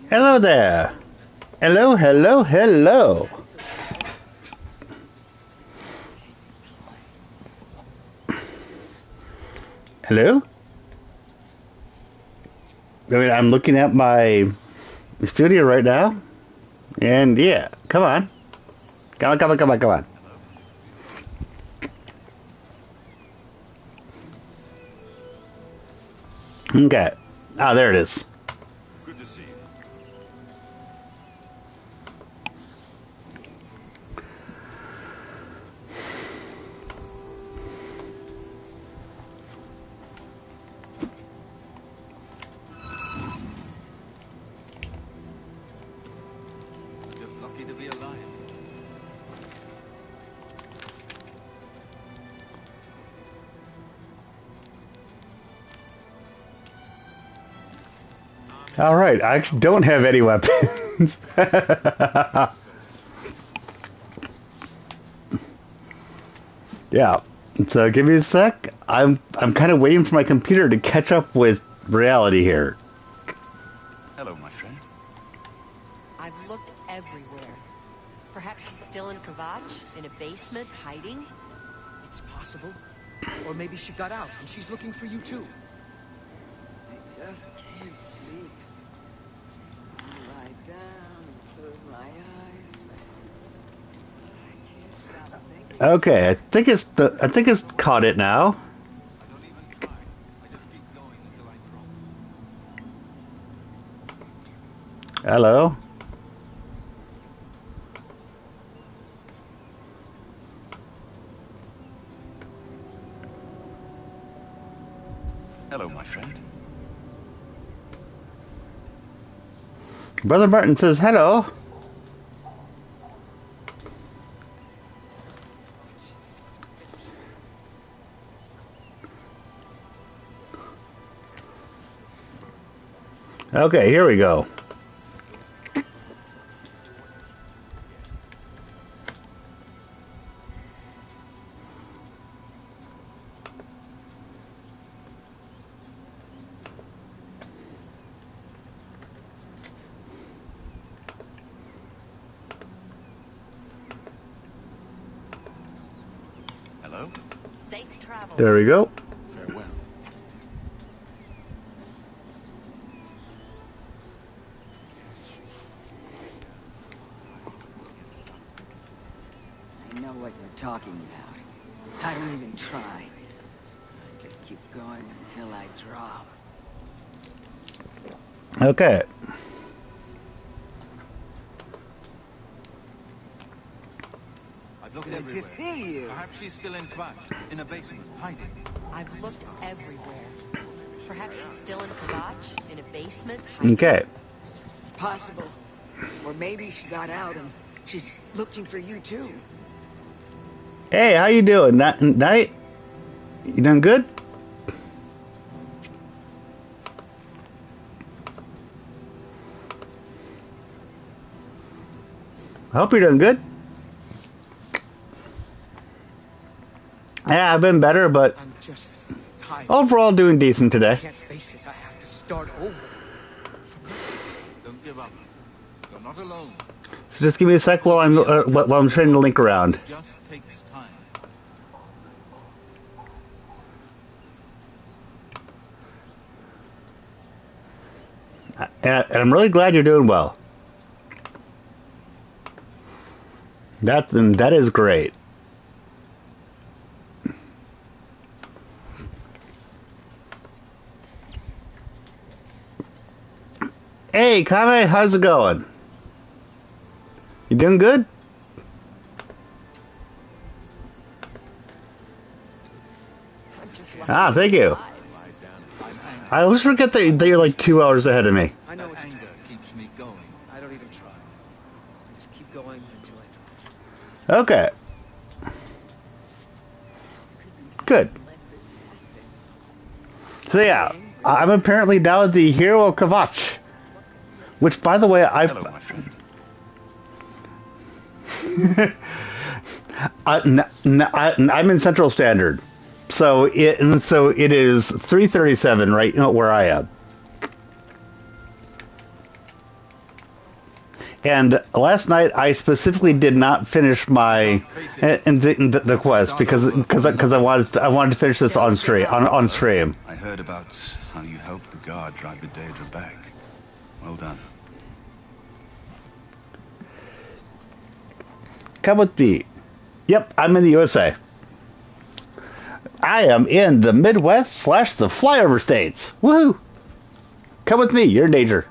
Hello there. Hello, hello, hello. Hello? I mean, I'm looking at my studio right now, and yeah, come on. Come on, come on, come on, come on. Okay. Ah, there it is. Good to see you. Just lucky to be alive. All right, I actually don't have any weapons. Yeah. So give me a sec. I'm kind of waiting for my computer to catch up with reality here. Hello, my friend. I've looked everywhere. Perhaps she's still in Kvatch, in a basement, hiding? It's possible. Or maybe she got out and she's looking for you too. I just can't sleep. I lie down and close my eyes. I can't stop thinking. Okay, I think it's caught it now. I don't even try. I just keep going until I drop. Hello. Hello, my friend. Brother Martin says hello. Okay, here we go. Hello? Safe travel. There we go. Farewell. I know what you're talking about. I don't even try. I just keep going until I drop. Okay. I've looked Good everywhere. to see you. Perhaps she's still in Kvatch, in a basement, hiding. I've looked everywhere. Perhaps she's still in Kvatch, in a basement, hiding? Okay. It's possible. Or maybe she got out and she's looking for you too. Hey, how you doing? Night? You doing good? I hope you're doing good. Yeah, I've been better, but I'm just tired. overall doing decent I today. can't face it. I have to start over. Don't give up. You're not alone. So just give me a sec while I'm trying to link around. It just takes time. And I'm really glad you're doing well. That is great. Hey, Kame, how's it going? You doing good? I'm just Ah, thank you. alive. I always forget that you're like 2 hours ahead of me. I know That what you're anger talking keeps me going. about. I don't even try. I just keep going until I drop. Okay. Good. So yeah, I'm apparently now the hero of Kvatch. Which, by the way, Hello, my friend. I'm in Central Standard, so it is 3:37 right where I am. And last night I specifically did not finish my the quest because I wanted to finish this on stream. I heard about how you helped the guard drive the Daedra back. Well done. Come with me. Yep, I'm in the USA. I am in the Midwest / the flyover states. Woohoo! Come with me. You're in danger.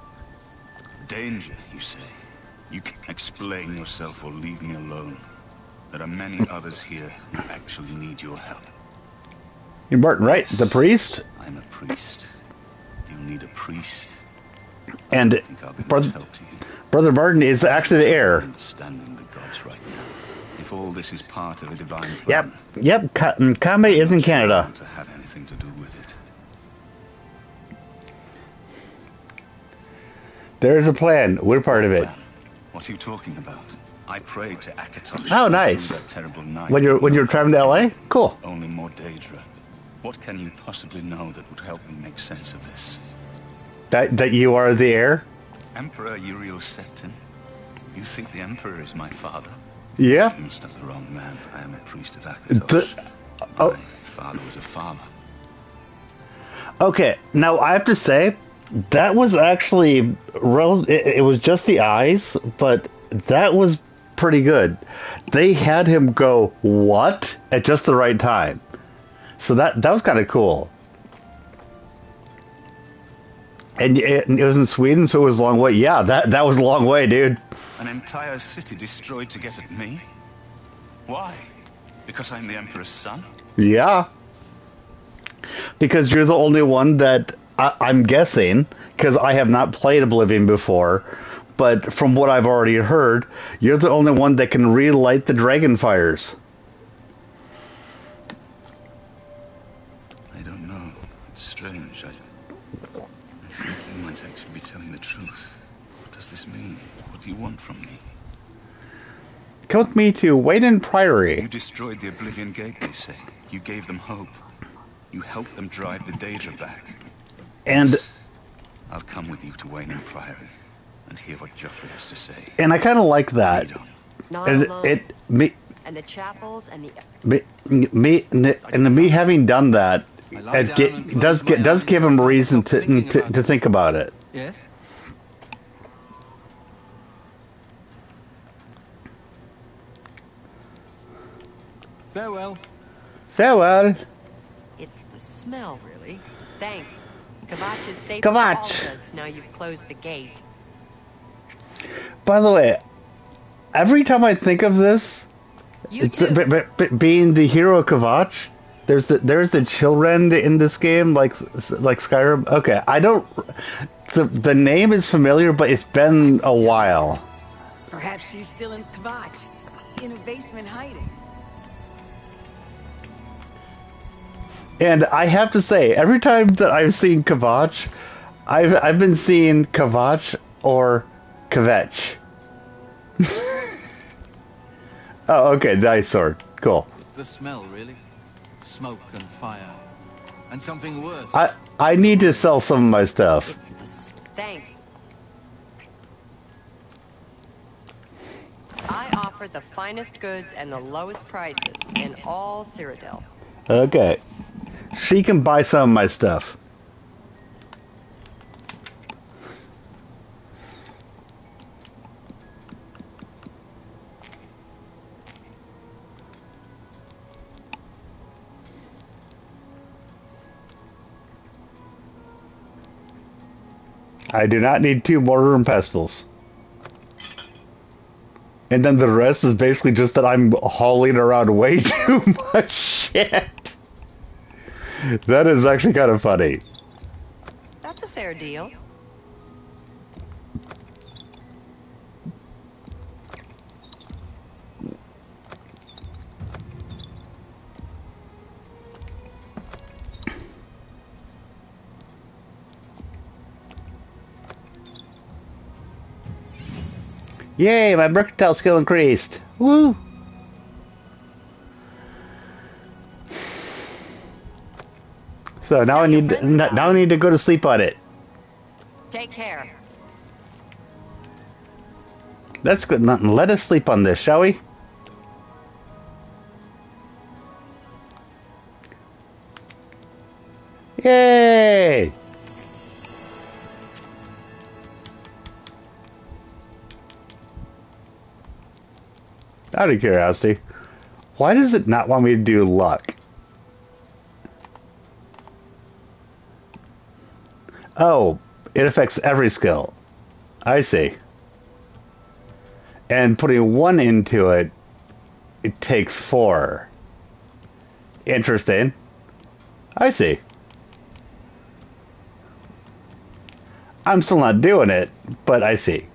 Danger, you say? You can explain yourself or leave me alone. There are many others here who actually need your help. You're Martin, right? Yes, The priest? I'm a priest. You need a priest. And I think I'll be much help to you. Brother Martin is actually the heir. Understanding the gods right now. If all this is part of a divine plan. Yep. Kame is in Canada. Want to have anything to do with it. There's a plan. We're part of it. What are you talking about? I prayed to Akatosh. Oh, nice. That terrible night. When you're traveling to LA? Cool. Only more Daedra. What can you possibly know that would help me make sense of this? That you are the heir? Emperor Uriel Septon? You think the Emperor is my father? Yeah. You must have the wrong man. I am a priest of Akatosh. My father was a farmer. Okay, now I have to say, that was actually it was just the eyes, but that was pretty good. They had him go, what? At just the right time. So that was kind of cool. And it was in Sweden, so it was a long way. Yeah, that was a long way, dude. An entire city destroyed to get at me? Why? Because I'm the Emperor's son? Yeah. Because you're the only one that, I'm guessing, because I have not played Oblivion before, but from what I've already heard, you're the only one that can relight the dragon fires. I don't know. It's strange. I think you might actually be telling the truth. What does this mean? What do you want from me? Come with me to Wayden Priory. You destroyed the Oblivion Gate, they say. You gave them hope. You helped them drive the Daedra back. And yes. I'll come with you to Wayden Priory and hear what Joffrey has to say. And I kind of like that. Not And alone. me And the chapels and the... me having done that, it does give him reason to think about it. Yes? Farewell. Farewell. It's the smell, really. Thanks. Kvatch is safe Kvatch. for all of us now you've closed the gate. By the way, every time I think of this, You too. being the hero Kvatch, there's the children in this game, like Skyrim. Okay, I don't. The name is familiar, but it's been a while. Perhaps she's still in Kvatch, in a basement hiding. And I have to say, every time that I've seen Kvatch, I've been seeing Kvatch or Kvatch. Oh, okay, nice sword. Cool. It's the smell, really. Smoke and fire. And something worse. I need to sell some of my stuff. It's the... Thanks. I offer the finest goods and the lowest prices in all Cyrodiil. Okay. She can buy some of my stuff. I do not need 2 mortar and pestles. And then the rest is basically just that I'm hauling around way too much shit. That is actually kind of funny. That's a fair deal. Yay, my mercantile skill increased. Woo! So now I need to go to sleep on it. Take care. That's good. Let us sleep on this, shall we? Yay! Out of curiosity, why does it not want me to do luck? Oh, it affects every skill. I see. And putting 1 into it, it takes 4. Interesting. I see. I'm still not doing it, but I see.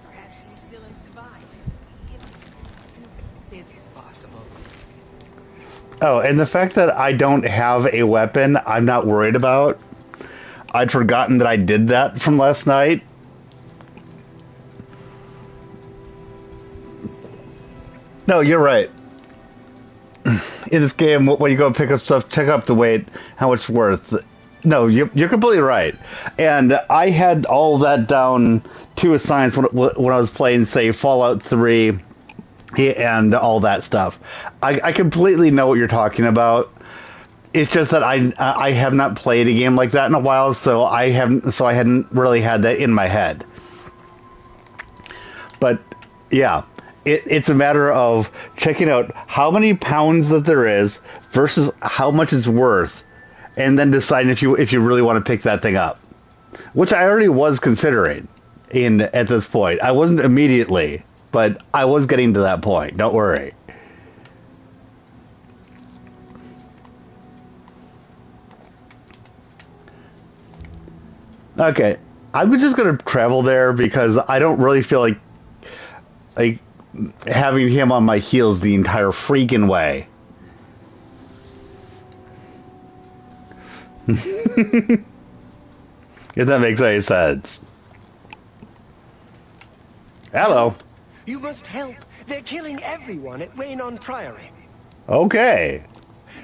Perhaps she's still in Kvatch. It's possible. Oh, and the fact that I don't have a weapon, I'm not worried about. I'd forgotten that I did that from last night. No, you're right. In this game, when you go pick up stuff, check up the weight, how much it's worth. No, you're completely right. And I had all that down to a science when I was playing, say, Fallout 3 and all that stuff. I completely know what you're talking about. It's just that I have not played a game like that in a while, so I hadn't really had that in my head. But yeah, it's a matter of checking out how many pounds that there is versus how much it's worth, and then deciding if you really want to pick that thing up, which I already was considering at this point. I wasn't immediately, but I was getting to that point. Don't worry. Okay, I'm just gonna travel there because I don't really feel like having him on my heels the entire freaking way. If that makes any sense. Hello. You must help. They're killing everyone at Waynon Priory. Okay.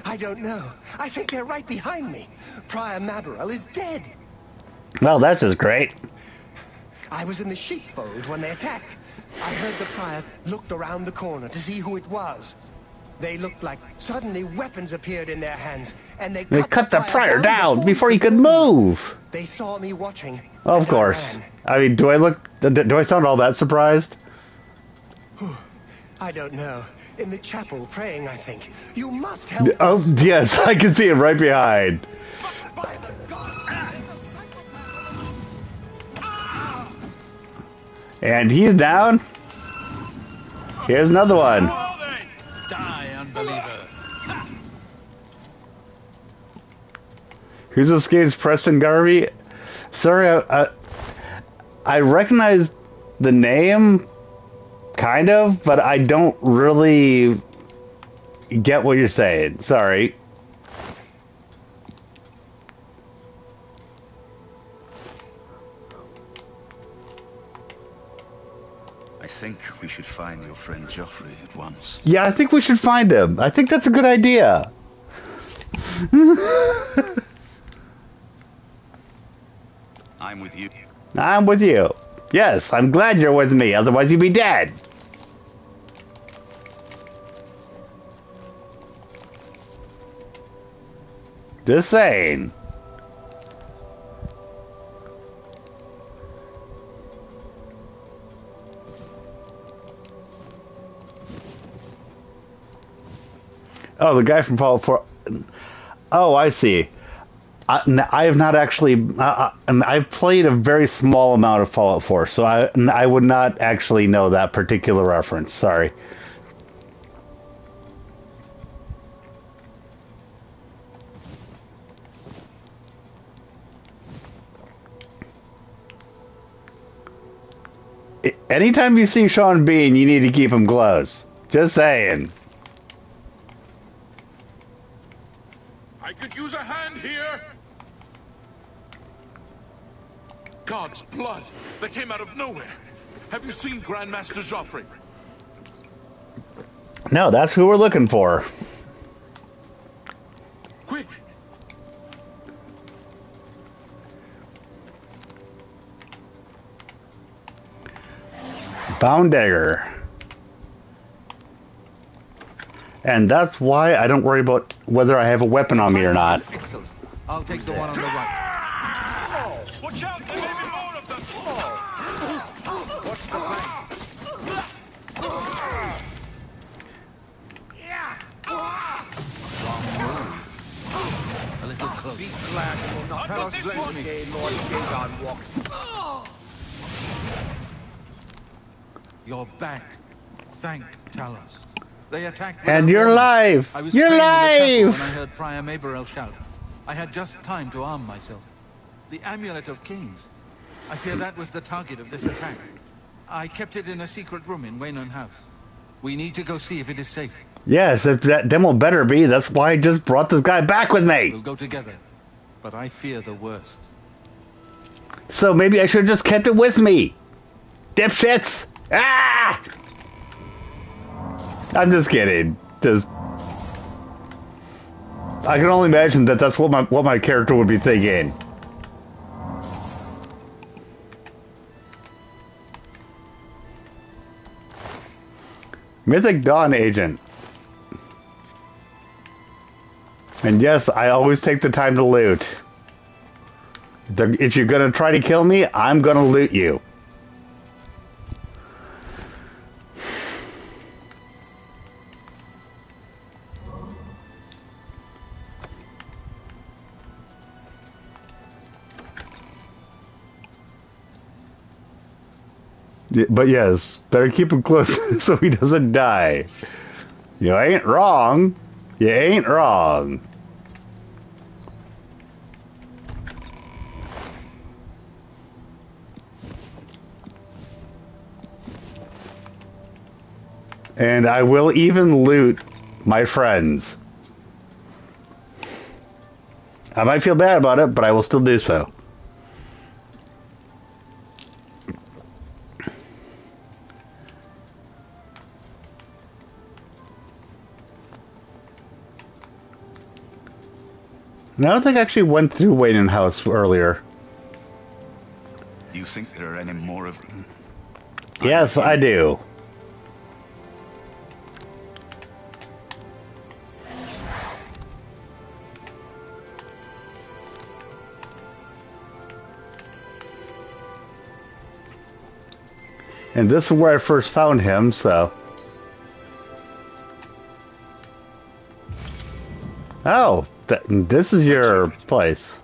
I don't know. I think they're right behind me. Prior Mabarel is dead. Well, that's just great. I was in the sheepfold when they attacked. I heard the prior looked around the corner to see who it was. They looked like suddenly weapons appeared in their hands, and they cut the prior down before he could move. They saw me watching. Of course. I mean, do I sound all that surprised? I don't know. In the chapel praying, I think. You must help Oh, us. yes, I can see him right behind. By the gods. And he's down. Here's another one. Die, unbeliever. Who's this game's Preston Garvey? Sorry, I recognize the name, kind of, but I don't really get what you're saying. Sorry. I think we should find your friend Joffrey at once. Yeah, I think we should find him. I think that's a good idea. I'm with you. I'm with you. Yes, I'm glad you're with me, otherwise you'd be dead. Just saying. Oh, the guy from Fallout 4. Oh, I see. I have not actually. I've played a very small amount of Fallout 4, so I would not actually know that particular reference. Sorry. Anytime you see Sean Bean, you need to keep him close. Just saying. I could use a hand here. God's blood that came out of nowhere. Have you seen Grandmaster Joffrey? No, that's who we're looking for. Quick, Bound dagger. And that's why I don't worry about whether I have a weapon on me or not. Excellent. I'll take the one on the right. Watch out, there may be more of them! What's the plan? A little close. Be glad you will not Tell us, bless me. day Lord Dagon walks. You're back. Thank Talos. They attacked. And without you're warning. live! I was You're praying in the chapel live! when I heard Prior Maberel shout. I had just time to arm myself. The Amulet of Kings. I fear that was the target of this attack. I kept it in a secret room in Waynon House. We need to go see if it is safe. Yes, if that demo better be. That's why I just brought this guy back with me. We'll go together. But I fear the worst. So maybe I should have just kept it with me. Dipshits! Ah! I'm just kidding. Just, I can only imagine that that's what my character would be thinking. Mythic Dawn Agent. And yes, I always take the time to loot. If you're gonna try to kill me, I'm gonna loot you. But yes, better keep him close so he doesn't die. You ain't wrong. You ain't wrong. And I will even loot my friends. I might feel bad about it, but I will still do so. And I don't think I actually went through Waynon House earlier. You think there are any more of them? Yes, I do. And this is where I first found him, so... Oh, this is your place.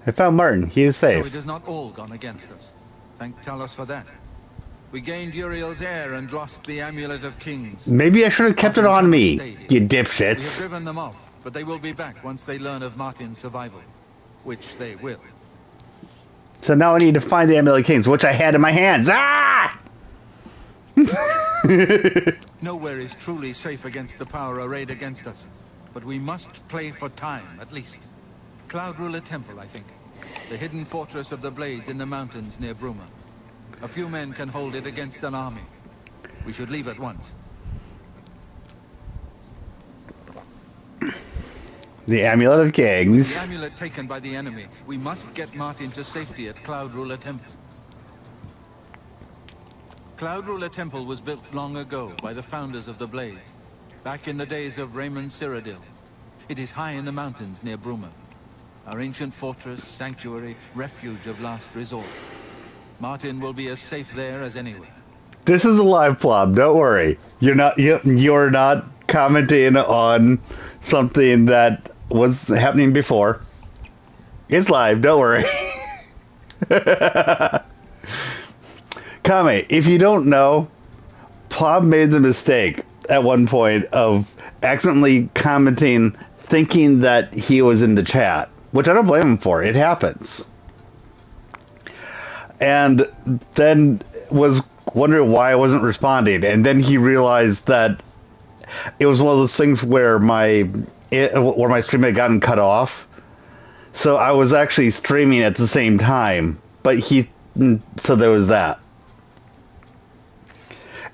I found Martin. He is safe. So it has not all gone against us. Thank Talos for that. We gained Uriel's heir and lost the Amulet of Kings. Maybe I should have kept it on me, you We have dipshits. driven them off, but they will be back once they learn of Martin's survival. Which they will. So now I need to find the Amulet of Kings, which I had in my hands. Ah! Nowhere is truly safe against the power arrayed against us. But we must play for time, at least. Cloud Ruler Temple, I think. The hidden fortress of the Blades in the mountains near Bruma. A few men can hold it against an army. We should leave at once. The Amulet of With Kings. the amulet taken by the enemy, we must get Martin to safety at Cloud Ruler Temple. Cloud Ruler Temple was built long ago by the founders of the Blades, back in the days of Raymond Cyrodiil. It is high in the mountains near Bruma. Our ancient fortress, sanctuary, refuge of last resort. Martin will be as safe there as anywhere. This is a live plop. Don't worry. You're not commenting on something that was happening before. It's live. Don't worry. Kame, if you don't know, Plob made the mistake at one point of accidentally commenting, thinking that he was in the chat, which I don't blame him for. It happens. And then was wondering why I wasn't responding, and then he realized that it was one of those things where my stream had gotten cut off, so I was actually streaming at the same time. But so there was that.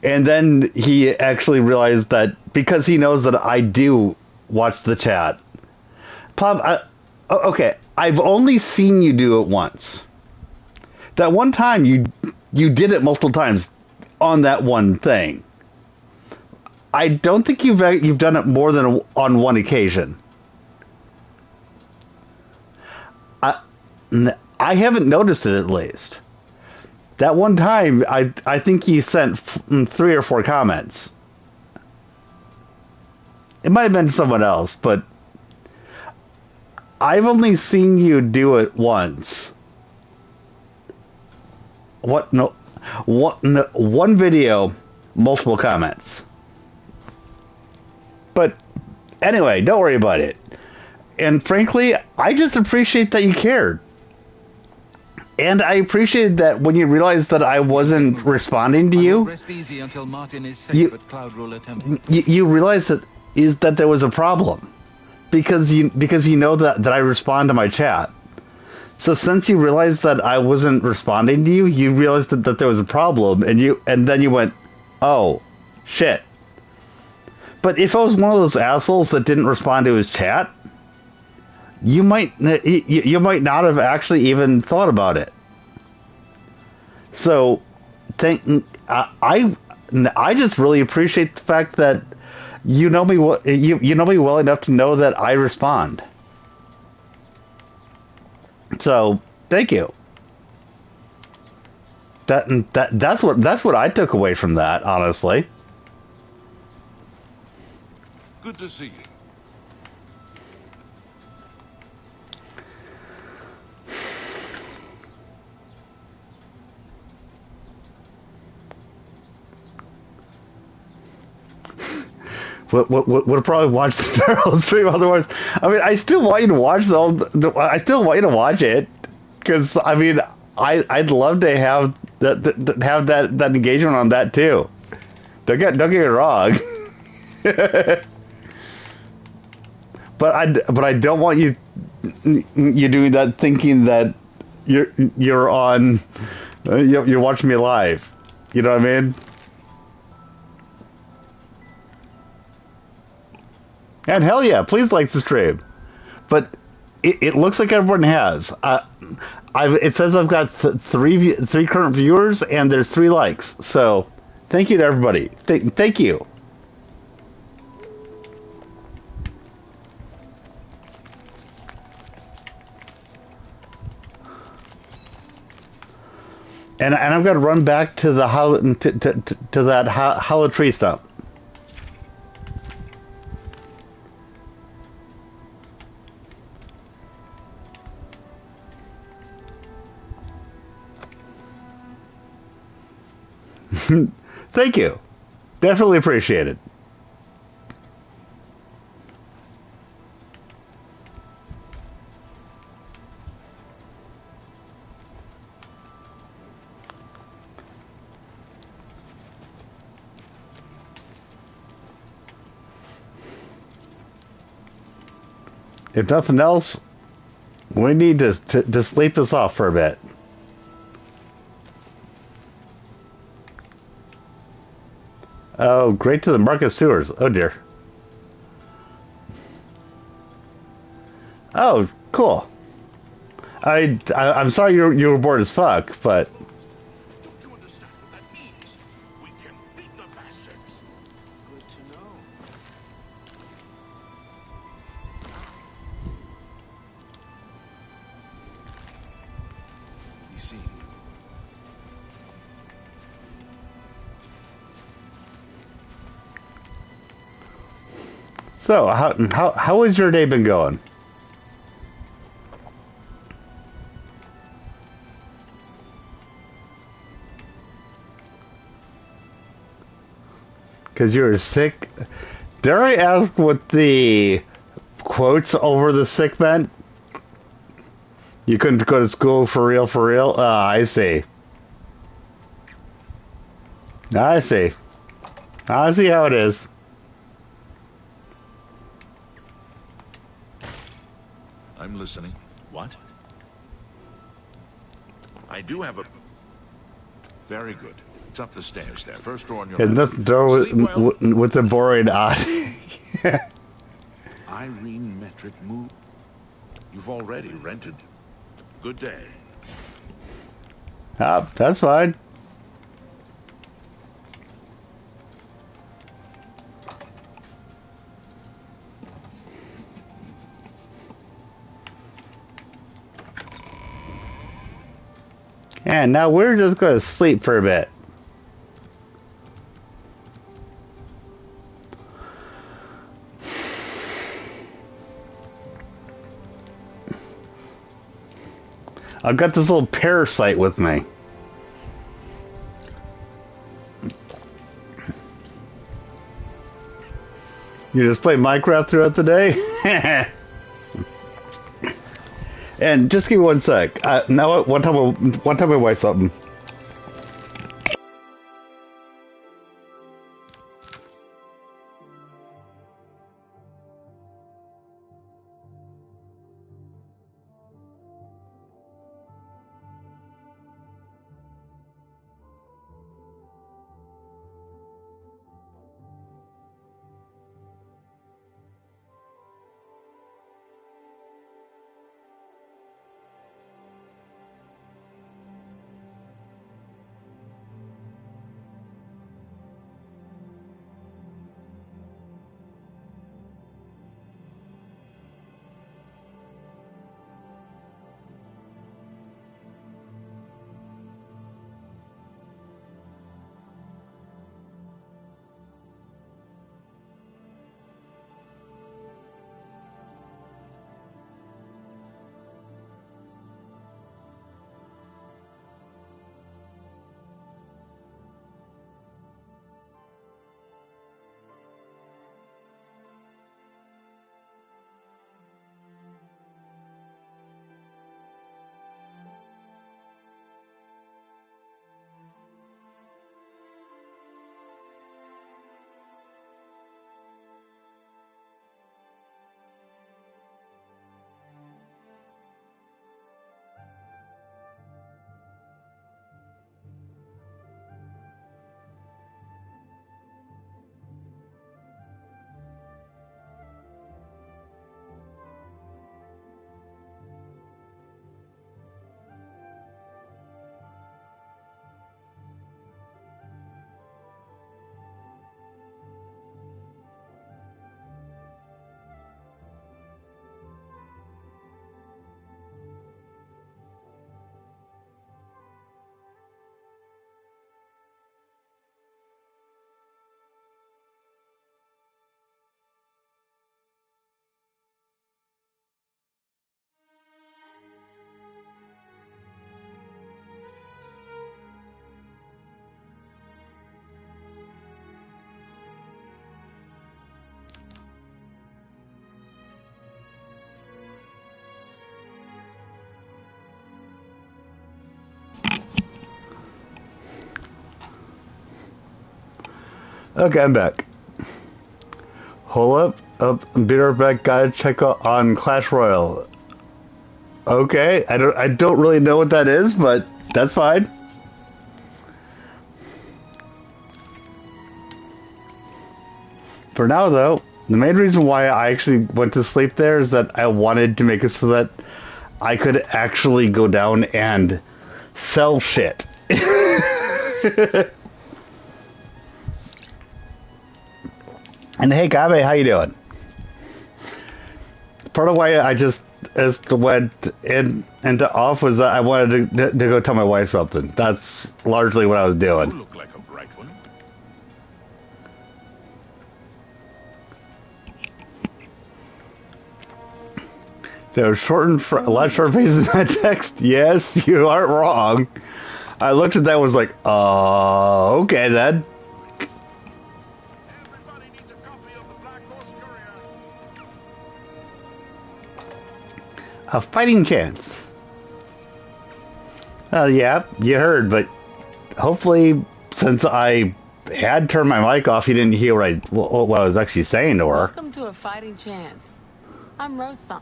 And then he actually realized that because he knows that I do watch the chat. Plob, okay, I've only seen you do it once. That one time you did it multiple times on that one thing. I don't think you've done it more than on one occasion. I haven't noticed it, at least. That one time, I think he sent 3 or 4 comments. It might have been someone else, but I've only seen you do it once. What? No, what? No, one video, multiple comments. But anyway, don't worry about it. And frankly, I just appreciate that you cared. And I appreciated that when you realized that I wasn't responding to you, Rest easy until Martin is safe at Cloud Ruler Temple. you realized that there was a problem. Because you know that I respond to my chat. So since you realized that I wasn't responding to you, you realized that there was a problem, and then you went, oh, shit. But if I was one of those assholes that didn't respond to his chat, you might not have actually even thought about it. So, I just really appreciate the fact that you know me you know me well enough to know that I respond. So, thank you. That's what I took away from that, honestly. Good to see you. Would probably watch the Daryl stream otherwise. I mean, I still want you to watch I still want you to watch it because I mean, I'd love to have that engagement on that too. Don't get me wrong. But I don't want you doing that thinking that you're on you're watching me live. You know what I mean? And hell yeah, please like the stream. But it looks like everyone has. It says I've got three current viewers and there's 3 likes. So thank you to everybody. Thank you. And I'm gonna run back to the to that hollow tree stump. Thank you. Definitely appreciate it. If nothing else, we need to sleep this off for a bit. Oh, great to the Marcus Sewers. Oh dear. Oh, cool. I'm sorry you were bored as fuck, but Don't you understand what that means? We can beat the bastards. Good to know. We see. so how has your day been going? Because you were sick. Dare I ask what the quotes over the sick meant? You couldn't go to school for real, for real? I see. I see. I see how it is. I'm listening. What? I do have a... Very good. It's up the stairs there. First door on your And left. this door Sleep well. with the boring odd. Irene Metric move. You've already rented. Good day. Ah, that's fine. And now we're just going to sleep for a bit. I've got this little parasite with me. You just play Minecraft throughout the day? And just give me one sec. Now, one time I watch something. Okay, I'm back. Hold up, be right back. Gotta check out on Clash Royale. Okay, I don't really know what that is, but that's fine. For now, though, the main reason why I actually went to sleep there is that I wanted to make it so that I could actually go down and sell shit. And hey, Gabe, how you doing? Part of why I just went into off was that I wanted to go tell my wife something. That's largely what I was doing. You look like a bright one. There was a lot of short phrases in that text. Yes, you aren't wrong. I looked at that and was like, okay then. Everybody needs a copy of the Black Horse Courier. A fighting chance. Yeah, you heard, but hopefully, since I had turned my mic off, you didn't hear what I was actually saying to her. Welcome to a fighting chance. I'm Rosa.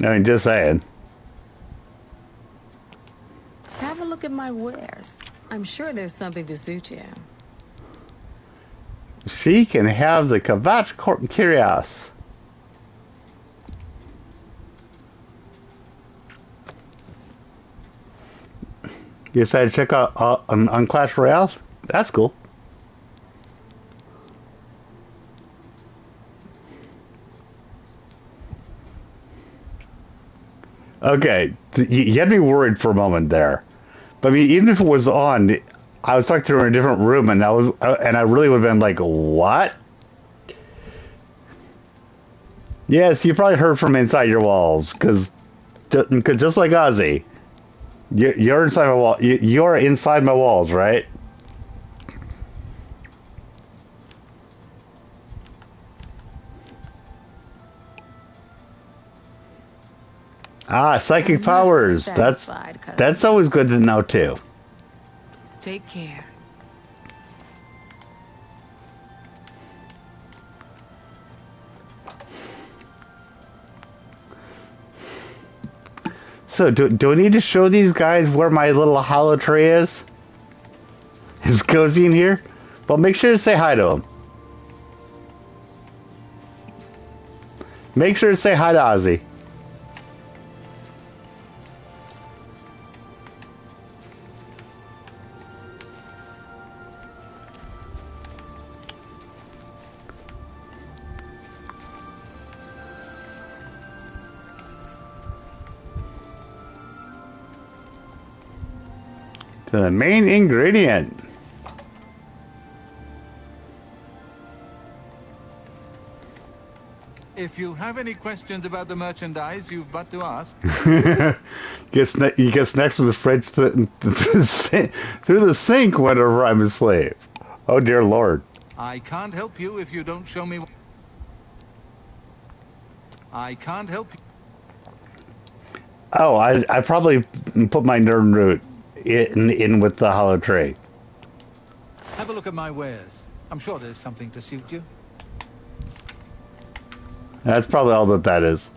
I mean, just saying. Have a look at my wares. I'm sure there's something to suit you. She can have the Kvatch Curious. You decided to check out on Clash Royale? That's cool. Okay, you had me worried for a moment there. But I mean, even if it was on, I was talking to her in a different room, and I really would have been like, "What?" Yes, you probably heard from inside your walls, because just like Ozzy, you're inside my wall. You're inside my walls, right? Ah, psychic I'm not powers. satisfied, That's customer. always good to know too. Take care. So, do I need to show these guys where my little hollow tray is? Is Cozy in here? Well, make sure to say hi to him. Make sure to say hi to Ozzy. To the main ingredient. If you have any questions about the merchandise, you've but to ask. He gets next to the fridge through the sink whenever I'm a slave. Oh dear Lord. I can't help you if you don't show me. I can't help you. Oh, I probably put my nerd root in with the hollow tray. Have a look at my wares. I'm sure there's something to suit you. That's probably all that is.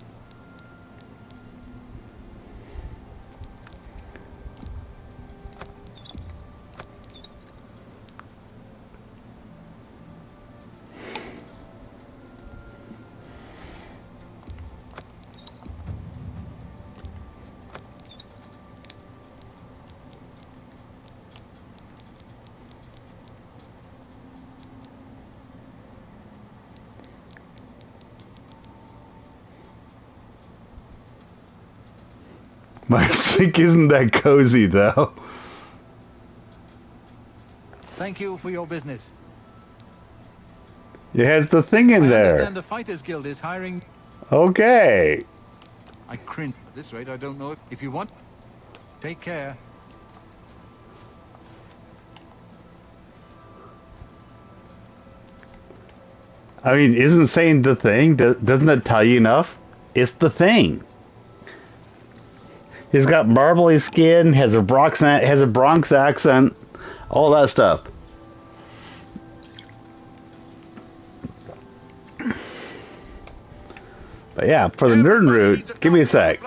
My sink isn't that cozy, though. Thank you for your business. It has the thing in I there. understand the Fighters Guild is hiring. Okay. I cringe. At this rate, I don't know if you want. Take care. I mean, isn't saying the thing, doesn't it tell you enough? It's the thing. He's got marbly skin, has a Bronx accent, all that stuff. But yeah, for the nerd route, give me a sec.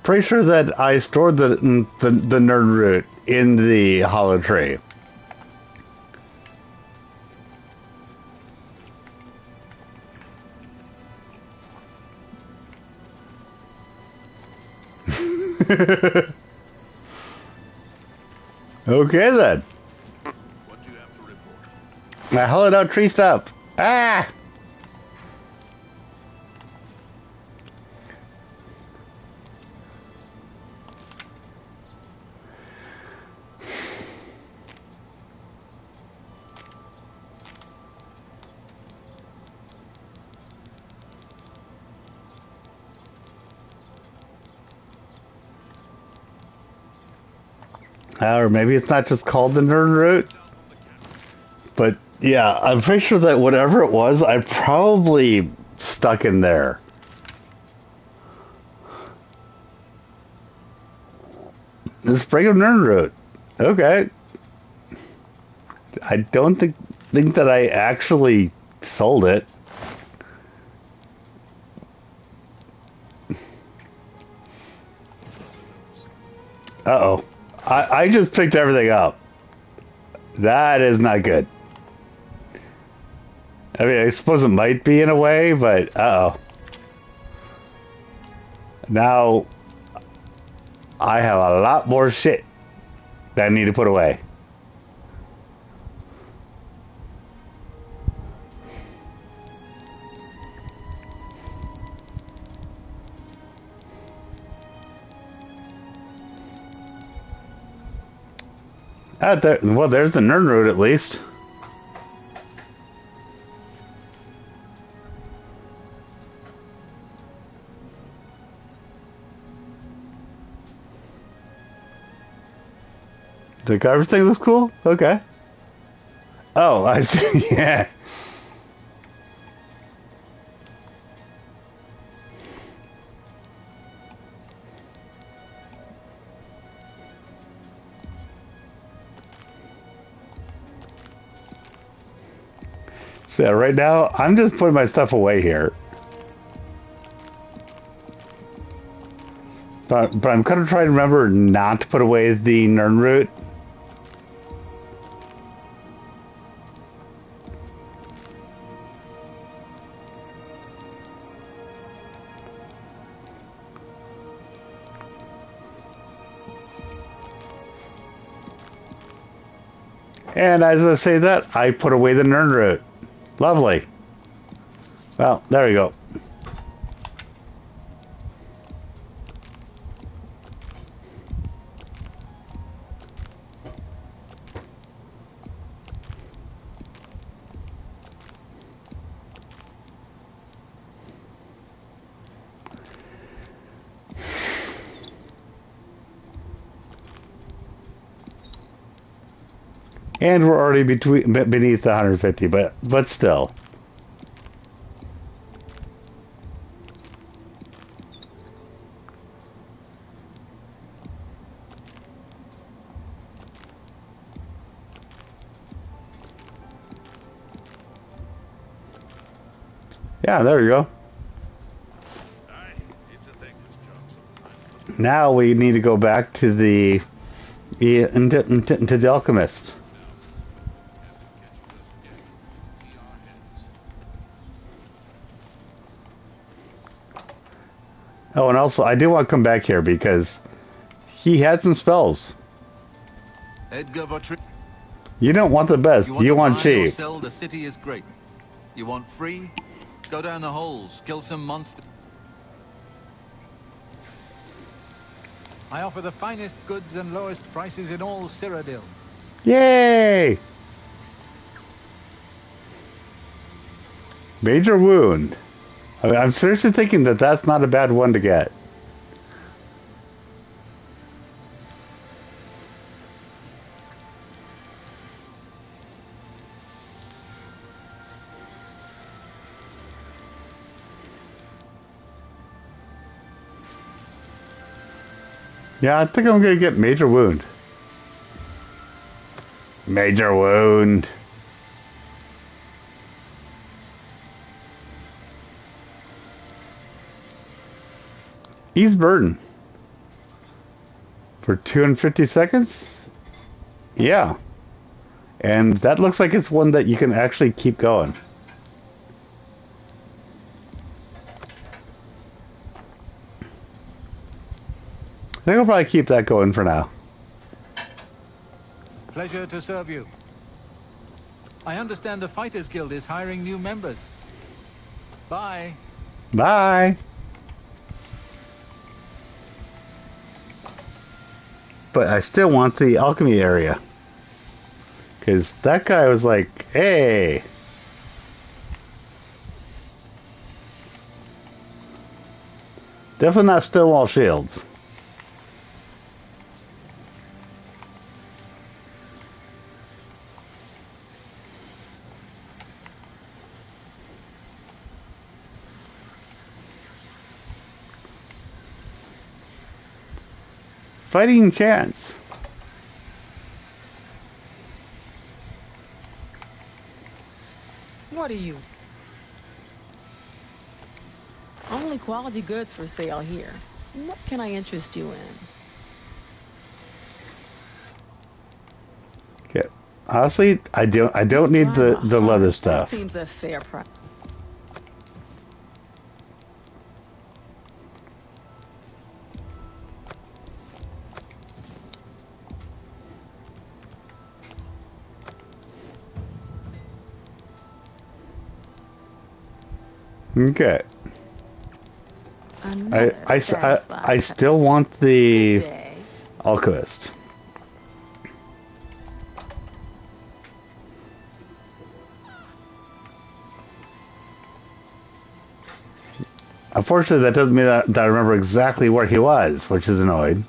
Pretty sure that I stored the nerd route in the hollow tray. Okay then. What do you have to report? I hollowed out tree stump. Ah! Or maybe it's not just called the nerd route. But yeah, I'm pretty sure that whatever it was, I probably stuck in there. The spring of nerd route. Okay. I don't think that I actually sold it. Uh-oh. I just picked everything up. That is not good. I mean, I suppose it might be in a way, but uh-oh. Now, I have a lot more shit that I need to put away. Well, there's the Nern route at least. The garbage thing looks cool? Okay. Oh, I see. Yeah. So right now, I'm just putting my stuff away here. But I'm kind of trying to remember not to put away the Nern route. And as I say that, I put away the Nern route. Lovely. Well, there we go. And we're already beneath the 150, but still. Yeah, there we go. Now we need to go back to the into the alchemist. Oh, and also, I do want to come back here because he had some spells. You don't want the best. You want cheap. Sell, the city is great. You want free? Go down the holes, kill some monsters. I offer the finest goods and lowest prices in all Cyrodiil. Yay! Major wound. I mean, I'm seriously thinking that that's not a bad one to get. Yeah, I think I'm going to get major wound. Major wound. Ease burden. For 250 seconds? Yeah. And that looks like it's one that you can actually keep going. I think I'll probably keep that going for now. Pleasure to serve you. I understand the Fighters Guild is hiring new members. Bye. Bye. But I still want the alchemy area. Because that guy was like, hey. Definitely not Stonewall Shields. Fighting chance. What are you? Only quality goods for sale here. What can I interest you in? Okay. Honestly, I don't need the leather stuff. That seems a fair price. Okay. Another I satisfied still want the day. alchemist. Unfortunately, that doesn't mean that I remember exactly where he was, which is annoying.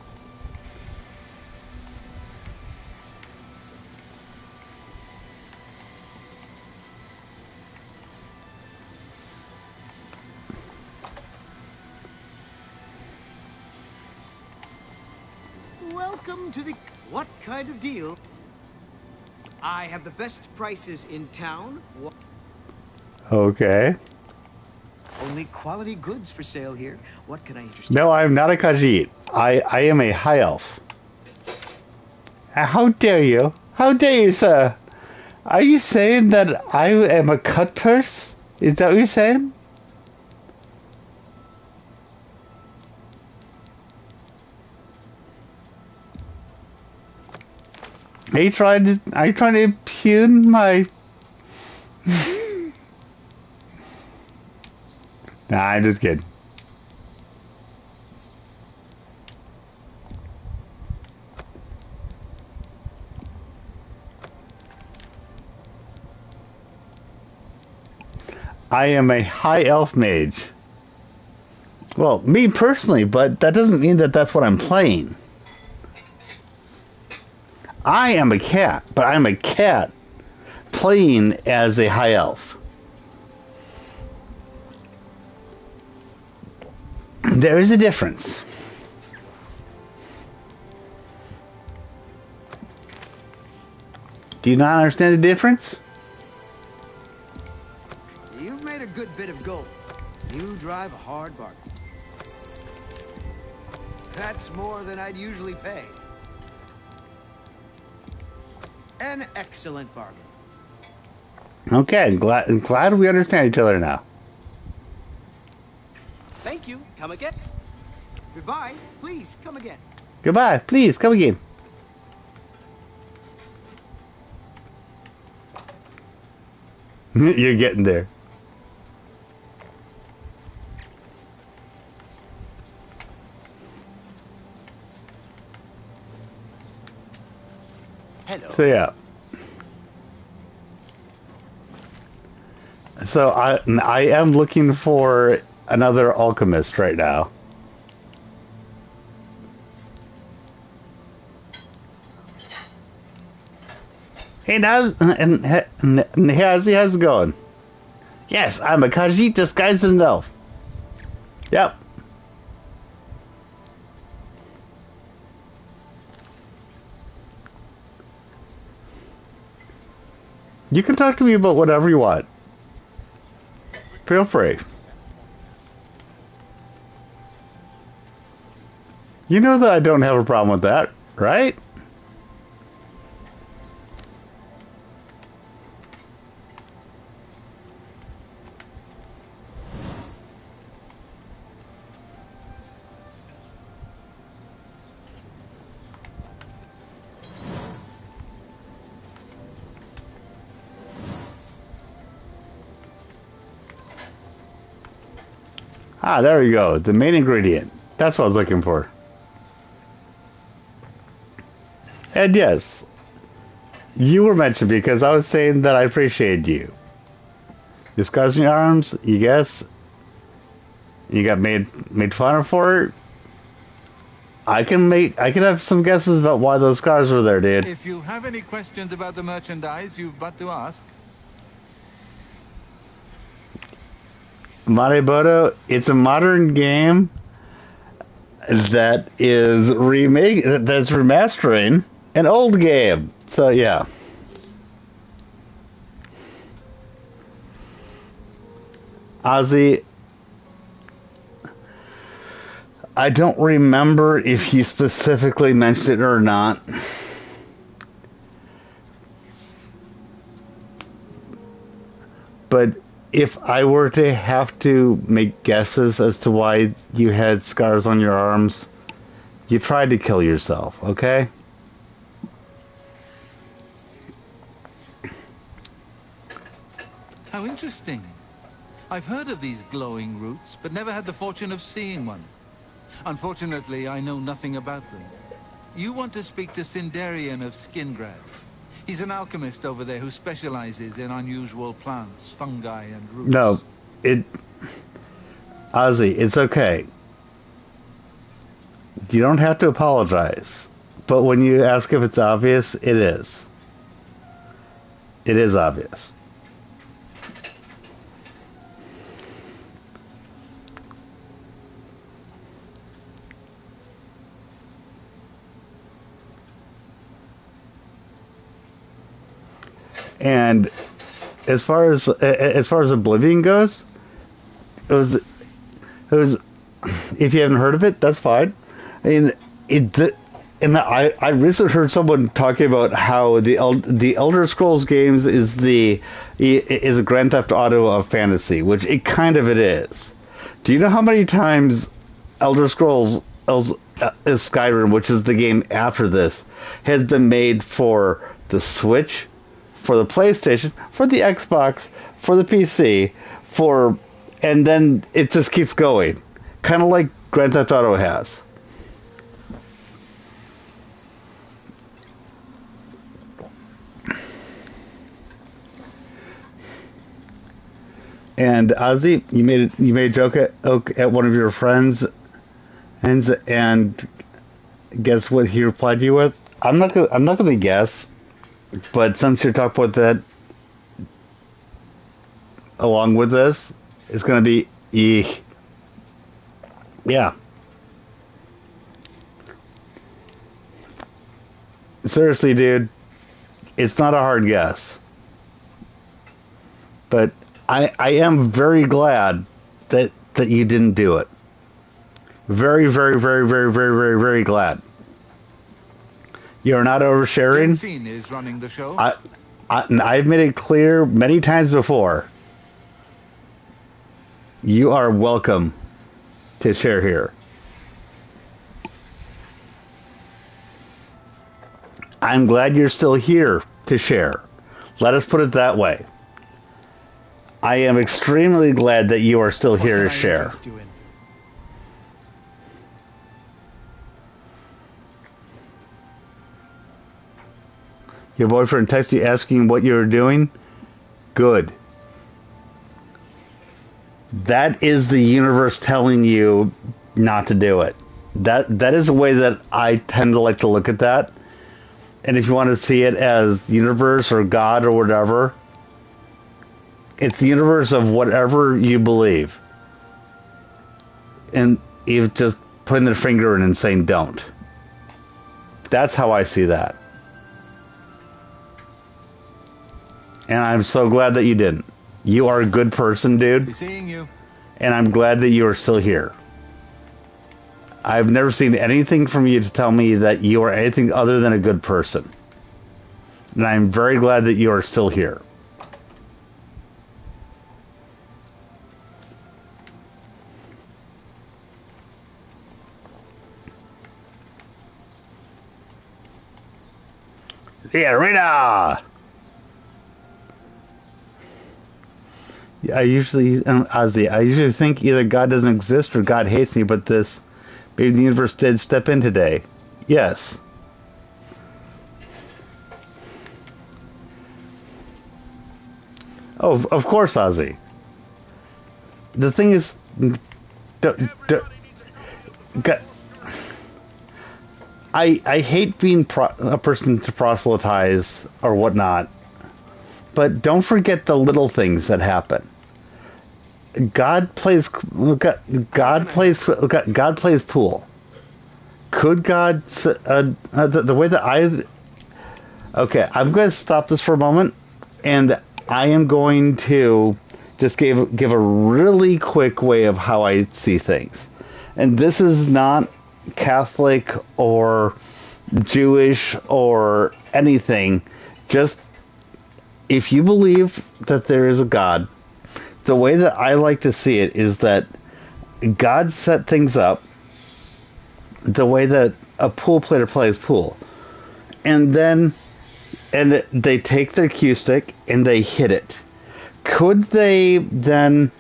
Welcome to the... What kind of deal? I have the best prices in town. Okay. Only quality goods for sale here. What can I interest you? No, I'm not a Khajiit. I am a high elf. How dare you? How dare you, sir? Are you saying that I am a cut purse? Is that what you're saying? Are you trying to impugn my... Nah, I'm just kidding. I am a high elf mage. Well, me personally, but that doesn't mean that that's what I'm playing. I am a cat, but I'm a cat playing as a high elf. There is a difference. Do you not understand the difference? You've made a good bit of gold. You drive a hard bargain. That's more than I'd usually pay. An excellent bargain. Okay, glad we understand each other now. Thank you. Come again. Goodbye. Please, come again. Goodbye. Please, come again. You're getting there. Hello. So, yeah. So, I am looking for another alchemist right now. Hey, how's it going? Yes, I'm a Khajiit disguised as an elf. Yep. You can talk to me about whatever you want. Feel free. You know that I don't have a problem with that, right? Ah, there we go. The main ingredient. That's what I was looking for. And yes, you were mentioned because I was saying that I appreciate you. The scars on your arms, you guess, you got made fun of for it. I can have some guesses about why those scars were there, dude. If you have any questions about the merchandise, you've but to ask. Mariboto, it's a modern game that is that's remastering an old game. So yeah. Ozzy, I don't remember if you specifically mentioned it or not. But if I were to have to make guesses as to why you had scars on your arms, you tried to kill yourself, okay? How interesting. I've heard of these glowing roots, but never had the fortune of seeing one. Unfortunately, I know nothing about them. You want to speak to Sindarian of Skingrad. He's an alchemist over there who specializes in unusual plants, fungi, and roots. No, Ozzy, it's okay. You don't have to apologize. But when you ask if it's obvious, it is. It is obvious. And as far as Oblivion goes, it was if you haven't heard of it, that's fine. I mean, I recently heard someone talking about how the Elder Scrolls games is a Grand Theft Auto of fantasy, which it is. Do you know how many times Elder Scrolls Skyrim, which is the game after this, has been made for the Switch, for the PlayStation, for the Xbox, for the PC, and then it just keeps going, kind of like Grand Theft Auto has. And Ozzy, you made a joke at one of your friends, and guess what he replied to you with? I'm not gonna guess, but since you're talking about that along with this, it's gonna be eek. Yeah. Seriously, dude, it's not a hard guess, but I am very glad that you didn't do it. Very, very, very, very, very, very, very glad. You're not oversharing. Benzine is running the show. I've made it clear many times before. You are welcome to share here. I'm glad you're still here to share. Let us put it that way. I am extremely glad that you are still here to share. Your boyfriend texted you asking what you were doing? Good. That is the universe telling you not to do it. That is a way that I tend to like to look at that. And if you want to see it as universe or God or whatever, it's the universe of whatever you believe. And you're just putting their finger in and saying don't. That's how I see that. And I'm so glad that you didn't. You are a good person, dude. Be seeing you. And I'm glad that you are still here. I've never seen anything from you to tell me that you are anything other than a good person. And I'm very glad that you are still here. The arena! I usually think either God doesn't exist or God hates me, but maybe the universe did step in today. Yes. Oh, of course, Ozzy. The thing is, I hate being a person to proselytize or whatnot, but don't forget the little things that happen. God plays pool. Could God the way that okay, I'm going to stop this for a moment, and I am going to just give a really quick way of how I see things. And this is not Catholic or Jewish or anything. Just if you believe that there is a God, the way that I like to see it is that God set things up the way that a pool player plays pool. And they take their cue stick and they hit it. Could they then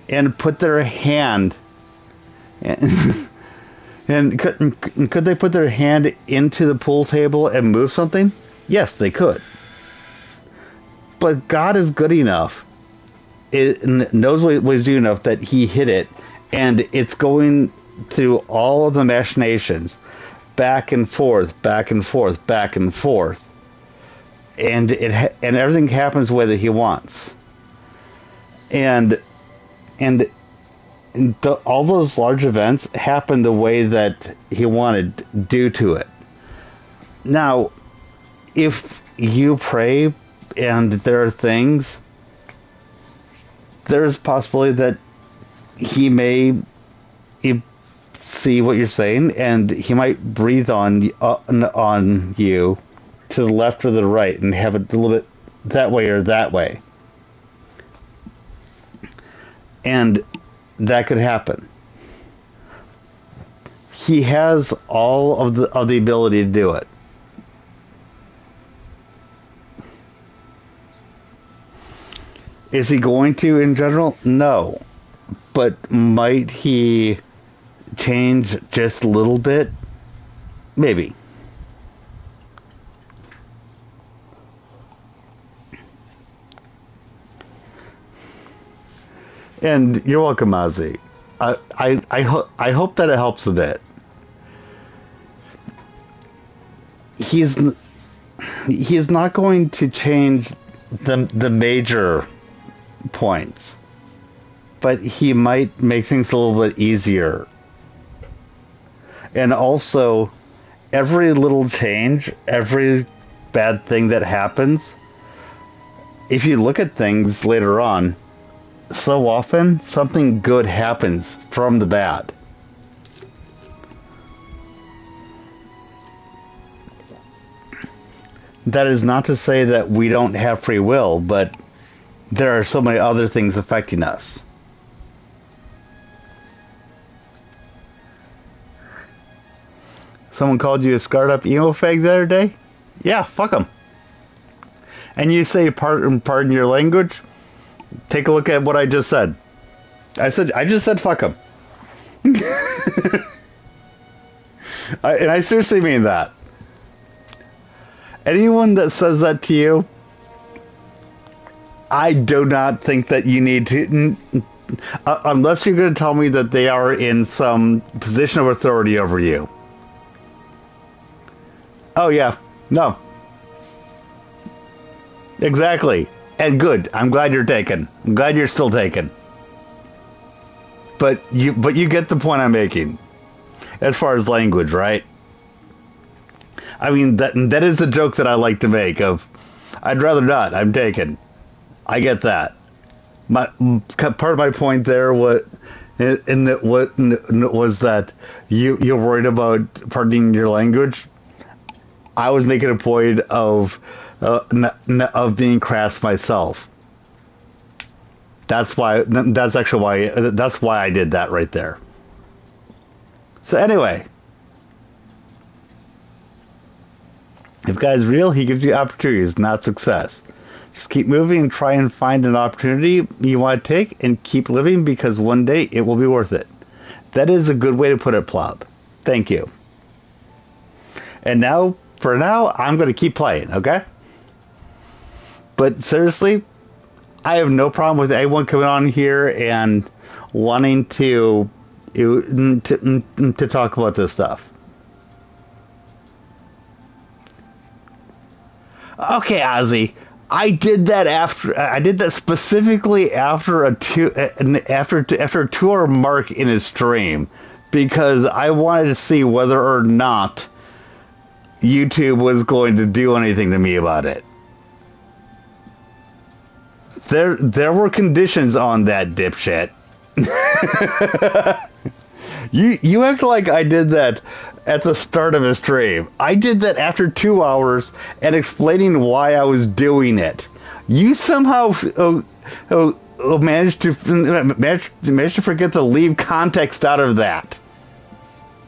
and put their hand and could they put their hand into the pool table and move something? Yes, they could. But God is good enough. It knows what he's doing enough that he hit it, and it's going through all of the machinations, back and forth, back and forth, back and forth, and everything happens the way that he wants, and all those large events happen the way that he wanted due to it. Now, if you pray and there are things, there's a possibility that he may see what you're saying, and he might breathe on you to the left or the right and have it a little bit that way or that way. And that could happen. He has all of the ability to do it. Is he going to in general? No. But might he change just a little bit? Maybe. And you're welcome, Ozzy. I hope that it helps a bit. He's not going to change the major points, but he might make things a little bit easier. And also, every little change, every bad thing that happens, if you look at things later on, so often something good happens from the bad. That is not to say that we don't have free will, but there are so many other things affecting us. Someone called you a scarred up emo fag the other day? Yeah, fuck them. And you say pardon your language? Take a look at what I just said. I just said fuck them. And I seriously mean that. Anyone that says that to you, I do not think that you need to, unless you're going to tell me that they are in some position of authority over you. Oh yeah, no. Exactly. And good. I'm glad you're taken. I'm glad you're still taken. But you get the point I'm making. As far as language, right? I mean, that is the joke that I like to make of, I'd rather not, I'm taken. I get that. Part of my point there was that you're worried about pardoning your language. I was making a point of being crass myself. That's why I did that right there. So anyway, if God's real, he gives you opportunities, not success. Just keep moving and try and find an opportunity you want to take and keep living, because one day it will be worth it. That is a good way to put it, Plop. Thank you. And now, for now, I'm going to keep playing, okay? But seriously, I have no problem with anyone coming on here and wanting to talk about this stuff. Okay, Ozzy, I did that specifically after a 2-hour mark in his stream, because I wanted to see whether or not YouTube was going to do anything to me about it. There were conditions on that, dipshit. You act like I did that at the start of a stream. I did that after 2 hours and explaining why I was doing it. You somehow managed to forget to leave context out of that.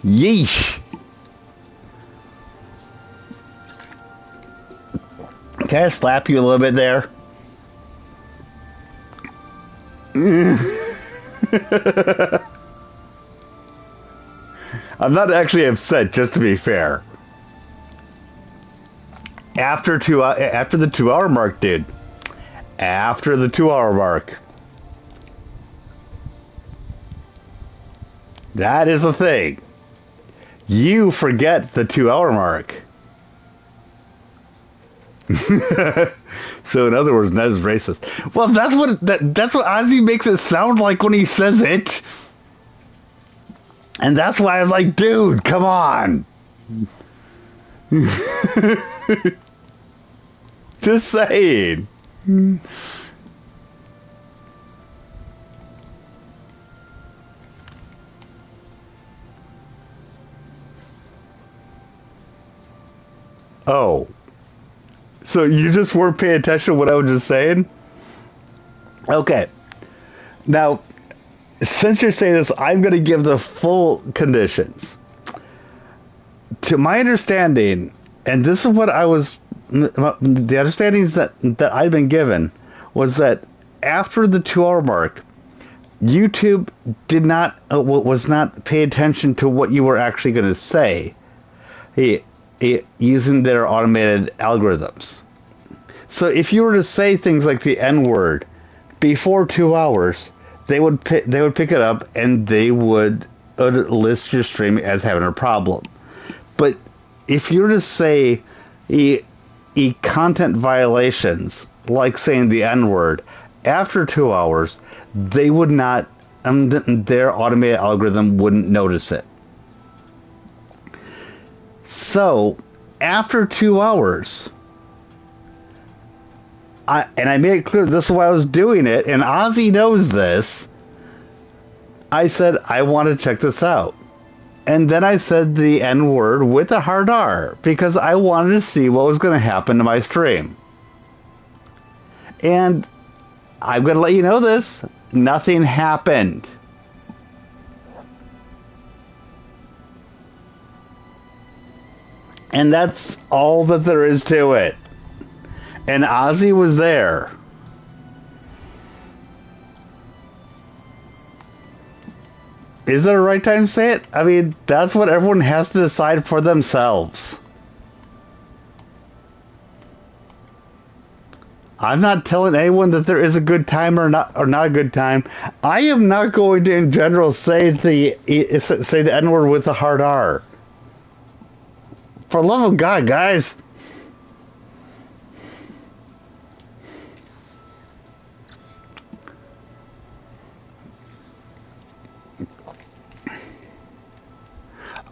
Yeesh. Can I slap you a little bit there? I'm not actually upset, just to be fair. After the 2 hour mark, dude. After the 2 hour mark. That is the thing. You forget the 2 hour mark. So in other words, that is racist. Well, that's what Ozzy makes it sound like when he says it. And that's why I'm like, dude, come on. Just saying. Oh. So you just weren't paying attention to what I was just saying? Okay. Now, since you're saying this, I'm going to give the full conditions. To my understanding, and this is what the understandings that I've been given, was that after the 2 hour mark, YouTube was not pay attention to what you were actually going to say, using their automated algorithms. So if you were to say things like the N-word before 2 hours, they would pick it up and they would list your stream as having a problem. But if you were to say content violations, like saying the N-word, after 2 hours, they would not, their automated algorithm wouldn't notice it. So, after 2 hours, I made it clear this is why I was doing it, and Ozzy knows this. I said, I want to check this out. And then I said the N-word with a hard R, because I wanted to see what was going to happen to my stream. And I'm going to let you know this. Nothing happened. And that's all that there is to it. And Ozzy was there. Is that a right time to say it? I mean, that's what everyone has to decide for themselves. I'm not telling anyone that there is a good time or not a good time. I am not going to, in general, say the N-word with a hard R. For the love of God, guys.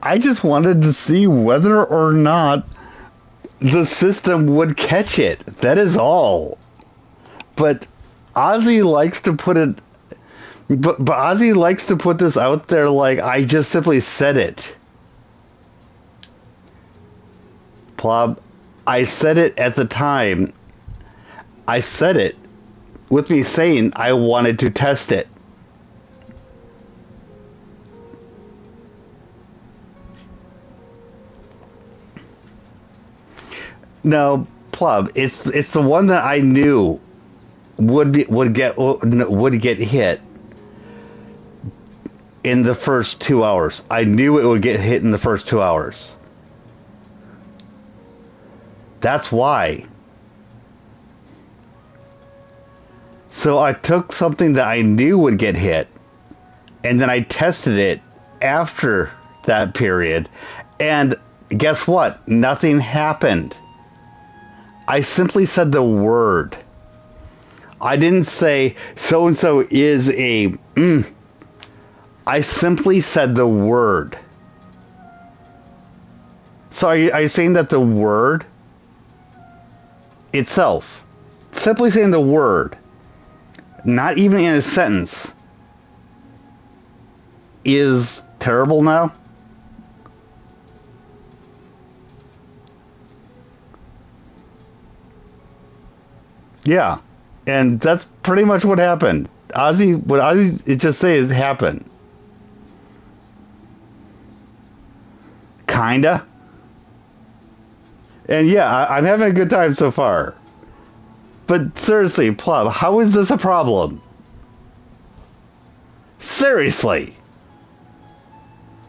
I just wanted to see whether or not the system would catch it. That is all. But Ozzy likes to put it. But Ozzy likes to put this out there like I just simply said it. Plob, I said it at the time. I said it with me saying I wanted to test it. No, Plub. It's the one that I knew would get hit in the first 2 hours. I knew it would get hit in the first 2 hours. That's why. So I took something that I knew would get hit, and then I tested it after that period, and guess what? Nothing happened. I simply said the word. I didn't say so-and-so is a... I simply said the word. So are you saying that the word itself, simply saying the word, not even in a sentence, is terrible now? Yeah, and that's pretty much what happened. What Ozzy it just says happened. Kinda. And yeah, I'm having a good time so far. But seriously, Plum, how is this a problem? Seriously.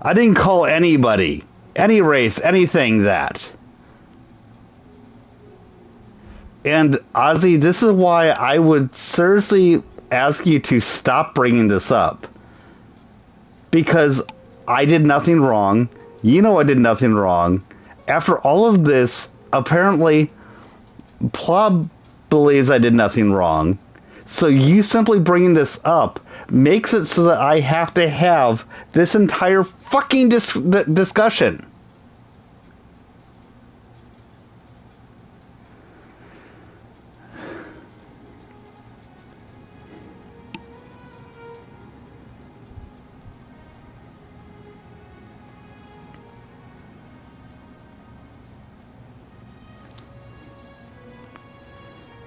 I didn't call anybody, any race, anything that. And Ozzy, this is why I would seriously ask you to stop bringing this up. Because I did nothing wrong. You know I did nothing wrong. After all of this, apparently, Plob believes I did nothing wrong. So you simply bringing this up makes it so that I have to have this entire fucking discussion.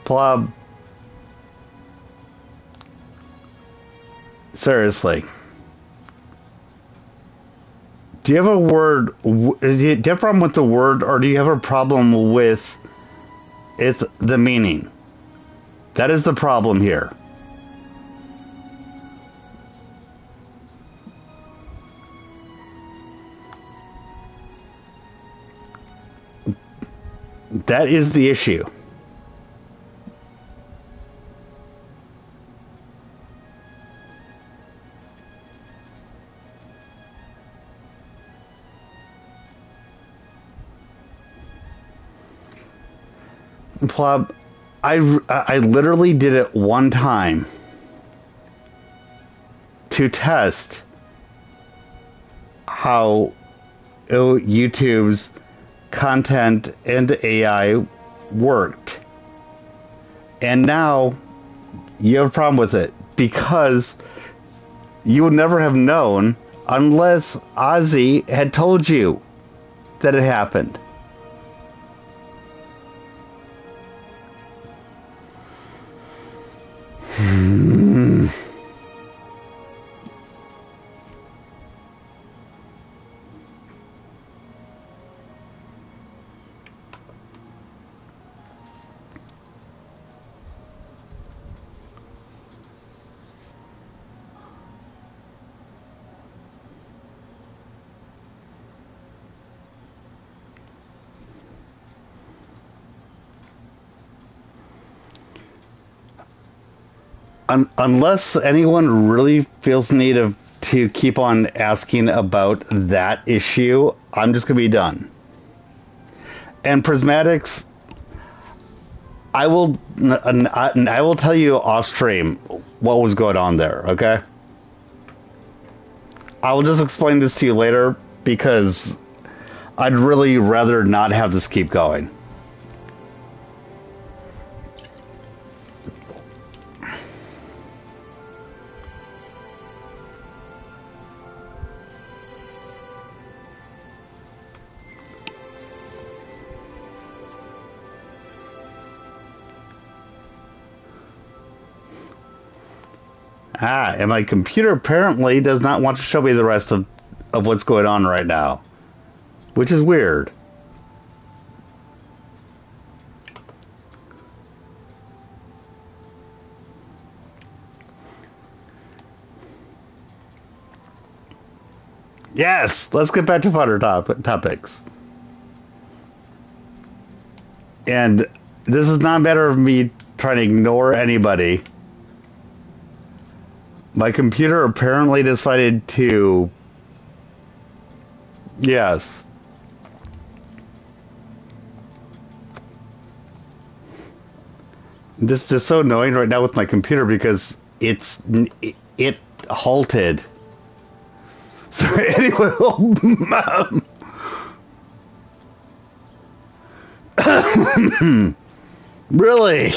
Plob. Seriously. Do you have a word? Do you have a problem with the word, or do you have a problem with the meaning? That is the problem here. That is the issue. Plob, I literally did it one time to test how YouTube's content and AI worked. And now you have a problem with it because you would never have known unless Ozzy had told you that it happened. Unless anyone really feels the need to keep on asking about that issue, I'm just going to be done. And Prismatics, I will tell you off stream what was going on there, okay? I will just explain this to you later because I'd really rather not have this keep going. And my computer apparently does not want to show me the rest of what's going on right now. Which is weird. Yes! Let's get back to fodder topics. And this is not a matter of me trying to ignore anybody. My computer apparently decided to... Yes. This is just so annoying right now with my computer because it halted. So anyway, really?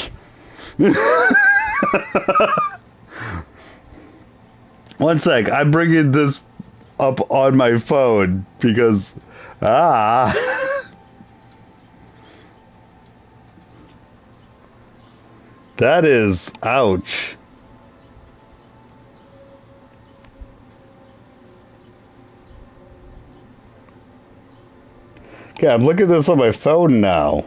One sec, I'm bringing this up on my phone because, that is, ouch. Okay, I'm looking at this on my phone now.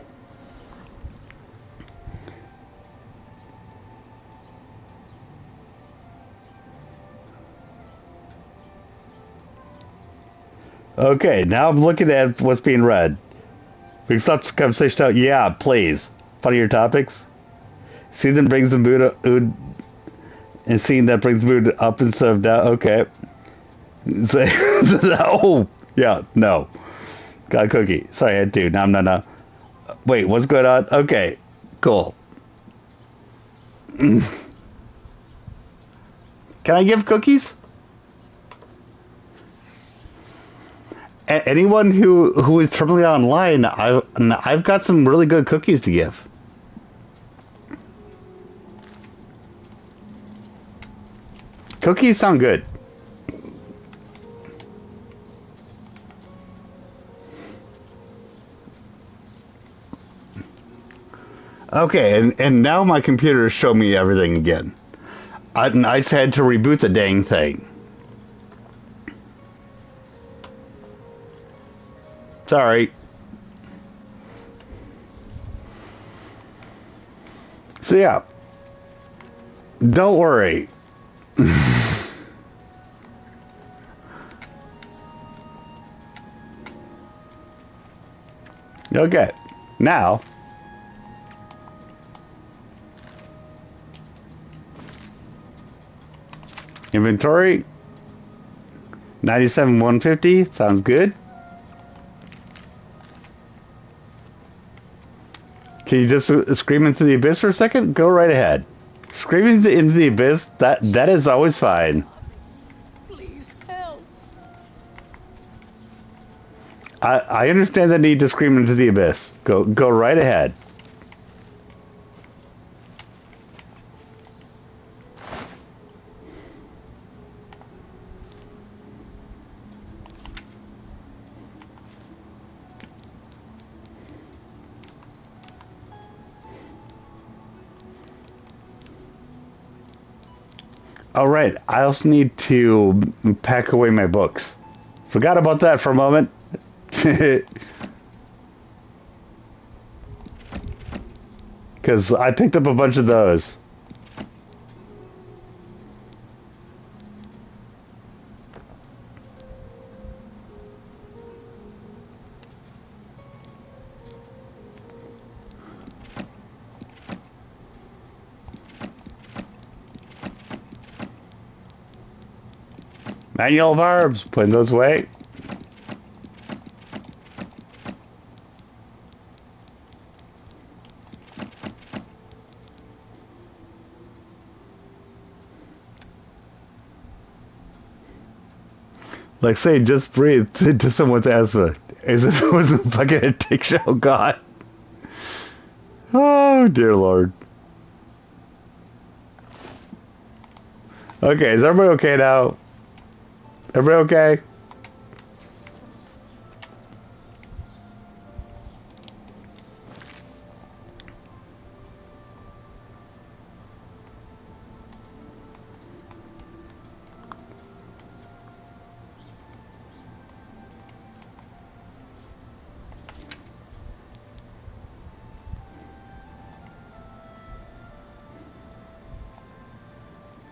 Okay, now I'm looking at what's being read. We can stop the conversation out. Yeah, please. Funnier topics. See them brings the mood and seeing that brings mood up instead of down. Okay. So, oh, yeah, no. Got a cookie. Sorry, I had to. No. Wait, what's going on? Okay, cool. Can I give cookies? Anyone who is terminally online, I've got some really good cookies to give. Cookies sound good. Okay, and now my computer is showing me everything again. I just had to reboot the dang thing. Sorry. So yeah, don't worry. Okay, now inventory 97,150 sounds good. Can you just scream into the abyss for a second? Go right ahead. Screaming into the abyss, that is always fine. Please help. I understand the need to scream into the abyss. Go right ahead. All right, I also need to pack away my books. Forgot about that for a moment. Because I picked up a bunch of those. Manual of Arbs, putting those away. Like say, just breathe to someone's asthma. As if it was a fucking addiction. Oh God. Oh dear Lord. Okay, is everybody okay now? Everybody okay?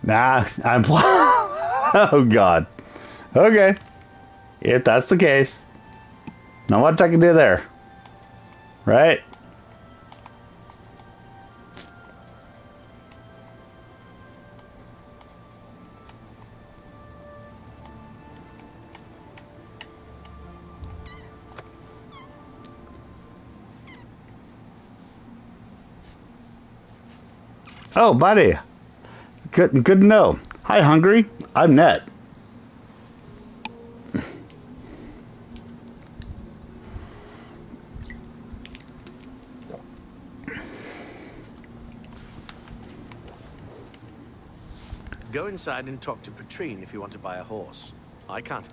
Nah, I'm... Oh, God. Okay. If that's the case. Not much I can do there. Right? Oh, buddy. Good to know. Hi, Hungry. I'm Net. Go inside and talk to Patrine if you want to buy a horse. I can't.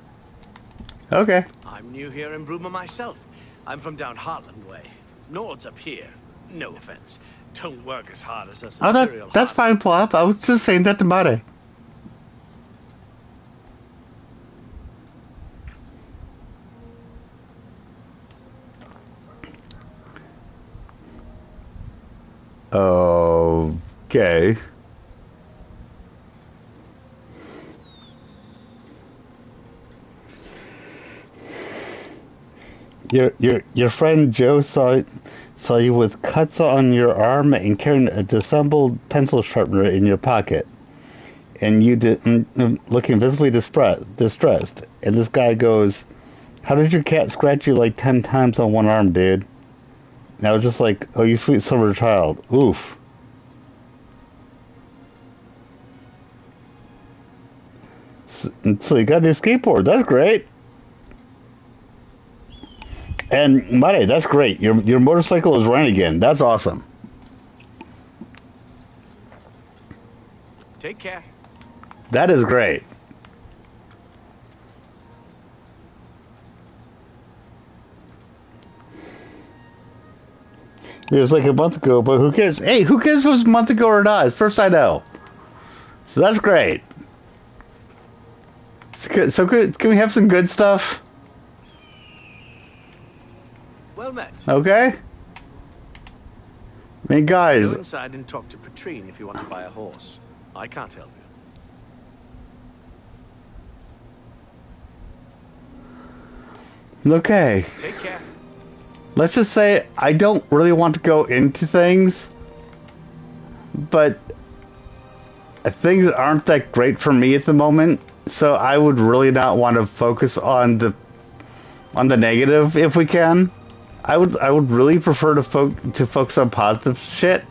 Okay. I'm new here in Bruma myself. I'm from down Heartland way. Nord's up here. No offense. Don't work as hard as us Imperial that's fine, Plop. I was just saying that to Buddy. Okay. Your friend Joe saw you with cuts on your arm and carrying a disassembled pencil sharpener in your pocket, and you looking visibly distressed. And this guy goes, "How did your cat scratch you like 10 times on one arm, dude?" And I was just like, "Oh, you sweet silver child. Oof." So you got a new skateboard. That's great. And Muddy, that's great. Your motorcycle is running again. That's awesome. Take care. That is great. It was like a month ago, but who cares? Hey, who cares if it was a month ago or not? It's first I know. So that's great. So good. Can we have some good stuff? Well met. Okay. I mean, guys. Go inside and talk to Patrine if you want to buy a horse. I can't help you. Okay. Take care. Let's just say I don't really want to go into things, but things aren't that great for me at the moment. So I would really not want to focus on the negative if we can. I would really prefer to focus on positive shit,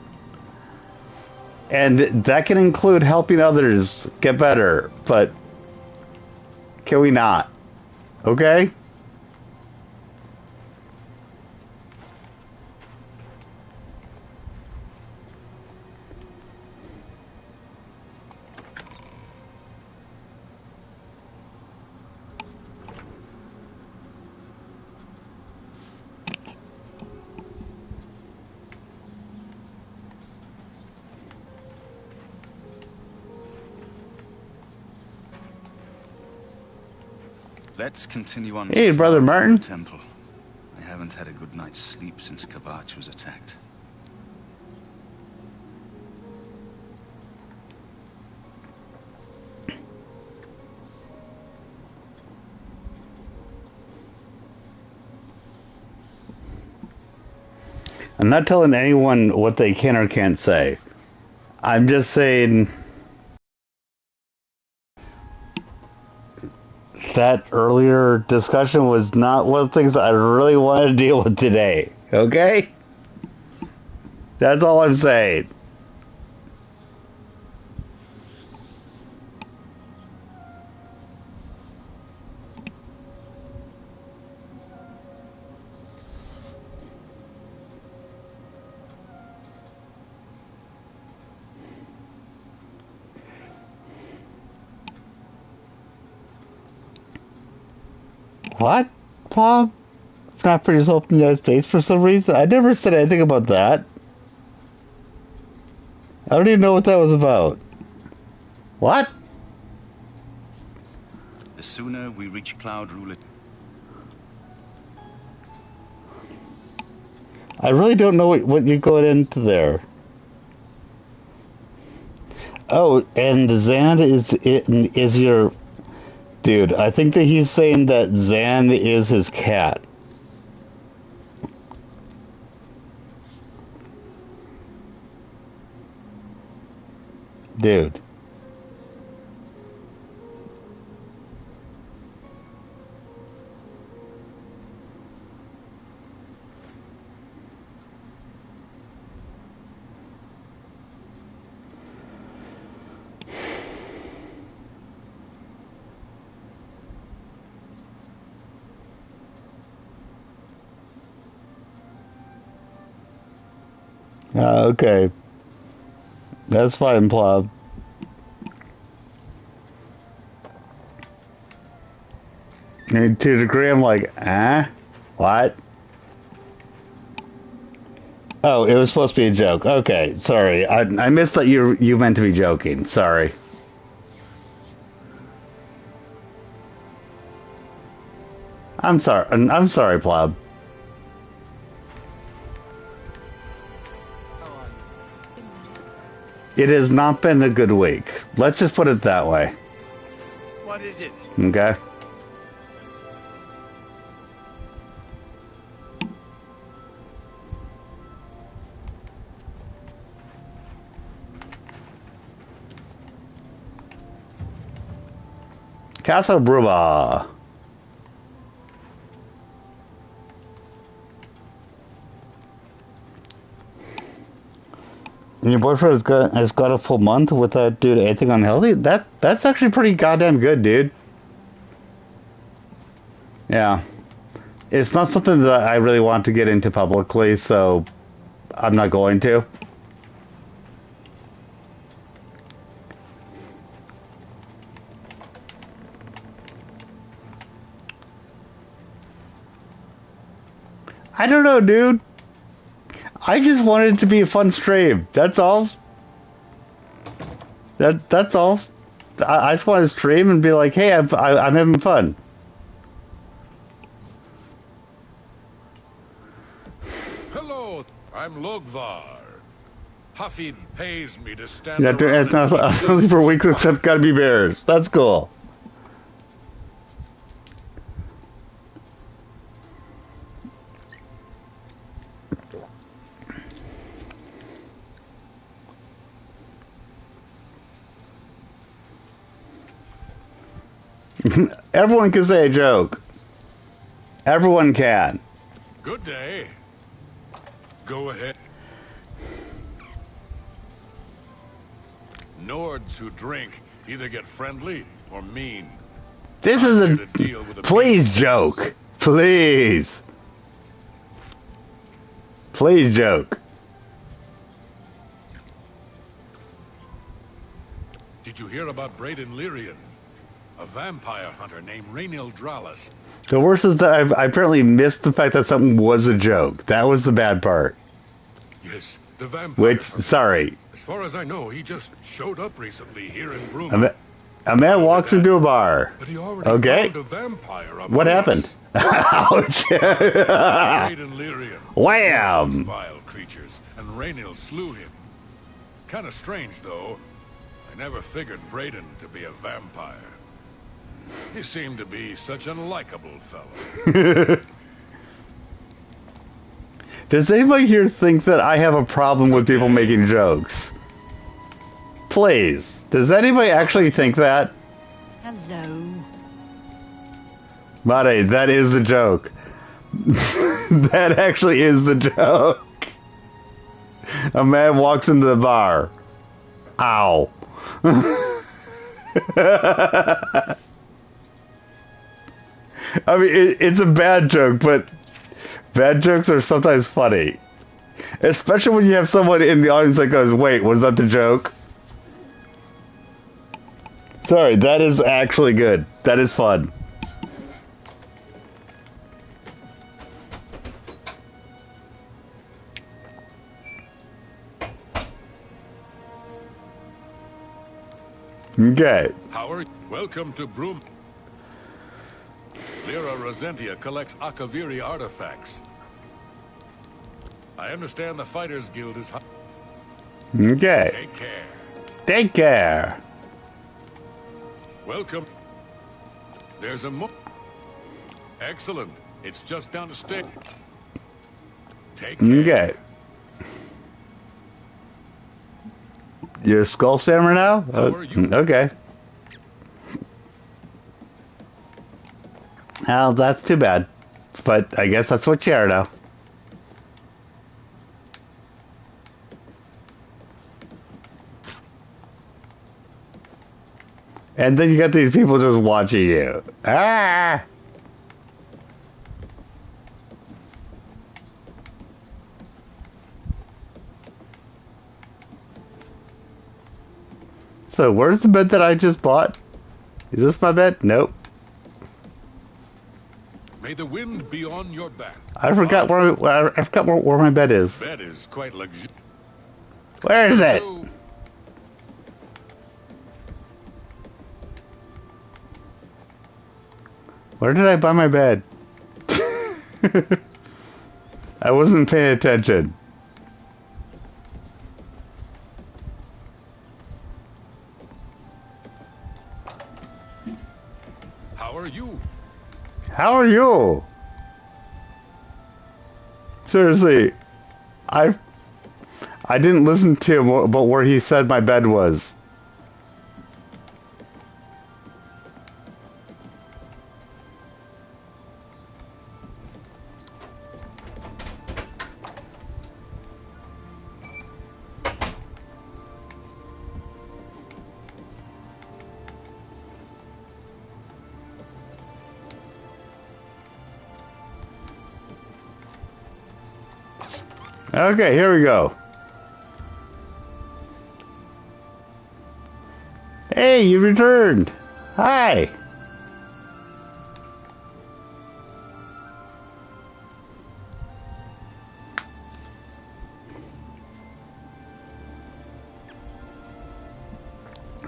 and that can include helping others get better. But can we not? Okay. Let's continue on. Hey, Brother Martin. Temple. I haven't had a good night's sleep since Kvatch was attacked. I'm not telling anyone what they can or can't say. I'm just saying that earlier discussion was not one of the things I really wanted to deal with today. Okay? That's all I'm saying. What, Bob? Not for yourself in the United States for some reason? I never said anything about that. I don't even know what that was about. What? The sooner we reach Cloud Ruler... I really don't know what you're going into there. Oh, and Zan is your... Dude, I think that he's saying that Zan is his cat. Dude. Okay. That's fine, Plob. And to a degree, I'm like, what? Oh, it was supposed to be a joke. Okay, sorry. I missed that you meant to be joking. Sorry. I'm sorry. I'm sorry, Plob. It has not been a good week. Let's just put it that way. What is it? Okay. Casa Bruma. And your boyfriend has got a full month without doing anything unhealthy? That's actually pretty goddamn good, dude. Yeah. It's not something that I really want to get into publicly, so I'm not going to. I don't know, dude. I just wanted it to be a fun stream. That's all. That's all. I just want to stream and be like, hey, I'm having fun. Hello, I'm Logvar. Huffy pays me to stand Yeah, around it's not only for weeks except gotta be bears. That's cool. Everyone can say a joke. Everyone can. Good day. Go ahead. Nords who drink either get friendly or mean. This is a please joke. Please. Please joke. Did you hear about Braden Lyrian? A vampire hunter named Rainiel Dralis. The worst is that I apparently missed the fact that something was a joke. That was the bad part. Yes, the vampire Which, hunter. sorry. As far as I know, he just showed up recently here in Broome. A man walks into a bar. But he already Okay. found a vampire up What on happened? us. Ouch. Braden Lyrian. Wham! Vile creatures, and Rainiel slew him. Kinda strange, though. I never figured Braden to be a vampire. He seemed to be such an unlikable fellow. Does anybody here think that I have a problem with people making jokes? Please. Does anybody actually think that? Hello. Mare, that is the joke. That actually is the joke. A man walks into the bar. Ow. I mean, it's a bad joke, but bad jokes are sometimes funny. Especially when you have someone in the audience that goes, wait, was that the joke? Sorry, that is actually good. That is fun. Okay. Howard, welcome to Broome. Lyra Rosentia collects Akaviri artifacts. I understand the Fighters Guild is... Okay. Take care. Take care. Welcome. There's a Excellent. It's just down the stairs. Take care. Okay. You're a skull spammer now? How are you? Okay. Well, that's too bad. But I guess that's what you are now. And then you got these people just watching you. Ah! So, where's the bed that I just bought? Is this my bed? Nope. May the wind be on your back. I forgot where my bed is. Bed is quite luxurious. Where is it? Where did I buy my bed? I wasn't paying attention. How are you? How are you? Seriously, I didn't listen to him about where he said my bed was. Okay, here we go. Hey, you returned. Hi.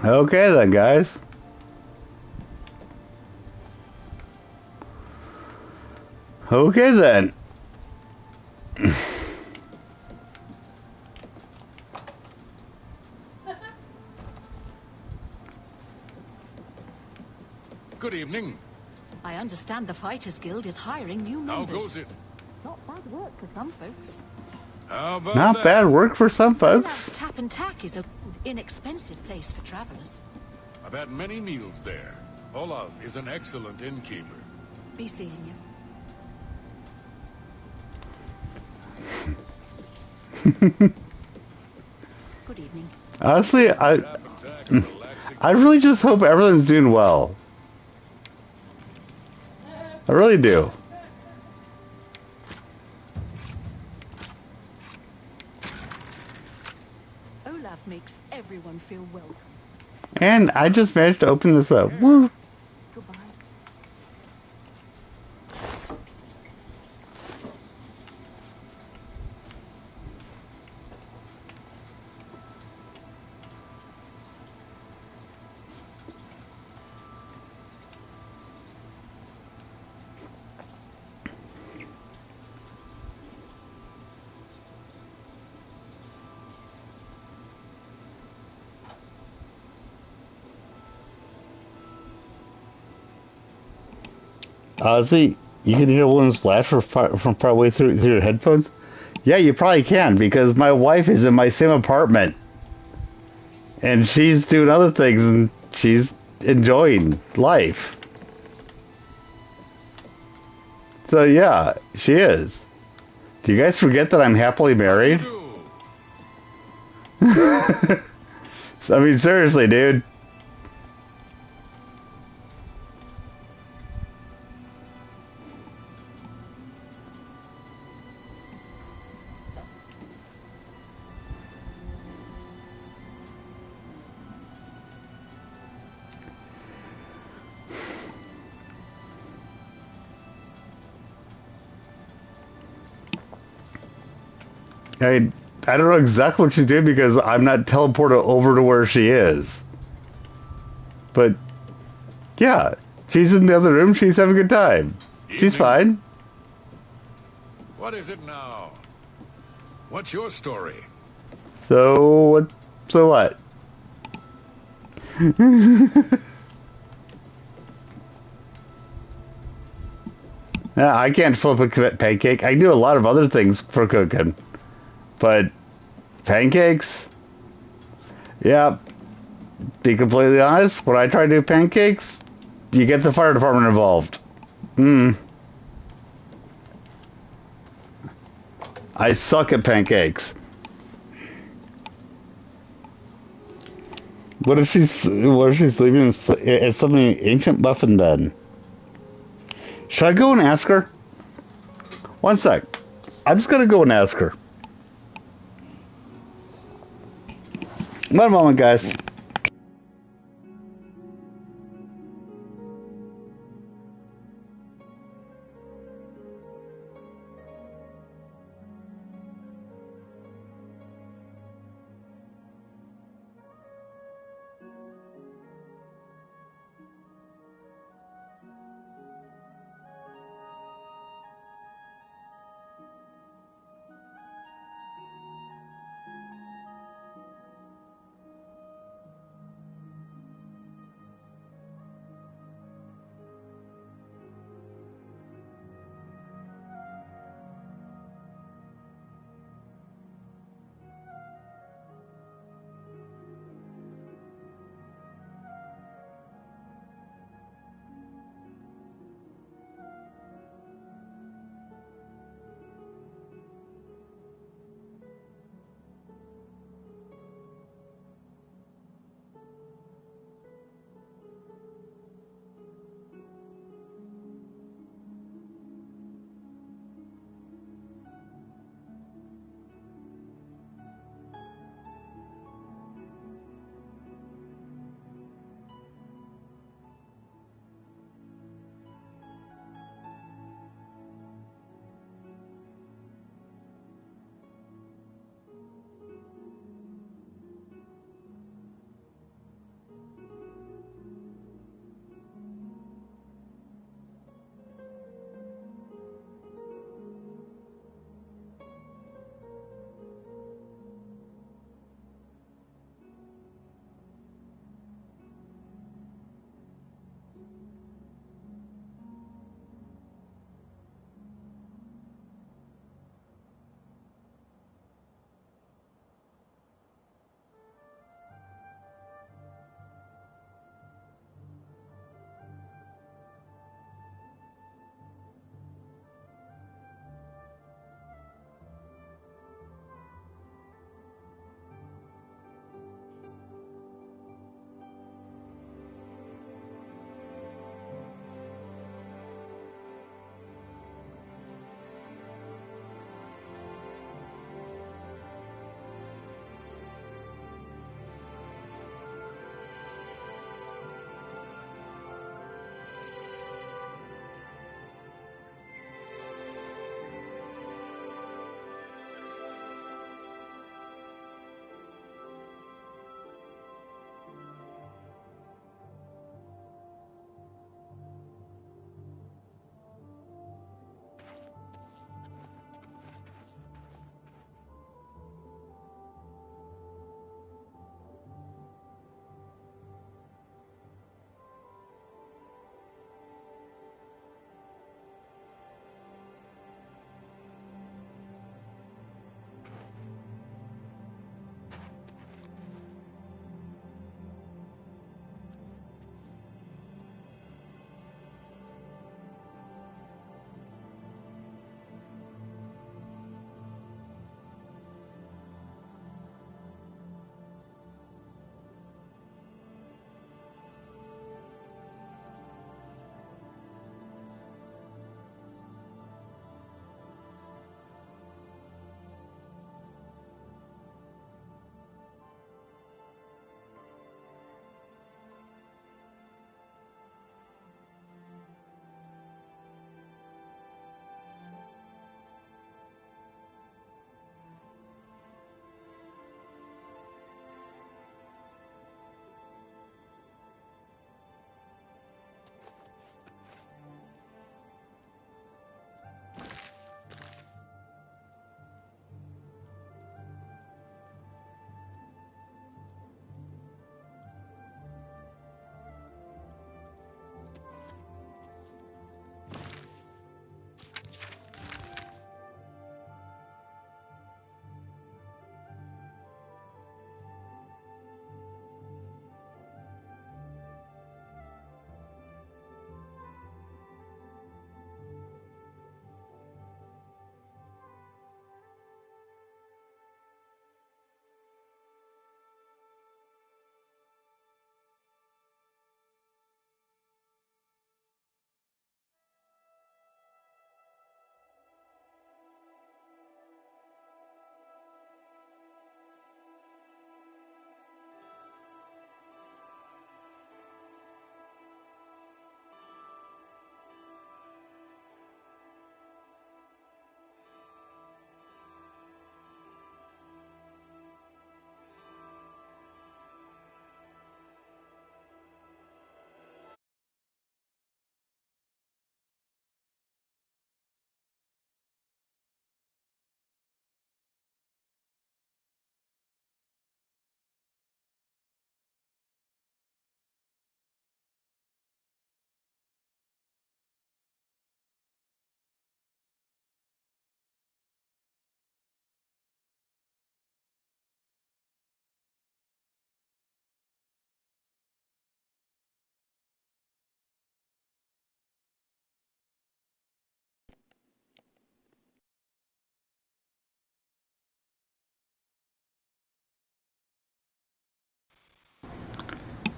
Okay then, guys. Okay then. Good evening. I understand the Fighters Guild is hiring new How members. goes it? Not bad work for some folks. How about Not that? bad work for some folks. Olaf's Tap and Tack is a inexpensive place for travelers. I've had many meals there. Olaf is an excellent innkeeper. Be seeing you. Good evening. Honestly, I really just hope everyone's doing well. I really do. Olaf makes everyone feel welcome. And I just managed to open this up. Woo! Goodbye. See, you can hear a woman's laughter from far away through your headphones. Yeah, you probably can, because my wife is in my same apartment. And she's doing other things, and she's enjoying life. So yeah, she is. Do you guys forget that I'm happily married? I mean, seriously, dude. I don't know exactly what she's doing because I'm not teleported over to where she is. But, yeah, she's in the other room. She's having a good time. She's fine. What is it now? What's your story? So what? So what? Yeah, I can't flip a pancake. I do a lot of other things for cooking. But pancakes? Yeah. Be completely honest, when I try to do pancakes, you get the fire department involved. I suck at pancakes. What if she's sleeping at something ancient muffin bed? Should I go and ask her? One sec. I'm just gonna go and ask her. One moment, guys.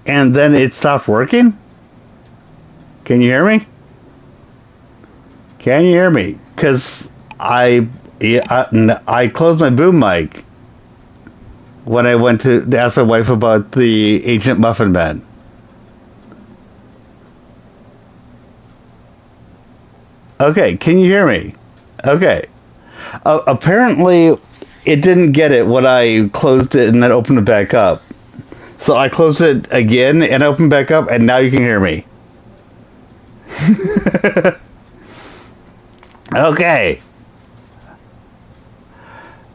and then it stopped working? Can you hear me? Can you hear me? Because I closed my boom mic when I went to ask my wife about the Ancient Muffin Man. Okay, can you hear me? Okay. Apparently, it didn't get it when I closed it and then opened it back up. So I closed it again and opened back up, and now you can hear me. Okay.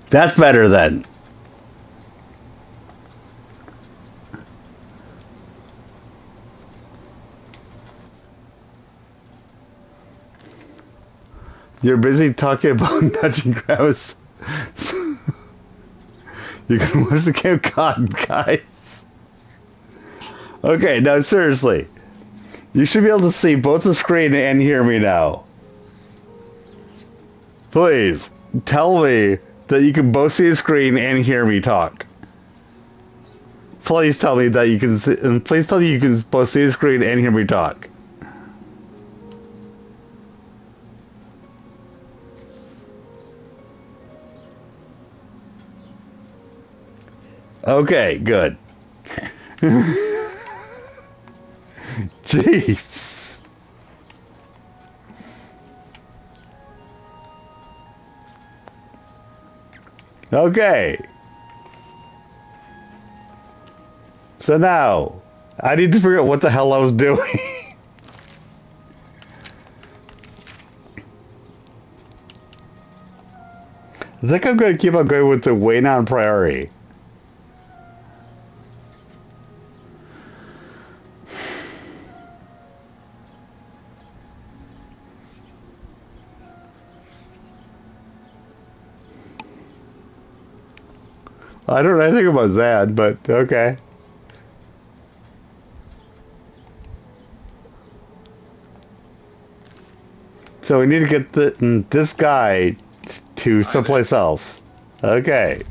That's better then. You're busy talking about nudging grouse. You can watch the game God, guys. Okay, now seriously. You should be able to see both the screen and hear me now. Please, tell me that you can both see the screen and hear me talk. Please tell me that you can see, and please tell me you can both see the screen and hear me talk. Okay, good. Jeez. Okay. So now, I need to figure out what the hell I was doing. I think I'm going to keep on going with the Wayne on priority. I don't know anything about Zad, but okay. So we need to get this guy to someplace else. Okay.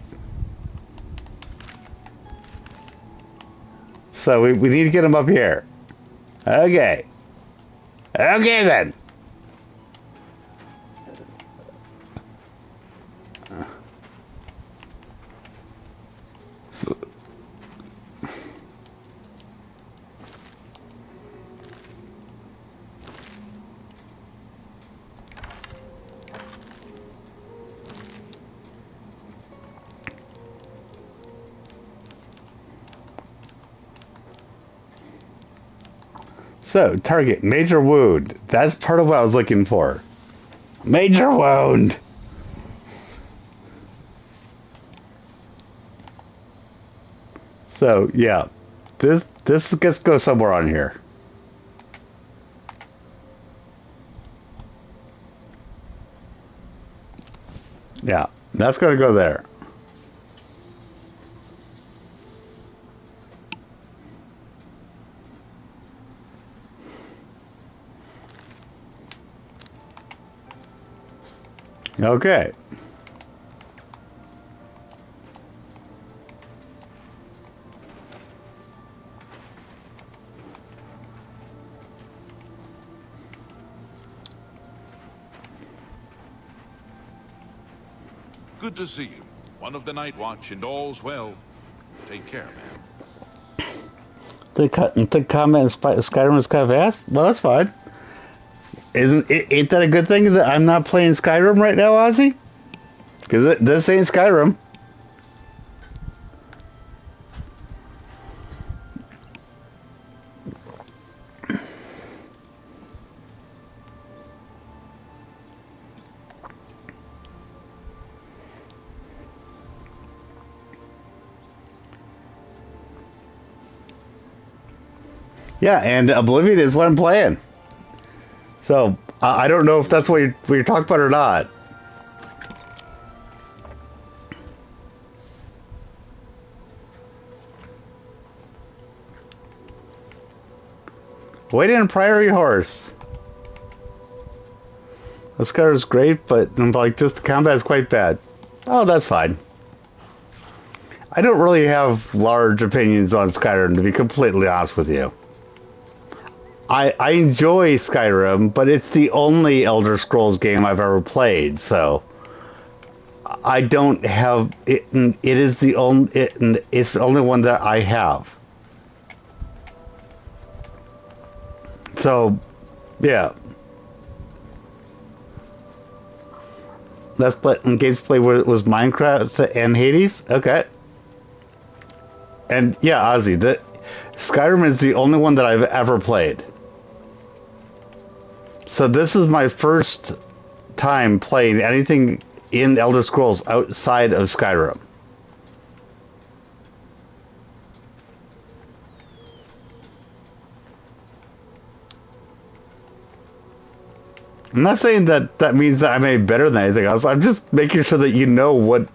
So we need to get him up here. Okay. Okay then. So, target, major wound. That's part of what I was looking for. Major wound! So, yeah. This gets to go somewhere on here. Yeah, that's going to go there. Okay. Good to see you. One of the Night Watch, and all's well. Take care, man. The comment in Skyrim is kind of fast? Well, that's fine. Ain't that a good thing that I'm not playing Skyrim right now, Ozzy? Because this ain't Skyrim. Yeah, and Oblivion is what I'm playing. So, I don't know if that's what you're talking about or not. Waiting on priority horse. This car is great, but like just the combat is quite bad. Oh, that's fine. I don't really have large opinions on Skyrim, to be completely honest with you. I enjoy Skyrim, but it's the only Elder Scrolls game I've ever played, so I don't have it. It is the only. It's the only one that I have. So, yeah. Let's play. Games play was Minecraft and Hades. Okay. And yeah, Ozzy, Skyrim is the only one that I've ever played. So this is my first time playing anything in Elder Scrolls outside of Skyrim. I'm not saying that means that I'm any better than anything else. I'm just making sure that you know what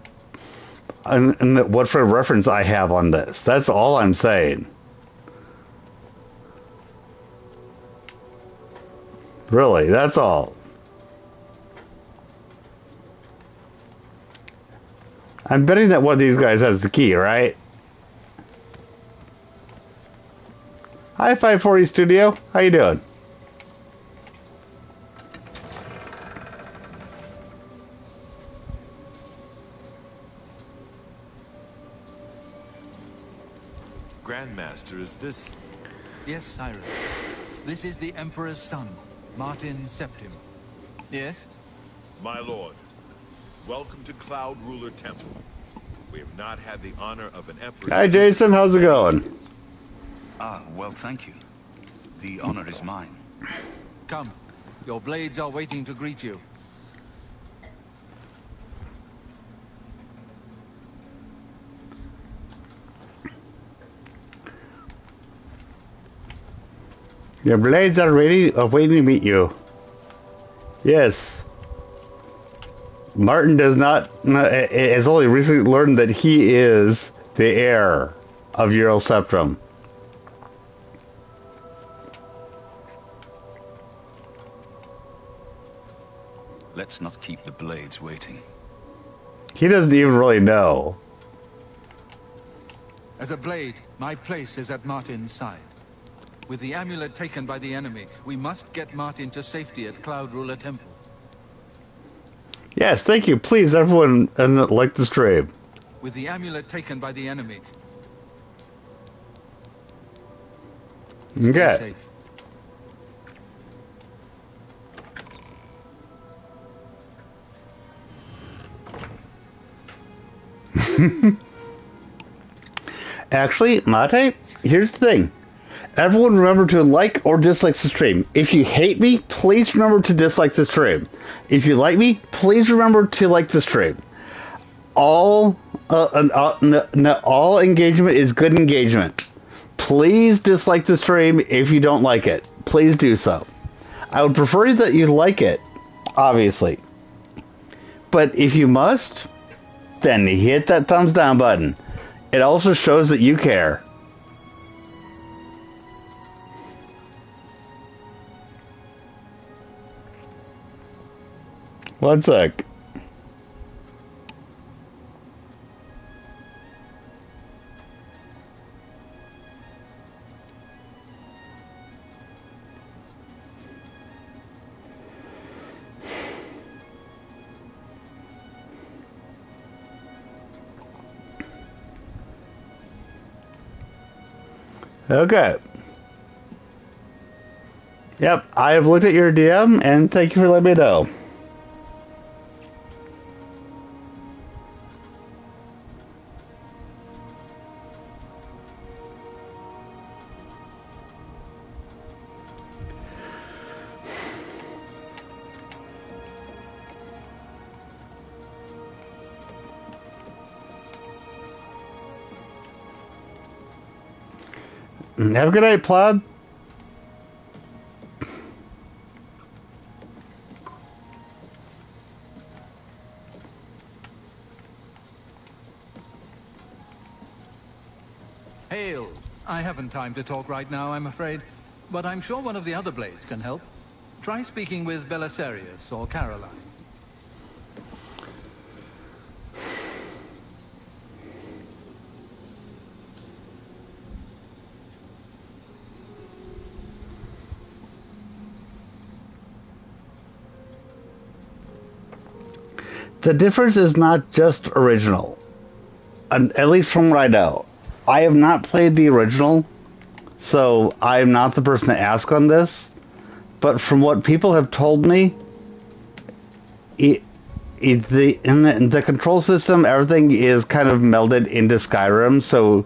and what for reference I have on this. That's all I'm saying. Really, that's all. I'm betting that one of these guys has the key, right? Hi, 540 Studio. How you doing? Grandmaster, is this... Yes, Cyrus. This is the Emperor's son, Martin Septim. Yes? My lord, welcome to Cloud Ruler Temple. We have not had the honor of an emperor... Hi, Jason. How's it going? Ah, well, thank you. The honor is mine. Come. Your blades are waiting to greet you. Your blades are ready, waiting to meet you. Yes. Martin does not has only recently learned that he is the heir of Ural Septrum. Let's not keep the blades waiting. He doesn't even really know. As a blade, my place is at Martin's side. With the amulet taken by the enemy, we must get Martin to safety at Cloud Ruler Temple. Yes, thank you. Please, everyone, like the stream. With the amulet taken by the enemy, stay safe. Actually, Mate, here's the thing. Everyone remember to like or dislike the stream. If you hate me, please remember to dislike the stream. If you like me, please remember to like the stream. All engagement is good engagement. Please dislike the stream if you don't like it. Please do so. I would prefer that you like it, obviously. But if you must, then hit that thumbs down button. It also shows that you care. One sec. Okay. Yep, I have looked at your DM, and thank you for letting me know. Have a good night, Plod. Hail! I haven't time to talk right now, I'm afraid. But I'm sure one of the other blades can help. Try speaking with Belisarius or Caroline. the difference is not just original. At least from what I know. I have not played the original, so I am not the person to ask on this. But from what people have told me, in the control system, everything is kind of melded into Skyrim, so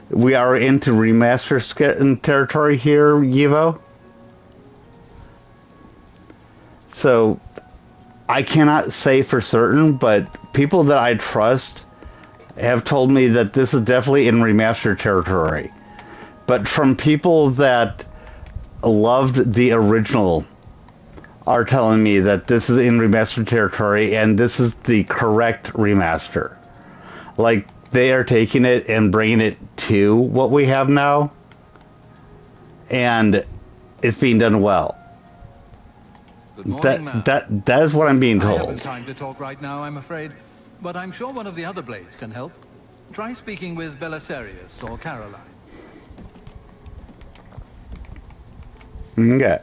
we are into remaster territory here, Yivo. So I cannot say for certain, but people that I trust have told me that this is definitely in remaster territory. But from people that loved the original are telling me that this is in remaster territory and this is the correct remaster. Like, they are taking it and bringing it to what we have now, and it's being done well. Good morning, ma'am. That is what I'm being I told. haven't time to talk right now, I'm afraid, but I'm sure one of the other blades can help. Try speaking with Belisarius or Caroline. Okay.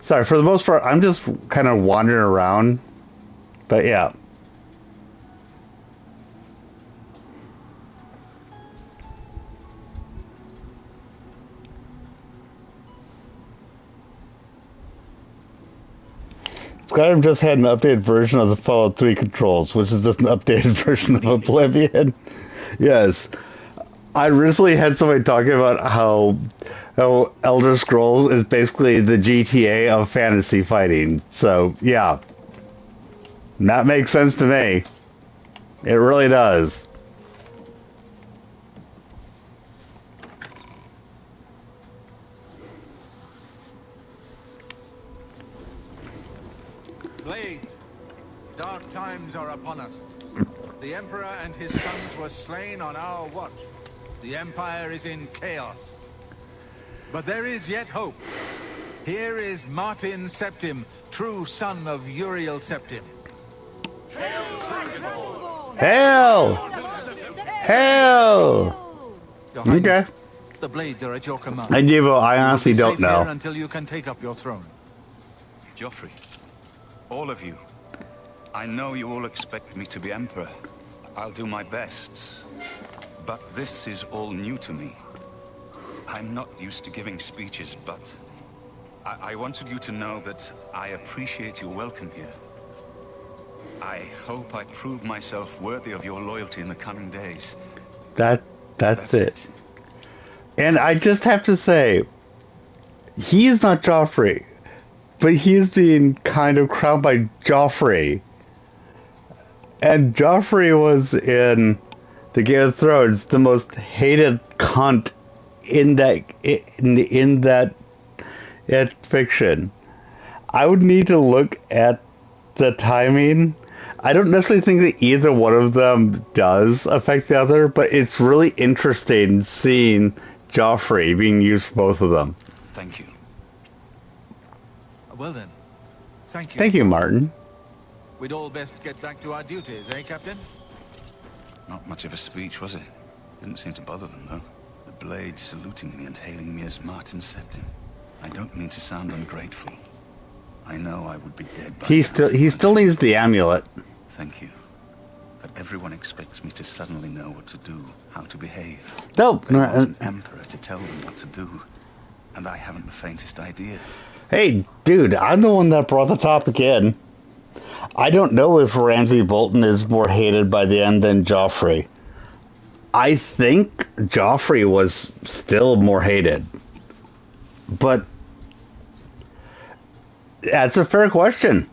Sorry, for the most part, I'm just kind of wandering around, but yeah. Skyrim just had an updated version of the Fallout 3 controls, which is just an updated version of Oblivion. Yes. I recently had somebody talking about how Elder Scrolls is basically the GTA of fantasy fighting. So, yeah. That makes sense to me. It really does. Blades, dark times are upon us. The Emperor and his sons were slain on our watch. The Empire is in chaos. But there is yet hope. Here is Martin Septim, true son of Uriel Septim. Hail! Hail! Your Highness, Okay. the blades are at your command. I honestly don't know. Until you can take up your throne. Joffrey, all of you, I know you all expect me to be Emperor. I'll do my best. But this is all new to me. I'm not used to giving speeches, but I wanted you to know that I appreciate your welcome here. I hope I prove myself worthy of your loyalty in the coming days. That's it. And I just have to say, he is not Joffrey, but he is being kind of crowned by Joffrey. And Joffrey was in the Game of Thrones the most hated cunt in that fiction. I would need to look at the timing. I don't necessarily think that either one of them does affect the other, but it's really interesting seeing Joffrey being used for both of them. Thank you. Well then, thank you. Thank you, Martin. We'd all best get back to our duties, eh, Captain? Not much of a speech, was it? Didn't seem to bother them, though. The blade saluting me and hailing me as Martin Septim. I don't mean to sound ungrateful. I know I would be dead by now. He still needs the amulet. Thank you. But everyone expects me to suddenly know what to do, how to behave. Nope. They want an emperor to tell them what to do, and I haven't the faintest idea. Hey, dude, I'm the one that brought the topic in. I don't know if Ramsay Bolton is more hated by the end than Joffrey. I think Joffrey was still more hated. But that's a fair question.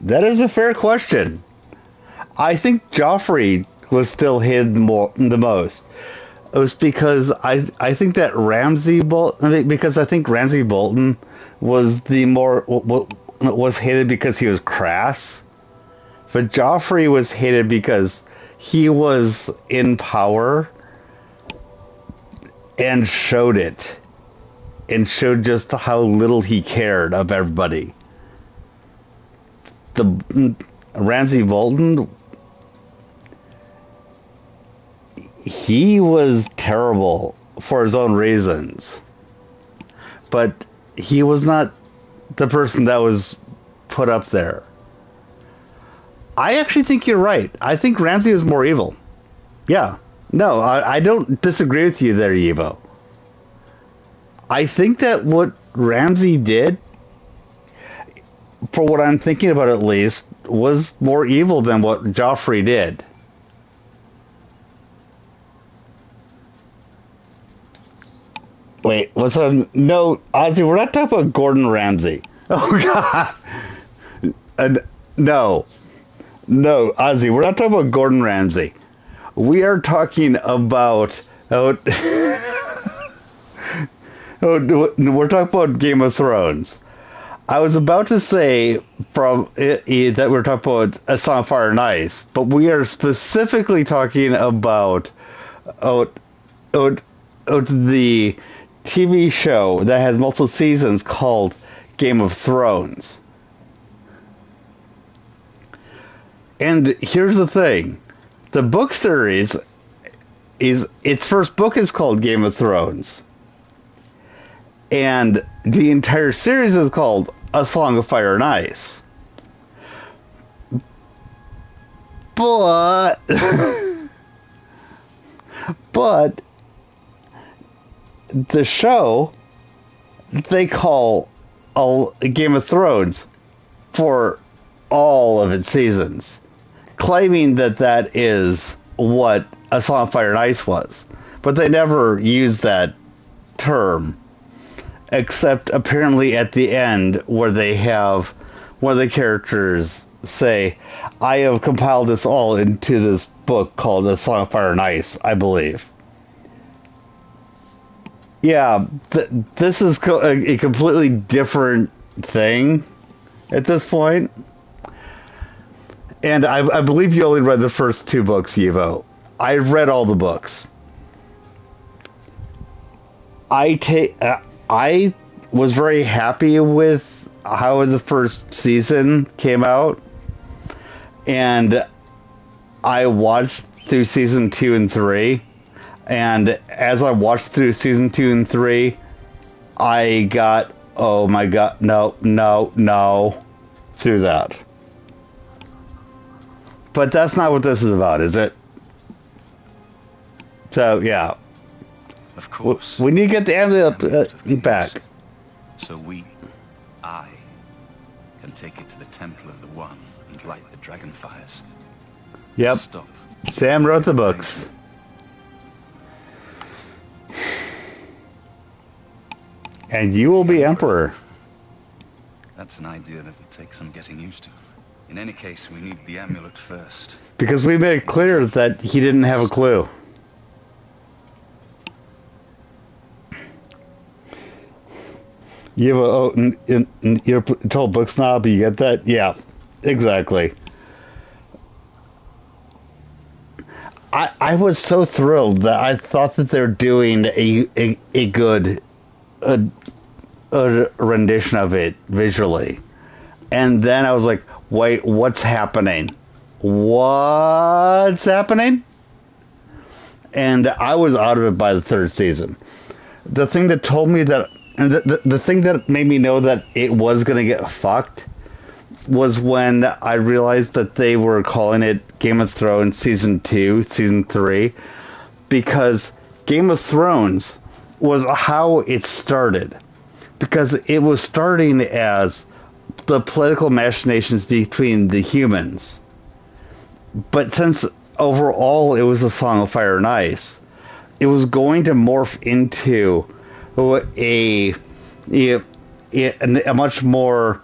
That is a fair question. I think Joffrey was still hated the most. It was because I think that Ramsay Bolton, because I think Ramsay Bolton was was hated because he was crass. But Joffrey was hated because he was in power and showed it. And showed just how little he cared of everybody. The Ramsay Bolton, he was terrible for his own reasons. But he was not the person that was put up there. I actually think you're right. I think Ramsay was more evil. Yeah. No, I don't disagree with you there, Evo. I think that what Ramsay did, for what I'm thinking about at least, was more evil than what Joffrey did. Wait, what's on? No, Ozzy, we're not talking about Gordon Ramsay. Oh, God. No, Ozzy, we're not talking about Gordon Ramsay. We are talking about... we're talking about Game of Thrones. I was about to say that we're talking about A Song of Fire and Ice, but we are specifically talking about the TV show that has multiple seasons called Game of Thrones. And here's the thing. The book series its first book is called Game of Thrones. And the entire series is called A Song of Fire and Ice. But the show they call Game of Thrones for all of its seasons, claiming that is what A Song of Fire and Ice was. But they never used that term, except apparently at the end where they have one of the characters say, I have compiled this all into this book called A Song of Fire and Ice, I believe. Yeah, this is a completely different thing at this point. And I believe you only read the first 2 books, Yivo. I read all the books. I was very happy with how the first season came out, and I watched through season 2 and 3, and as I watched through season 2 and 3, I got, oh my god, no, through that. But that's not what this is about, is it? So, yeah. Of course. We need to get the amulet back. So I, can take it to the Temple of the One and light the dragon fires. Yep. Stop. Sam wrote the books. And you will be emperor. That's an idea that will take some getting used to. In any case, we need the amulet first. Because we made it clear that he didn't have a clue. You're told book snob, you get that? Yeah, exactly. I was so thrilled that I thought that they're doing a good rendition of it visually. And then I was like, wait, what's happening? What's happening? And I was out of it by the 3rd season. The thing that told me that, and the thing that made me know that it was going to get fucked was when I realized that they were calling it Game of Thrones Season 2, Season 3, because Game of Thrones was how it started. Because it was starting as the political machinations between the humans. But since overall it was A Song of Fire and Ice, it was going to morph into a much more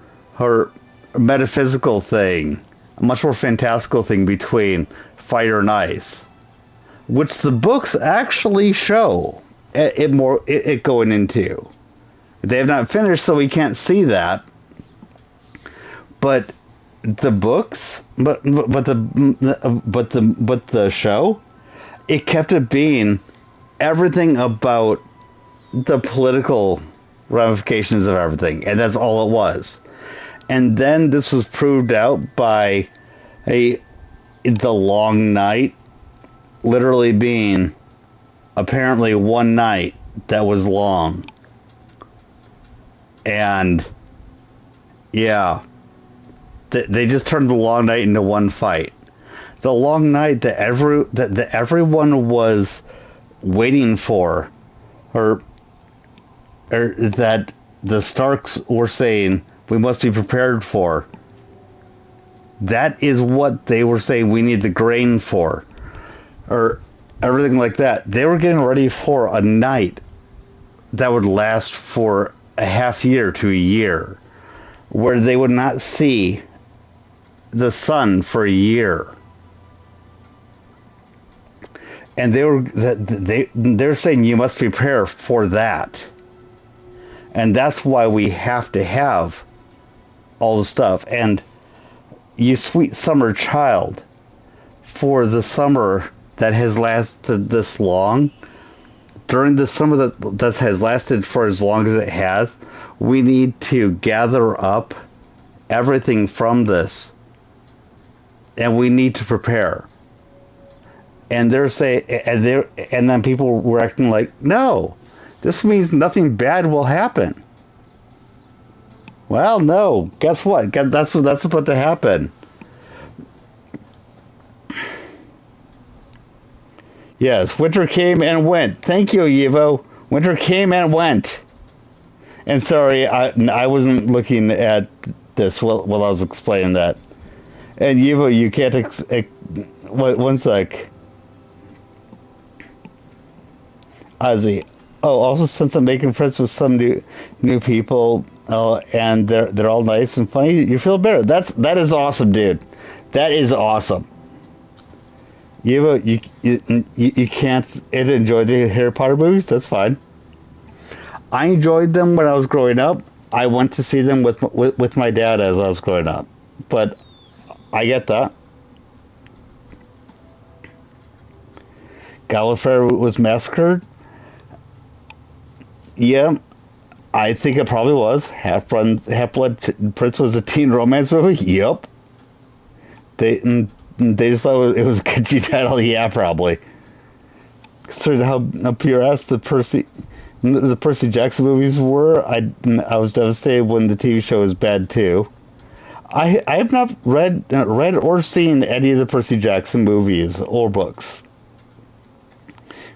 metaphysical thing, a much more fantastical thing between fire and ice, which the books actually show it going into. They have not finished, so we can't see that. But the books, but the show, it kept it being everything about the political ramifications of everything, and that's all it was. And then this was proved out by the long night literally being apparently one night that was long. And yeah, they just turned the long night into one fight. The long night that everyone was waiting for, or that the Starks were saying we must be prepared for. That is what they were saying we need the grain for, or everything like that. They were getting ready for a night that would last for a half year to a year, where they would not see the sun for a year. And they're saying you must prepare for that. And that's why we have to have all the stuff. And you sweet summer child, for the summer that has lasted this long, during the summer that has lasted for as long as it has, we need to gather up everything from this. And we need to prepare. And they're saying, and then people were acting like, no, this means nothing bad will happen. Well, no, guess what? That's about to happen. Yes, winter came and went. Thank you, Yivo. Winter came and went. And sorry, I wasn't looking at this while I was explaining that. And Yivo, you can't one sec. Ozzy. Oh, also since I'm making friends with some new people, and they're all nice and funny, you feel better. That is awesome, dude. That is awesome. You can't enjoy the Harry Potter movies. That's fine. I enjoyed them when I was growing up. I went to see them with my dad as I was growing up, but I get that. Gallifrey was massacred. Yeah, I think it probably was. Half-Blood Prince was a teen romance movie. Yep. They just thought it was a catchy title. Yeah, probably. Considering how pure ass the Percy Jackson movies were, I was devastated when the TV show was bad too. I have not read or seen any of the Percy Jackson movies or books.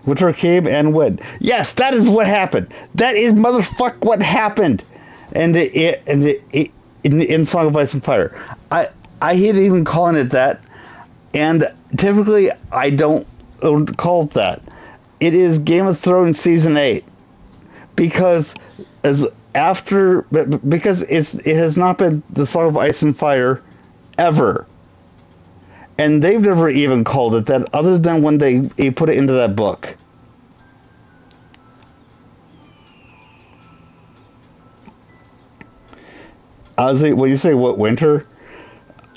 Winter came and went. Yes, that is what happened. That is motherfuck what happened. And in Song of Ice and Fire, I hate even calling it that. And typically, I don't call it that. It is Game of Thrones season 8 because it has not been the Song of Ice and Fire ever. And they've never even called it that other than when they put it into that book. When you say what winter,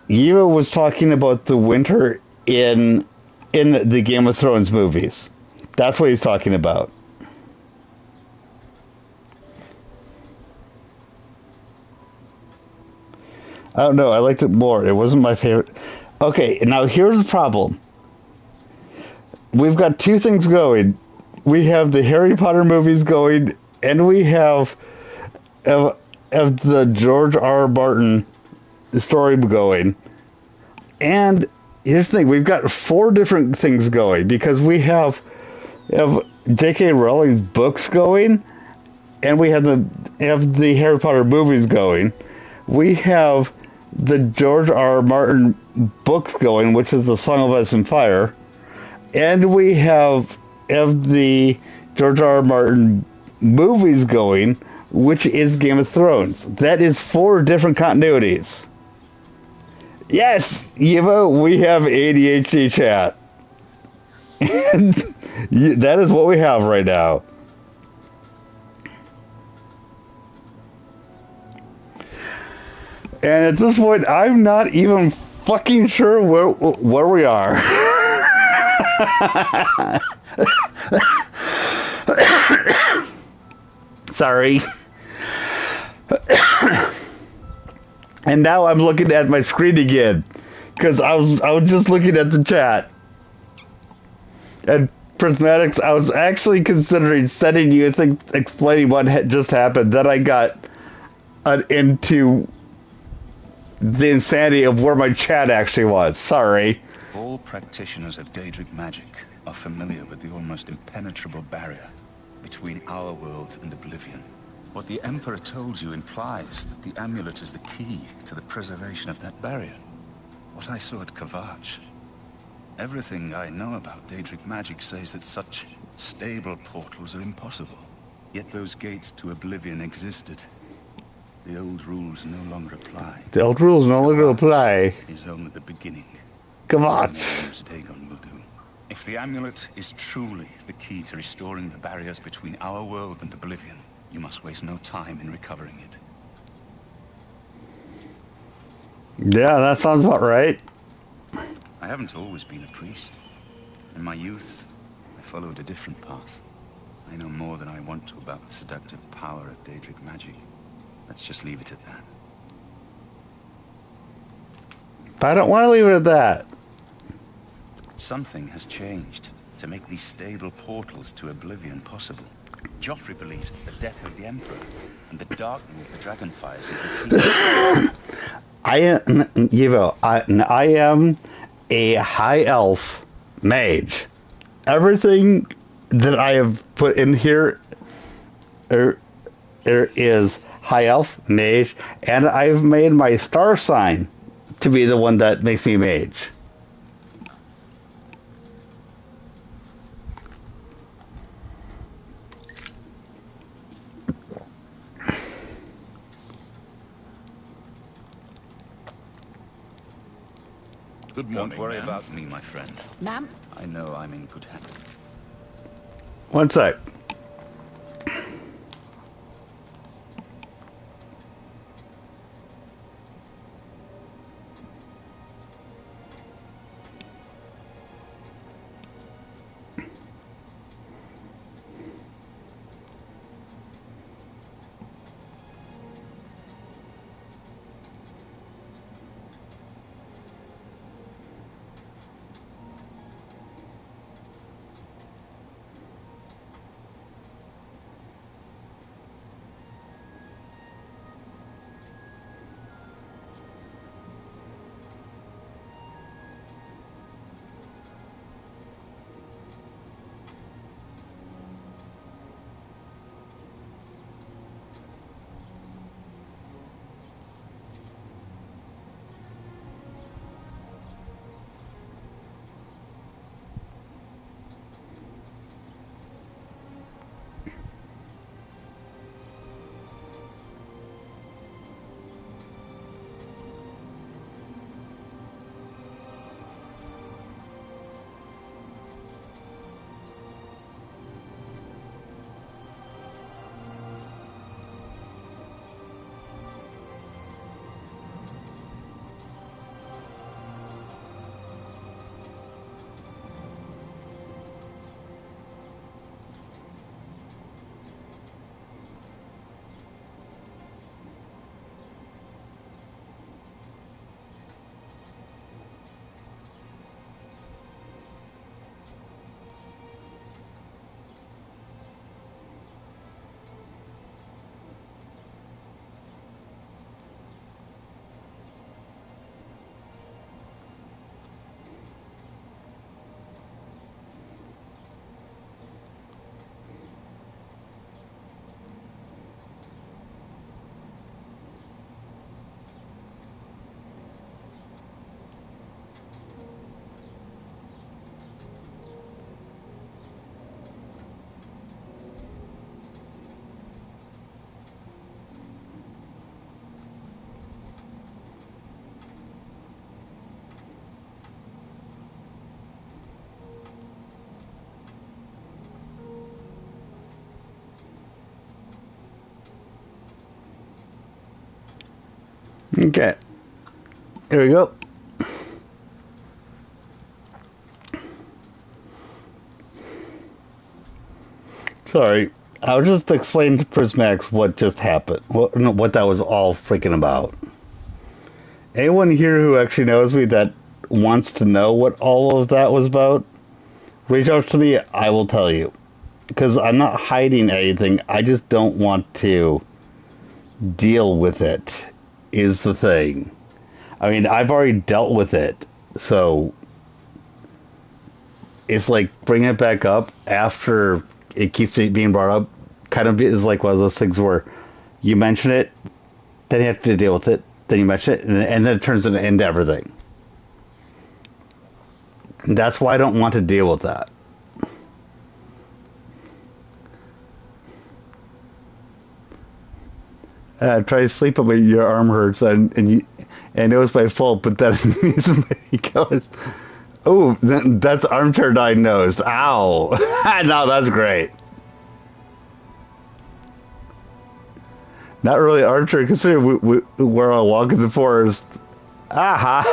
Yiva was talking about the winter in the Game of Thrones movies. That's what he's talking about. I don't know. I liked it more. It wasn't my favorite. Okay, now here's the problem. We've got two things going. We have the Harry Potter movies going, and we have the George R. R. Martin story going. And here's the thing. We've got 4 different things going because we have J.K. Rowling's books going, and we have the Harry Potter movies going. We have the George R. R. Martin books going, which is the Song of Ice and Fire, and we have the George R. R. Martin movies going, which is Game of Thrones. That is 4 different continuities. Yes, Yivo, we have ADHD chat. And that is what we have right now. And at this point, I'm not even fucking sure where we are. Sorry. And now I'm looking at my screen again because I was just looking at the chat. And Prismatics, I was actually considering sending you a thing explaining what just happened. Then I got into the insanity of where my chat actually was. Sorry. All practitioners of Daedric magic are familiar with the almost impenetrable barrier between our world and Oblivion. What the Emperor told you implies that the amulet is the key to the preservation of that barrier. What I saw at Kvatch. Everything I know about Daedric magic says that such stable portals are impossible. Yet those gates to Oblivion existed. The old rules no longer apply. The old rules no longer apply. Is only the beginning. Kvatch. Dagon will do. If the amulet is truly the key to restoring the barriers between our world and Oblivion, you must waste no time in recovering it. Yeah, that sounds about right. I haven't always been a priest. In my youth, I followed a different path. I know more than I want to about the seductive power of Daedric magic. Let's just leave it at that. I don't want to leave it at that. Something has changed to make these stable portals to Oblivion possible. Joffrey believes that the death of the Emperor and the darkening of the Dragonfires is the key. I am a high elf mage. Everything that I have put in here is high elf, mage, and I've made my star sign to be the one that makes me mage. Good morning. Don't worry about me, my friend. Ma'am? I know I'm in good hands. One sec. Okay. Here we go. Sorry. I'll just explain to Prismax what just happened. What that was all freaking about. Anyone here who actually knows me that wants to know what all of that was about, reach out to me. I will tell you. Because I'm not hiding anything. I just don't want to deal with it, is the thing. I mean, I've already dealt with it, so it's like bringing it back up after it keeps being brought up. Kind of is like one of those things where you mention it, then you have to deal with it, then you mention it, and then it turns into everything. And that's why I don't want to deal with that. Try to sleep, but your arm hurts, and I know it's my fault, but that means somebody kills. Oh, that's armchair diagnosed. Ow! No, that's great. Not really armchair, considering we're all walking the forest. Aha!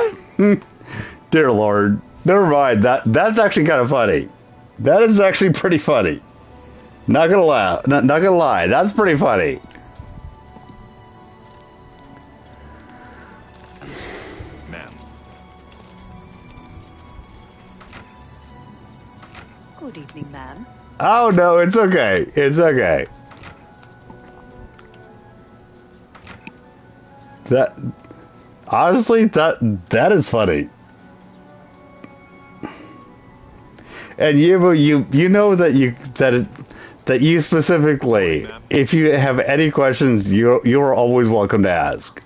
Dear Lord, never mind. That's actually kind of funny. That is actually pretty funny. Not gonna lie. Not gonna lie. That's pretty funny. Good evening, ma'am. Oh no, it's okay. It's okay. That honestly, that is funny. And you know that you specifically, if you have any questions, you are always welcome to ask.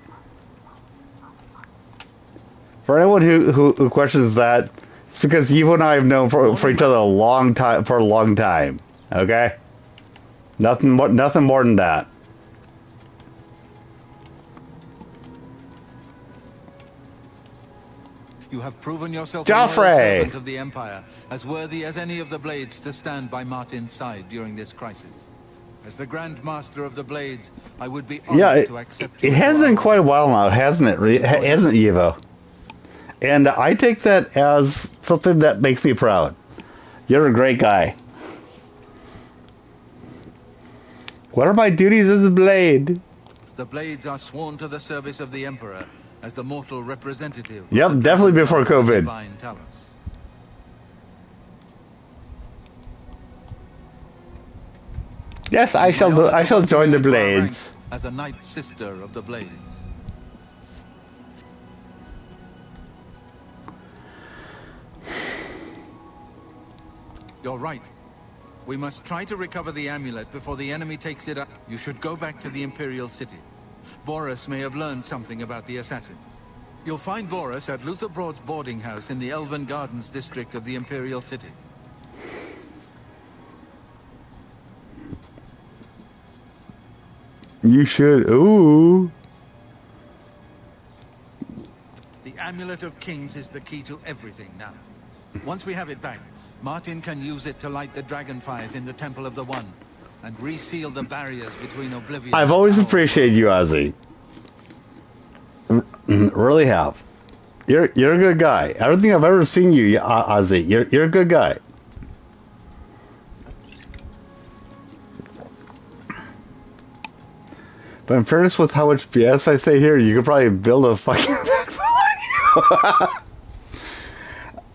For anyone who questions that, it's because you and I have known for each other a long time. Okay, nothing more than that. You have proven yourself a loyal servant of the Empire, as worthy as any of the Blades to stand by Martin's side during this crisis. As the Grand Master of the Blades, I would be honored to accept you. It has been quite a while now, hasn't it? Hasn't it, Evo? And I take that as something that makes me proud. You're a great guy. What are my duties as a Blade? The Blades are sworn to the service of the Emperor as the mortal representative. Yep, definitely before COVID. Yes, I shall join the Blades. As a Night Sister of the Blades. You're right. We must try to recover the amulet before the enemy takes it up. You should go back to the Imperial City. Boris may have learned something about the assassins. You'll find Boris at Luther Broad's boarding house in the Elven Gardens district of the Imperial City. You should. Ooh. The Amulet of Kings is the key to everything now. Once we have it back, Martin can use it to light the dragonfires in the Temple of the One and reseal the barriers between Oblivion. I've always appreciated you, Ozzy. Really have. You're a good guy. I don't think I've ever seen you, Ozzy. You're a good guy. But in fairness with how much BS I say here, you could probably build a fucking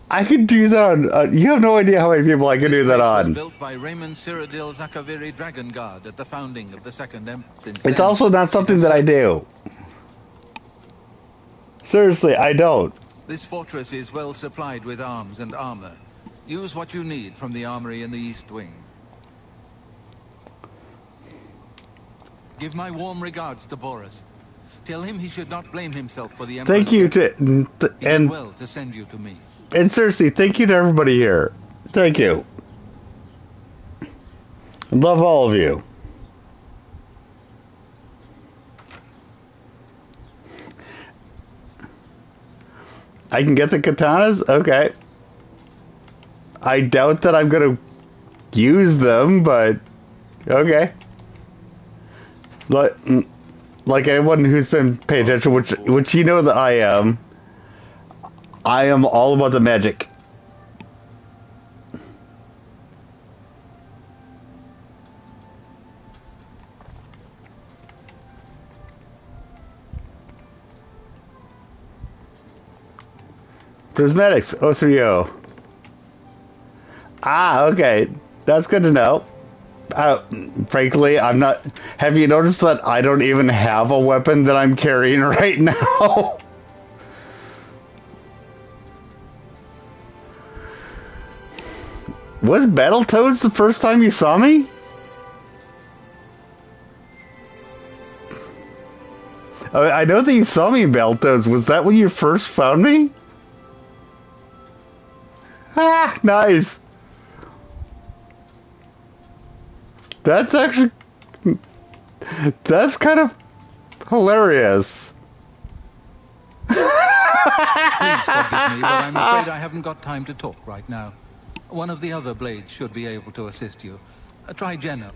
I could do that on... you have no idea how many people I could do that on. Was built by Raymond Cyrodiil Zakaviri Dragon Guard at the founding of the Second Empire. It's also not something that I do. Seriously, I don't. This fortress is well supplied with arms and armor. Use what you need from the armory in the East Wing. Give my warm regards to Boris. Tell him he should not blame himself for the Emperor's Thank you death. to... He did well to send you to me. And seriously, thank you to everybody here. Thank you. I love all of you. I can get the katanas? Okay. I doubt that I'm going to use them, but okay. Like anyone who's been paying attention, which you know that I am all about the magic. Prismatics 030. Ah, okay. That's good to know. Frankly, I'm not... Have you noticed that I don't even have a weapon that I'm carrying right now? Was Battletoads the first time you saw me? I know that you saw me in Battletoads. Was that when you first found me? Ah, nice. That's actually... That's kind of hilarious. Please forgive me, but I'm afraid I haven't got time to talk right now. One of the other blades should be able to assist you. Try Jenna.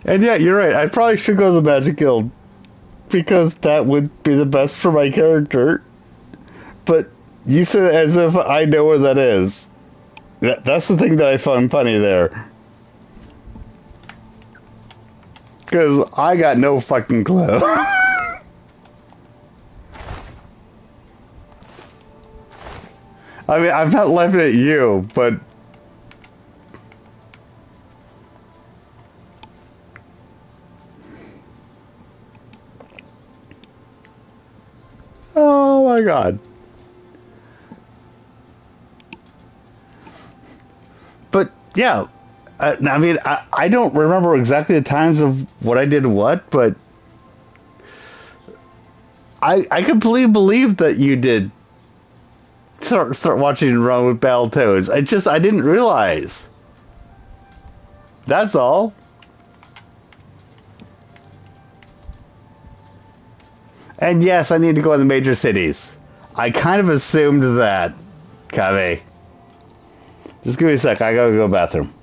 And yeah, you're right. I probably should go to the Magic Guild. Because that would be the best for my character. But you said it as if I know where that is. That's the thing that I found funny there. Because I got no fucking clue. I mean, I'm not laughing at you, but... Oh my god. But, yeah. I mean, I don't remember exactly the times of what I did what, but... I completely believe that you did start watching and run with Battletoads. I didn't realize. That's all. And yes, I need to go in the major cities. I kind of assumed that, Kave. Just give me a sec. I gotta go to the bathroom.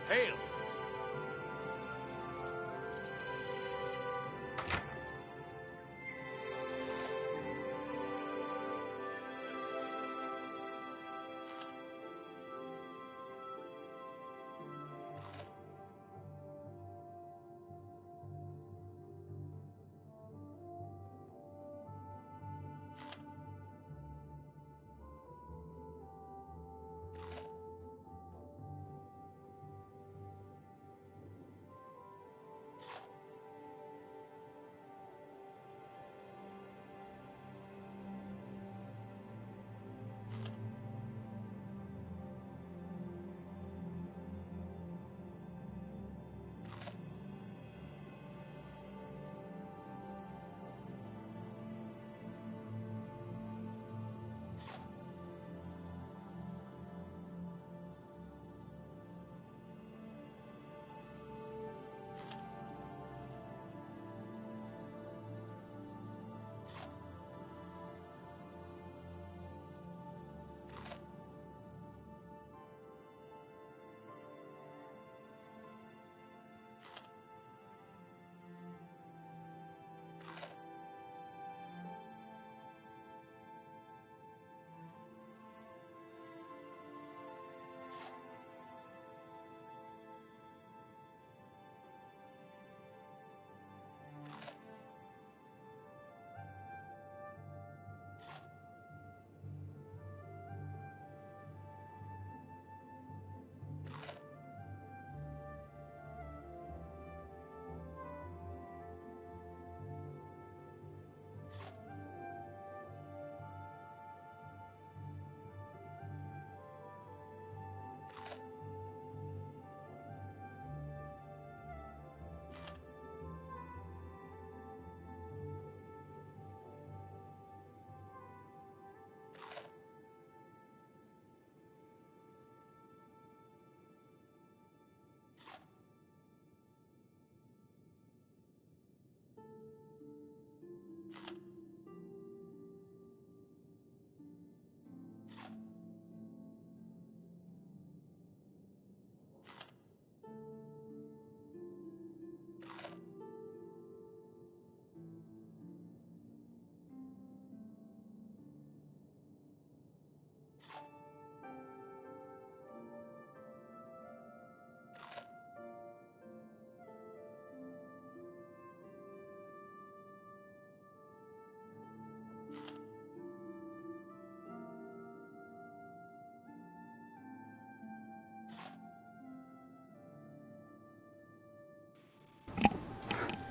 Hail!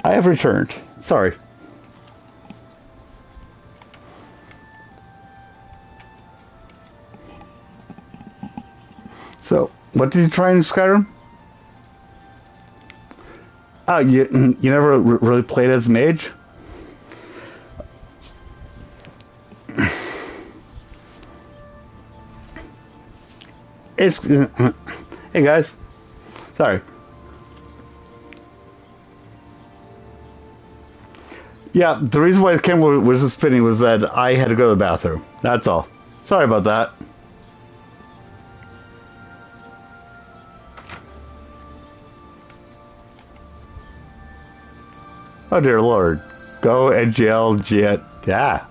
I have returned. Sorry. So, what did you try in Skyrim? Oh, you never really played as mage? It's hey guys, sorry. Yeah, the reason why the camera was spinning was that I had to go to the bathroom. That's all. Sorry about that. Oh dear Lord. Go NGL jet. Yeah.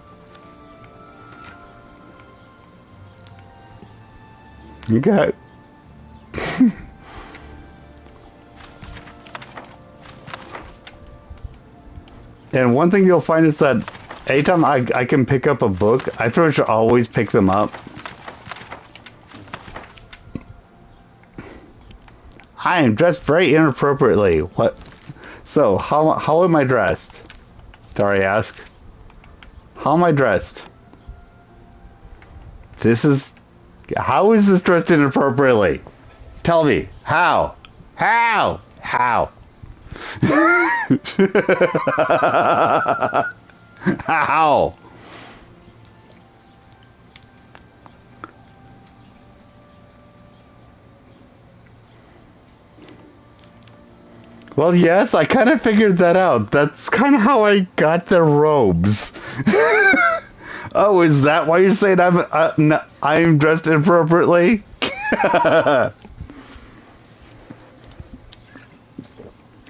You got it. And one thing you'll find is that anytime I can pick up a book, I pretty much always pick them up. I am dressed very inappropriately. What? So, how am I dressed? Dari asked. How am I dressed? How is this dressed inappropriately? Tell me. How? How? How? How? Well, yes, I kind of figured that out. That's kind of how I got their robes. Oh, is that why you're saying I'm dressed inappropriately?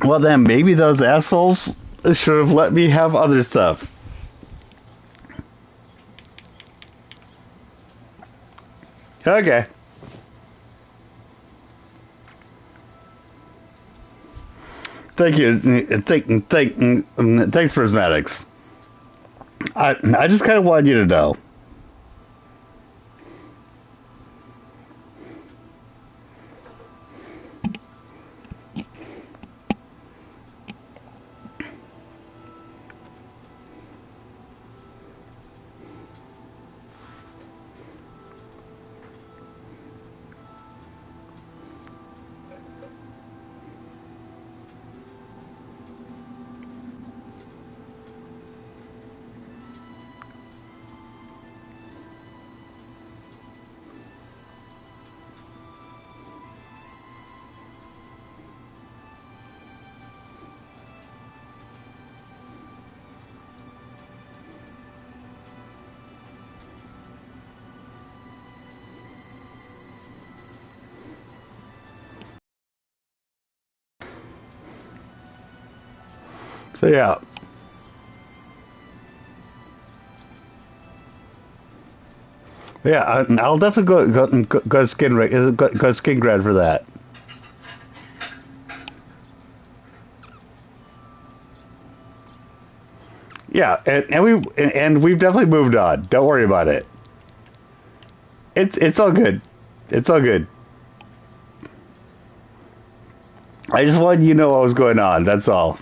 Well, then maybe those assholes should have let me have other stuff. Okay. Thank you. Thanks, Prismatics. I just kind of wanted you to know. So yeah. Yeah, I'll definitely go skin grad for that. Yeah, and we've definitely moved on. Don't worry about it. It's all good. It's all good. I just wanted you to know what was going on. That's all.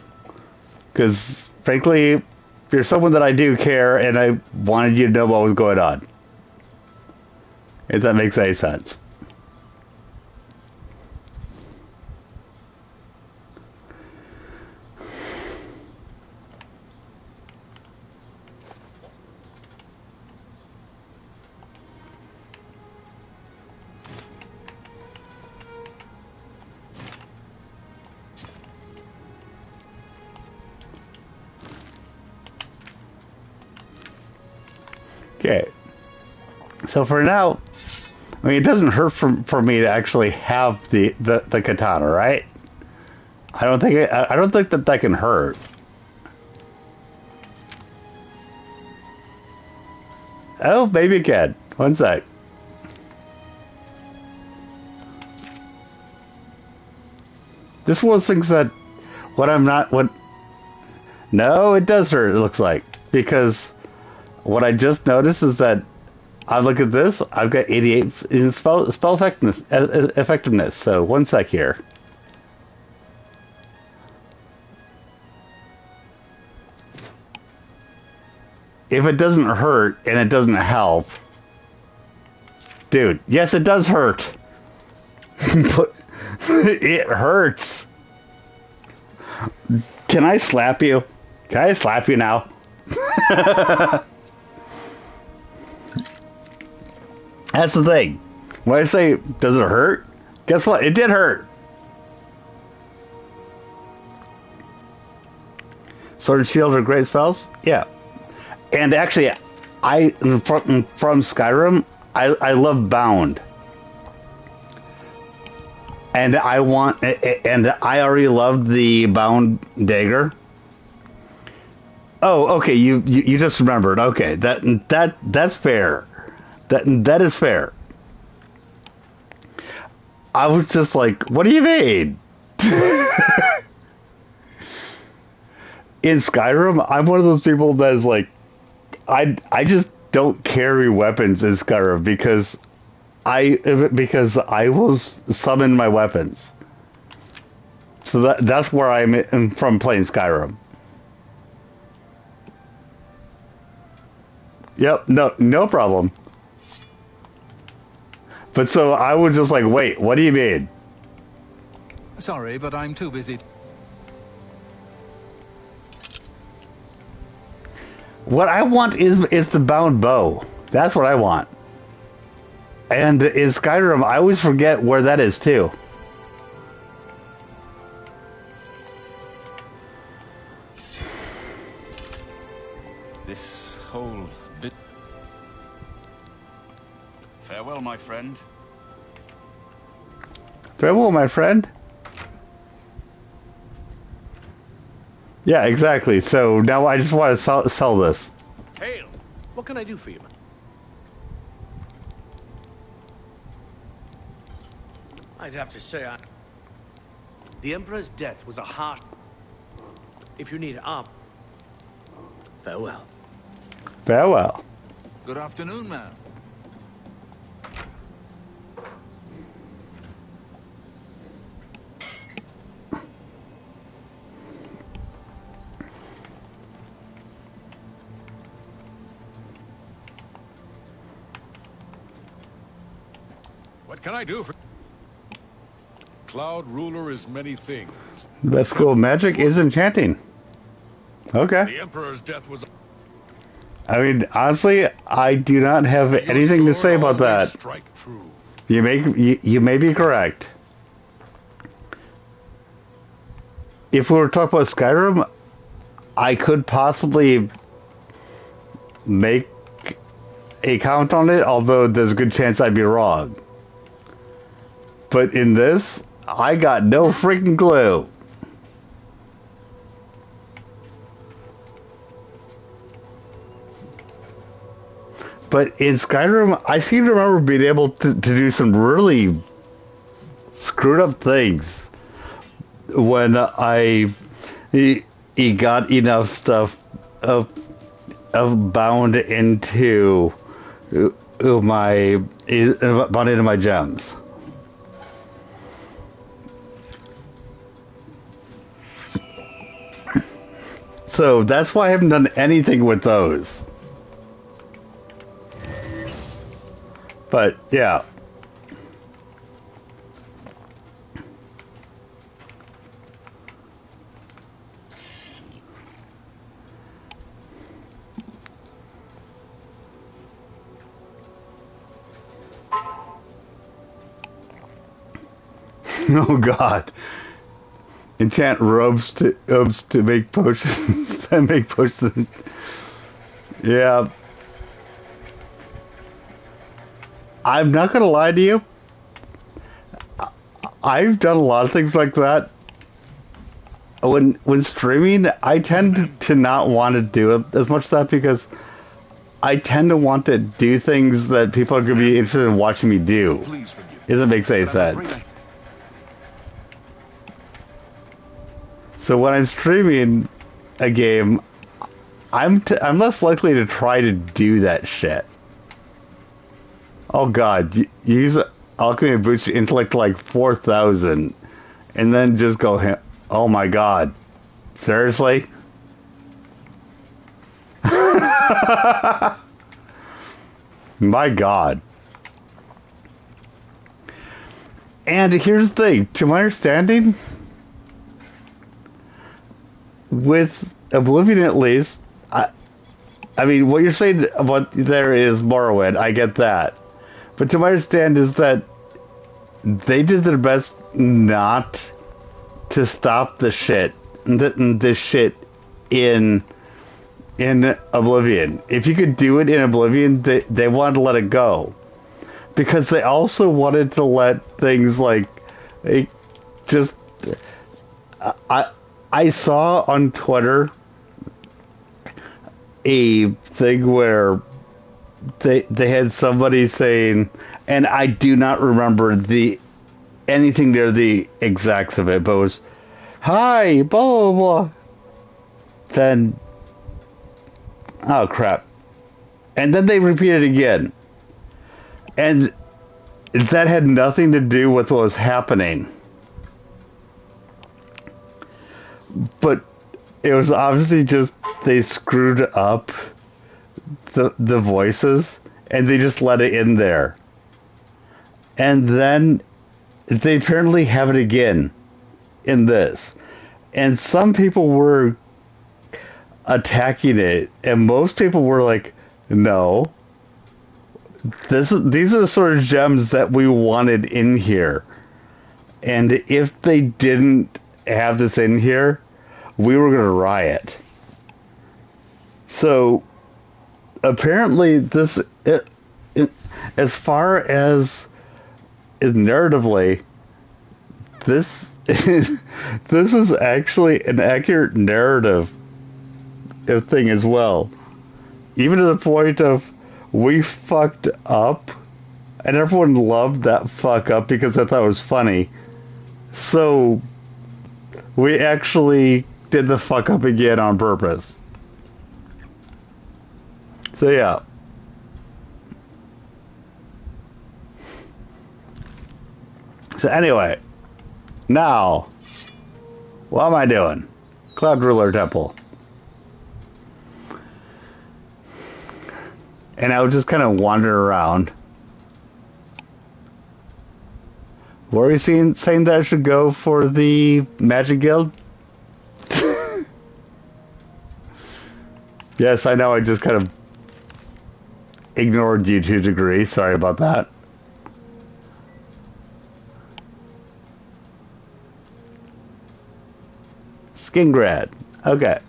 Because frankly, you're someone that I do care, and I wanted you to know what was going on. If that makes any sense. Okay. So for now, I mean, it doesn't hurt for me to actually have the katana, right? I don't think that can hurt. Oh, maybe it can. One sec. This one thinks that No, it does hurt. It looks like, because what I just noticed is that I look at this. I've got 88 in spell effectiveness. So one sec here. If it doesn't hurt and it doesn't help, dude. Yes, it does hurt. But it hurts. Can I slap you? Can I slap you now? That's the thing. When I say, does it hurt? Guess what? It did hurt. Sword and Shield are great spells? Yeah. And actually, from Skyrim, I love Bound. And I already loved the Bound Dagger. Oh, okay, you just remembered. Okay, that's fair. That is fair. I was just like, what do you mean? In Skyrim, I'm one of those people that is like, I just don't carry weapons in Skyrim because I will summon my weapons. So that's where I'm from playing Skyrim. Yep, no problem. But so I was just like, wait, what do you mean? Sorry, but I'm too busy. What I want is the bound bow. That's what I want. And in Skyrim, I always forget where that is too. This whole bit. Farewell, my friend. Farewell, my friend. Yeah, exactly. So now I just want to sell this. Hail! What can I do for you, man? I'd have to say the Emperor's death was a harsh... If you need arm... Farewell. Farewell. Good afternoon, man. What can I do for... Cloud Ruler is many things. The best school of magic is enchanting. Okay. The Emperor's death was... I mean, honestly, I do not have anything to say about that. Strike true. You may be correct. If we were talking about Skyrim, I could possibly make a comment on it, although there's a good chance I'd be wrong. But in this, I got no freaking clue. But in Skyrim, I seem to remember being able to do some really screwed up things when he got enough stuff of bound into my gems. So that's why I haven't done anything with those. But yeah. Oh God. Enchant robes to make potions and make potions. Yeah. I'm not gonna lie to you. I've done a lot of things like that. When streaming, I tend to not want to do it as much of that because I tend to want to do things that people are gonna be interested in watching me do. If that makes any sense. So when I'm streaming a game, I'm less likely to try to do that shit. Oh God, use alchemy and boost your intellect to like 4,000, and then just go. Oh my God, seriously? My God. And here's the thing, to my understanding, with Oblivion at least, I mean, what you're saying about there is Morrowind, I get that. But to my understanding is that they did their best not to stop the shit, this shit in Oblivion. If you could do it in Oblivion, they wanted to let it go. Because they also wanted to let things like, just, I saw on Twitter a thing where they had somebody saying, and I do not remember anything near the exacts of it, but it was, hi, blah, blah, blah. Then, oh crap. And then they repeated it again. And that had nothing to do with what was happening. But it was obviously just they screwed up the voices and they just let it in there. And then they apparently have it again in this. And some people were attacking it and most people were like, no. These are the sort of gems that we wanted in here. And if they didn't have this in here, we were going to riot. So, apparently, as far as narratively, this this is actually an accurate narrative thing as well. Even to the point of we fucked up, and everyone loved that fuck up because I thought it was funny. So we actually did the fuck up again on purpose. So yeah. So anyway, now, what am I doing? Cloud Ruler Temple. And I was just kind of wandering around. Were you saying that I should go for the Magic Guild? Yes, I know I just kind of ignored you to a degree. Sorry about that. Skingrad. Okay.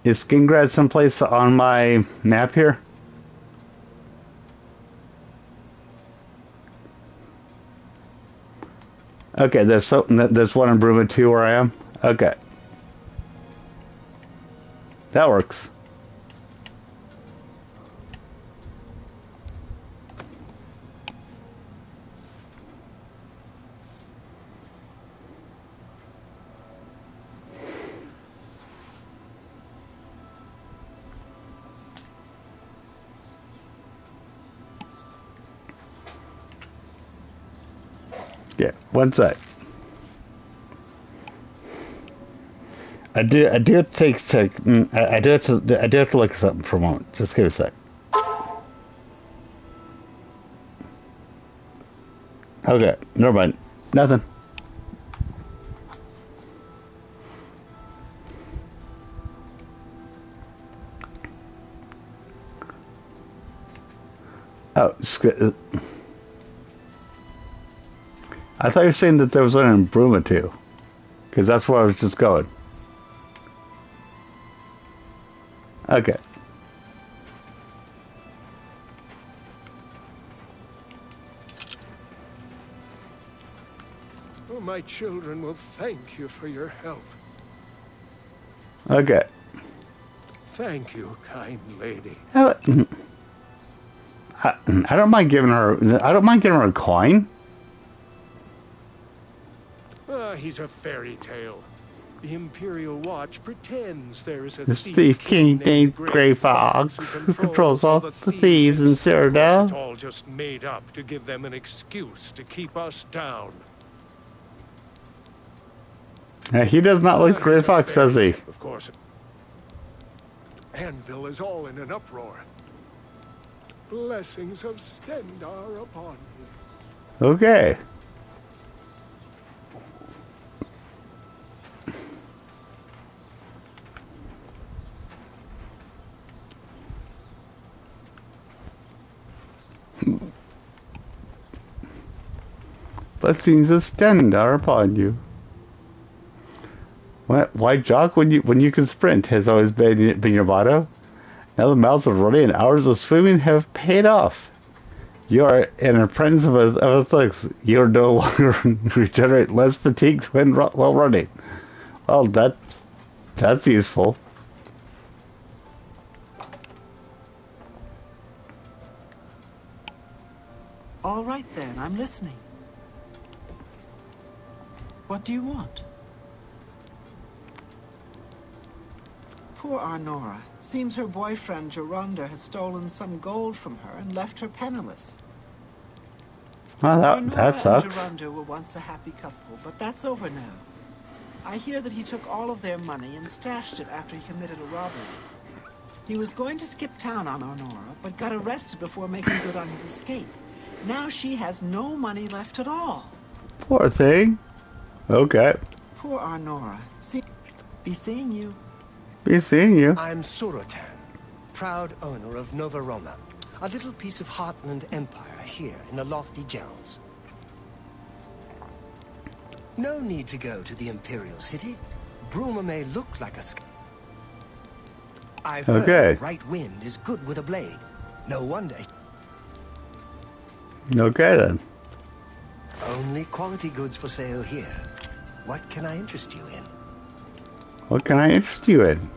Is Skingrad someplace on my map here? Okay, there's one in Bruma 2 where I am. Okay. That works. Yeah, one sec. I do have to I do have to look at something for a moment. Just give me a sec. Okay, never mind. Nothing. Oh, I thought you were saying that there was one in Bruma too, because that's where I was just going. Okay. Oh, my children will thank you for your help. Okay. Thank you, kind lady. I don't mind giving her. I don't mind giving her a coin. He's a fairy tale. The Imperial Watch pretends there is a The thief king named Grey Fox who controls all the thieves in Cyrodiil. It's all just made up to give them an excuse to keep us down. He does not like Grey Fox, does he? Of course. Anvil is all in an uproar. Blessings of Stendarr upon you. Okay. Blessings of Stendarr upon you. What? Why jog when you can sprint has always been your motto. Now the miles of running and hours of swimming have paid off. You are an apprentice of athletics. You are no longer regenerate less fatigued while running. Well, that's useful. All right then, I'm listening. What do you want? Poor Arnora. Seems her boyfriend, Geronda, has stolen some gold from her and left her penniless. Well, that sucks. and Geronda were once a happy couple, but that's over now. I hear that he took all of their money and stashed it after he committed a robbery. He was going to skip town on Arnora, but got arrested before making good on his escape. Now she has no money left at all. Poor thing. Okay. Poor Arnora. Be seeing you. Be seeing you. I'm Surotan, proud owner of Nova Roma, a little piece of Heartland Empire here in the lofty Gels. No need to go to the Imperial City. Bruma may look like a I've Okay. heard right wind is good with a blade. No wonder. Okay, then. Only quality goods for sale here. What can I interest you in? What can I interest you in?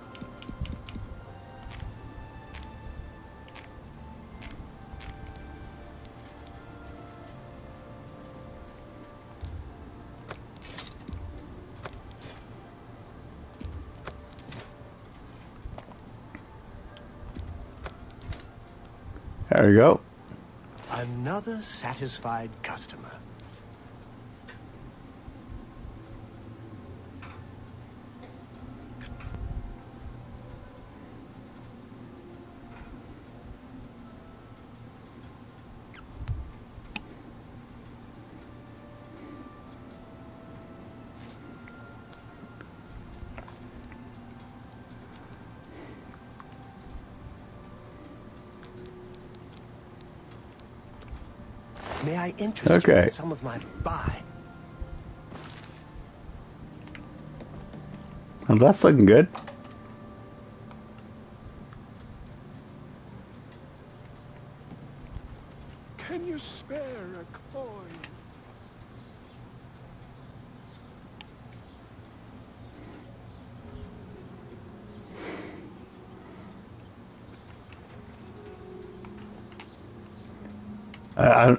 There we go. Another satisfied customer. May I interest you in some of my buy? Well, that's looking good. Can you spare a coin?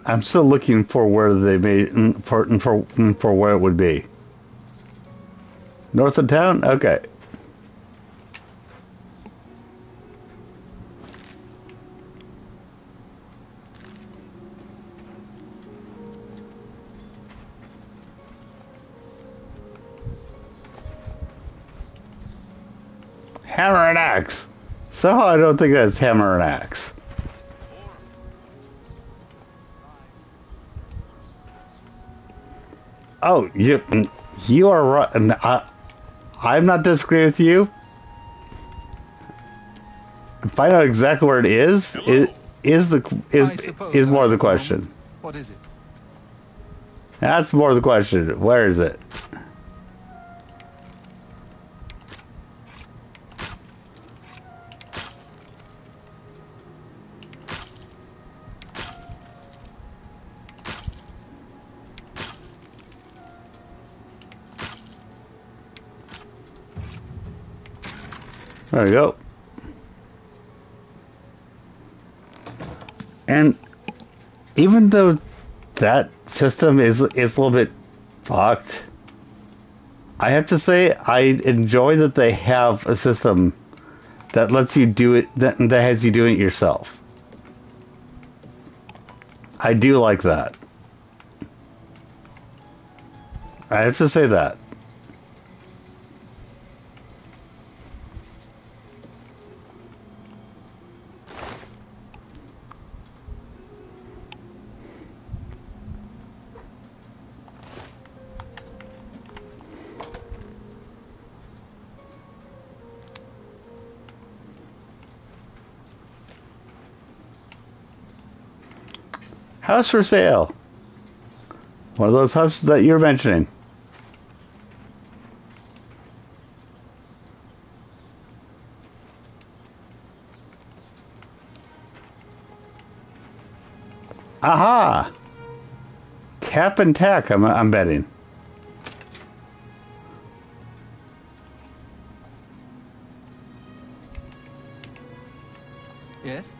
I'm still looking for where they made for where it would be. North of town? Okay. Hammer and axe. Somehow I don't think that's hammer and axe. Oh, you are right. And I'm not disagreeing with you. Find out exactly where it is. Is more the question. What is it? That's more the question. Where is it? There we go. And even though that system is a little bit fucked, I have to say I enjoy that they have a system that lets you do it, that has you doing it yourself. I do like that. I have to say that. House for sale. One of those houses that you're mentioning. Aha! Tap and tack, I'm betting. Yes?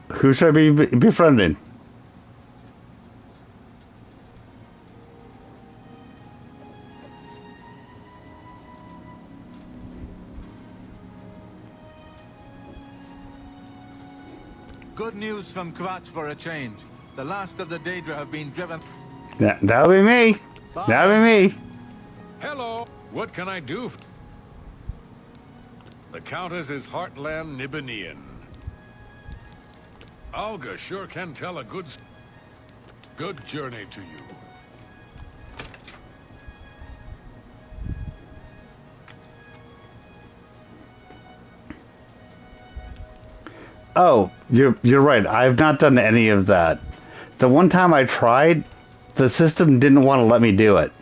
Who should I be befriending? Good news from Kvatch for a change. The last of the Daedra have been driven. That'll be me. Bye. That'll be me. Hello. What can I do? The Countess is Heartland Nibanian. Alga sure can tell a good journey to you. Oh, you're right. I've not done any of that. The one time I tried, the system didn't want to let me do it.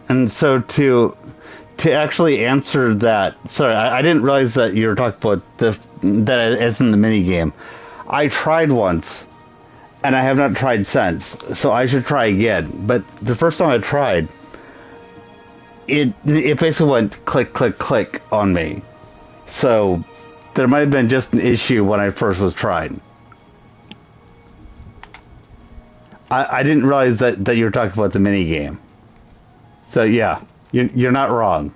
And so to actually answer that, sorry, I didn't realize that you were talking about that as in the mini game. I tried once, and I have not tried since, so I should try again. But the first time I tried, it basically went click, click, click on me. So there might have been just an issue when I first was trying. I didn't realize that you were talking about the mini game. So yeah, you're not wrong.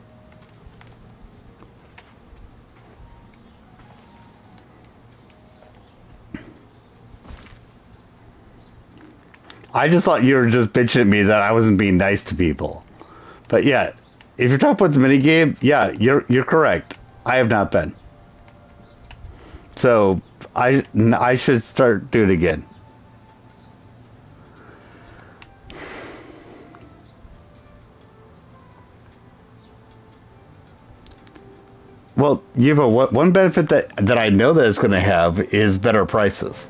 I just thought you were just bitching at me that I wasn't being nice to people. But yeah, if you're talking about the mini game, yeah, you're correct. I have not been. So I should start doing it again. Well, one benefit that I know that it's going to have is better prices.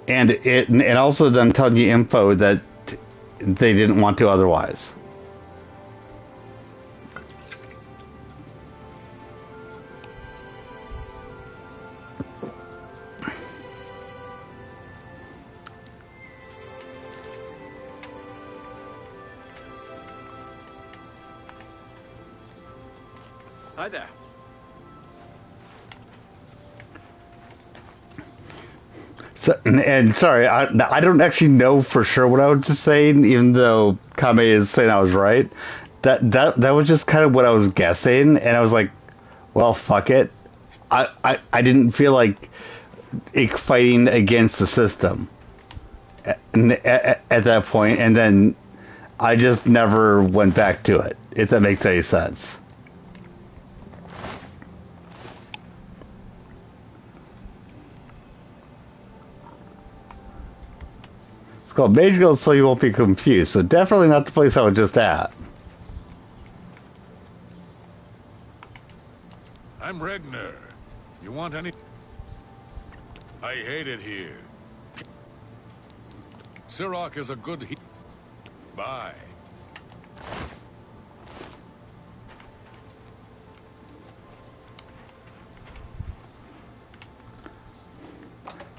And also them telling you info that they didn't want to otherwise. Hi there. So, and sorry, I don't actually know for sure what I was just saying, even though Kame is saying I was right. That was just kind of what I was guessing, and I was like, well, fuck it. I didn't feel like fighting against the system at that point, and then I just never went back to it, if that makes any sense. It's called Mage Guild, so you won't be confused. So definitely not the place I was just at. I'm Regner. You want any? I hate it here. Sirach is a good Bye.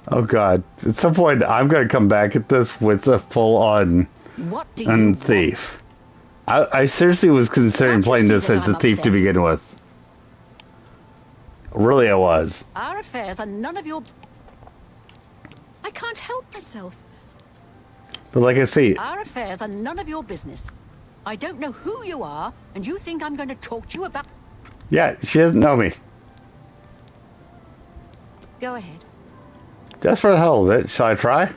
Oh god. At some point, I'm going to come back at this with a full-on thief. I seriously was considering playing this as a thief to begin with. Really, I was. Our affairs are none of your... I can't help myself. But like I say... Our affairs are none of your business. I don't know who you are, and you think I'm going to talk to you about... Yeah, she doesn't know me. Go ahead. Just for the hell of it. Shall I try?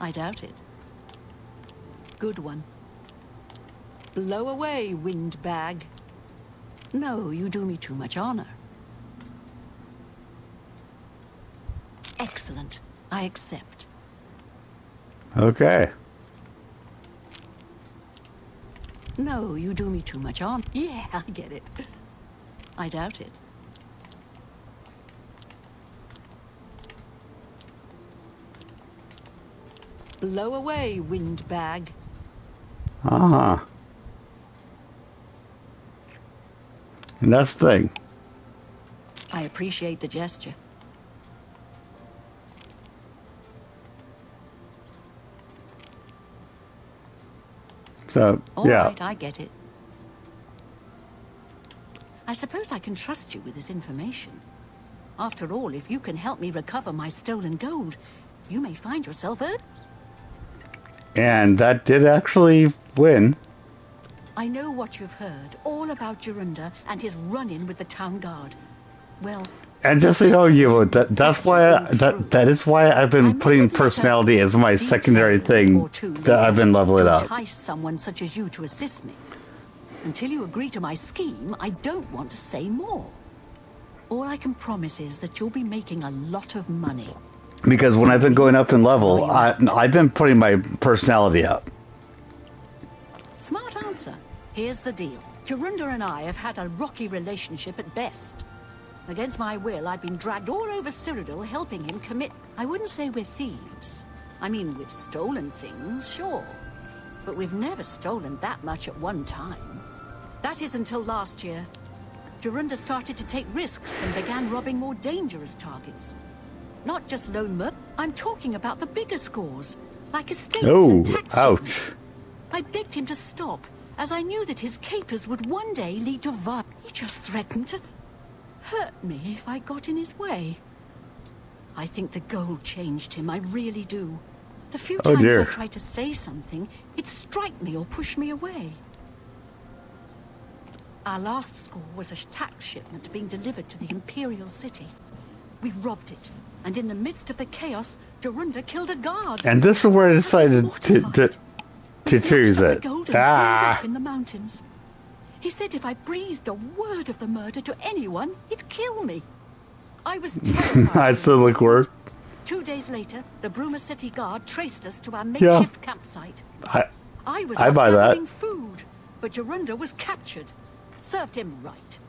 I doubt it. Good one. Blow away, windbag. No, you do me too much honor. Excellent. I accept. Okay. No, you do me too much honor. Yeah, I get it. I doubt it. Blow away, windbag. Uh-huh. And that's the thing. I appreciate the gesture. So, All yeah. right, I get it. I suppose I can trust you with this information. After all, if you can help me recover my stolen gold, you may find yourself And that did actually win. I know what you've heard, all about Jorunda and his run-in with the town guard. Well, And just so you know, that's why that is why I've been putting personality as my secondary thing that I've been leveling up. Entice someone such as you to assist me. Until you agree to my scheme, I don't want to say more. All I can promise is that you'll be making a lot of money. Because when I've been going up in level, I've been putting my personality up. Smart answer. Here's the deal. Jorunda and I have had a rocky relationship at best. Against my will, I've been dragged all over Cyrodiil helping him commit... I wouldn't say we're thieves. I mean, we've stolen things, sure. But we've never stolen that much at one time. That is until last year. Jorunda started to take risks and began robbing more dangerous targets. Not just lone merc. I'm talking about the bigger scores, like estates and tax ouch. I begged him to stop, as I knew that his capers would one day lead to violence. He just threatened to hurt me if I got in his way. I think the gold changed him, I really do. The few times I tried to say something, he'd strike me or push me away. Our last score was a tax shipment being delivered to the Imperial City. We robbed it, and in the midst of the chaos, Jorunda killed a guard. And this is where I decided to choose it. Up in the mountains. He said if I breathed a word of the murder to anyone, he'd kill me. I was terrified. I still look worse. 2 days later, the Bruma City Guard traced us to our makeshift campsite. I was gathering food, but Jorunda was captured. Served him right.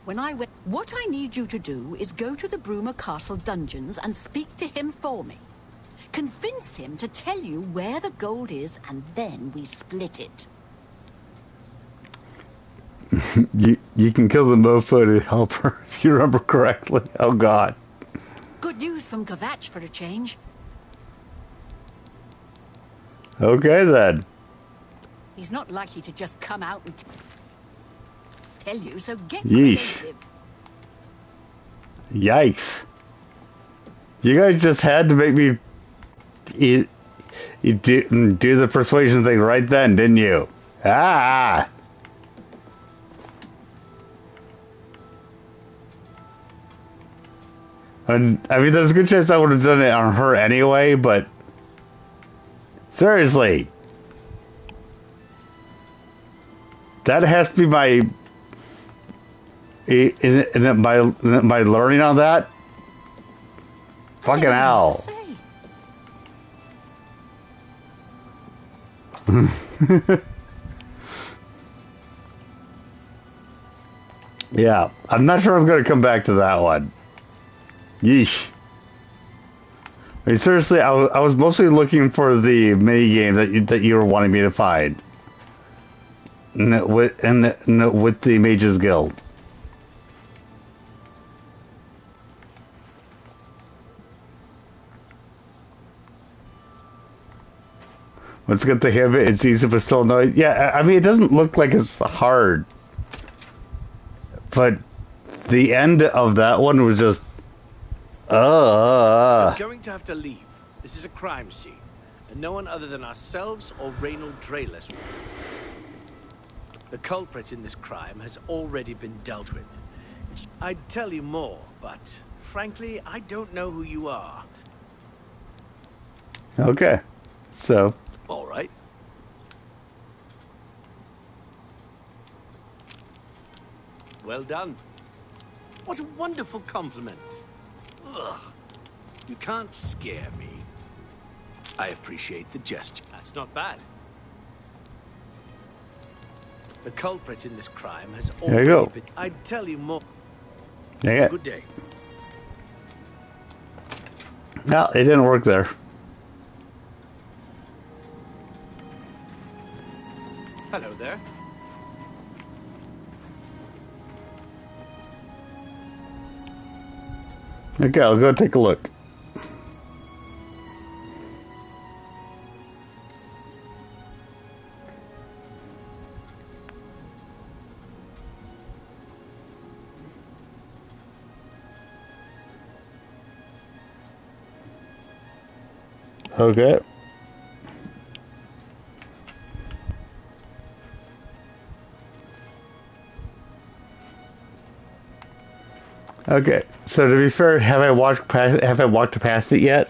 When I went, what I need you to do is go to the Bruma Castle dungeons and speak to him for me. Convince him to tell you where the gold is, and then we split it. you can kill the mofo to help her, if you remember correctly. Oh, God. Good news from Kvatch for a change. Okay, then. He's not likely to just come out and tell you, so get creative. Yikes. You guys just had to make me you do the persuasion thing right then, didn't you? Ah! And, I mean, there's a good chance I would have done it on her anyway, but seriously. That has to be my my learning on that. Fucking hell. Yeah, I'm not sure I'm going to come back to that one. Yeesh. I mean, seriously, I was mostly looking for the mini game that you were wanting me to find. With the Mages Guild. Let's get to him. It's easy but still annoying. Yeah, I mean, it doesn't look like it's hard. But the end of that one was just... We're going to have to leave. This is a crime scene. And no one other than ourselves or Reynold Drayless. The culprit in this crime has already been dealt with. I'd tell you more, but frankly, I don't know who you are. Okay. So... All right. Well done. What a wonderful compliment. Ugh. You can't scare me. I appreciate the gesture. That's not bad. The culprit in this crime has already been... I'd tell you more. Yeah. Good day. No, it didn't work there. Hello there. Okay, I'll go take a look. Okay. Okay, so to be fair, have I walked past it yet?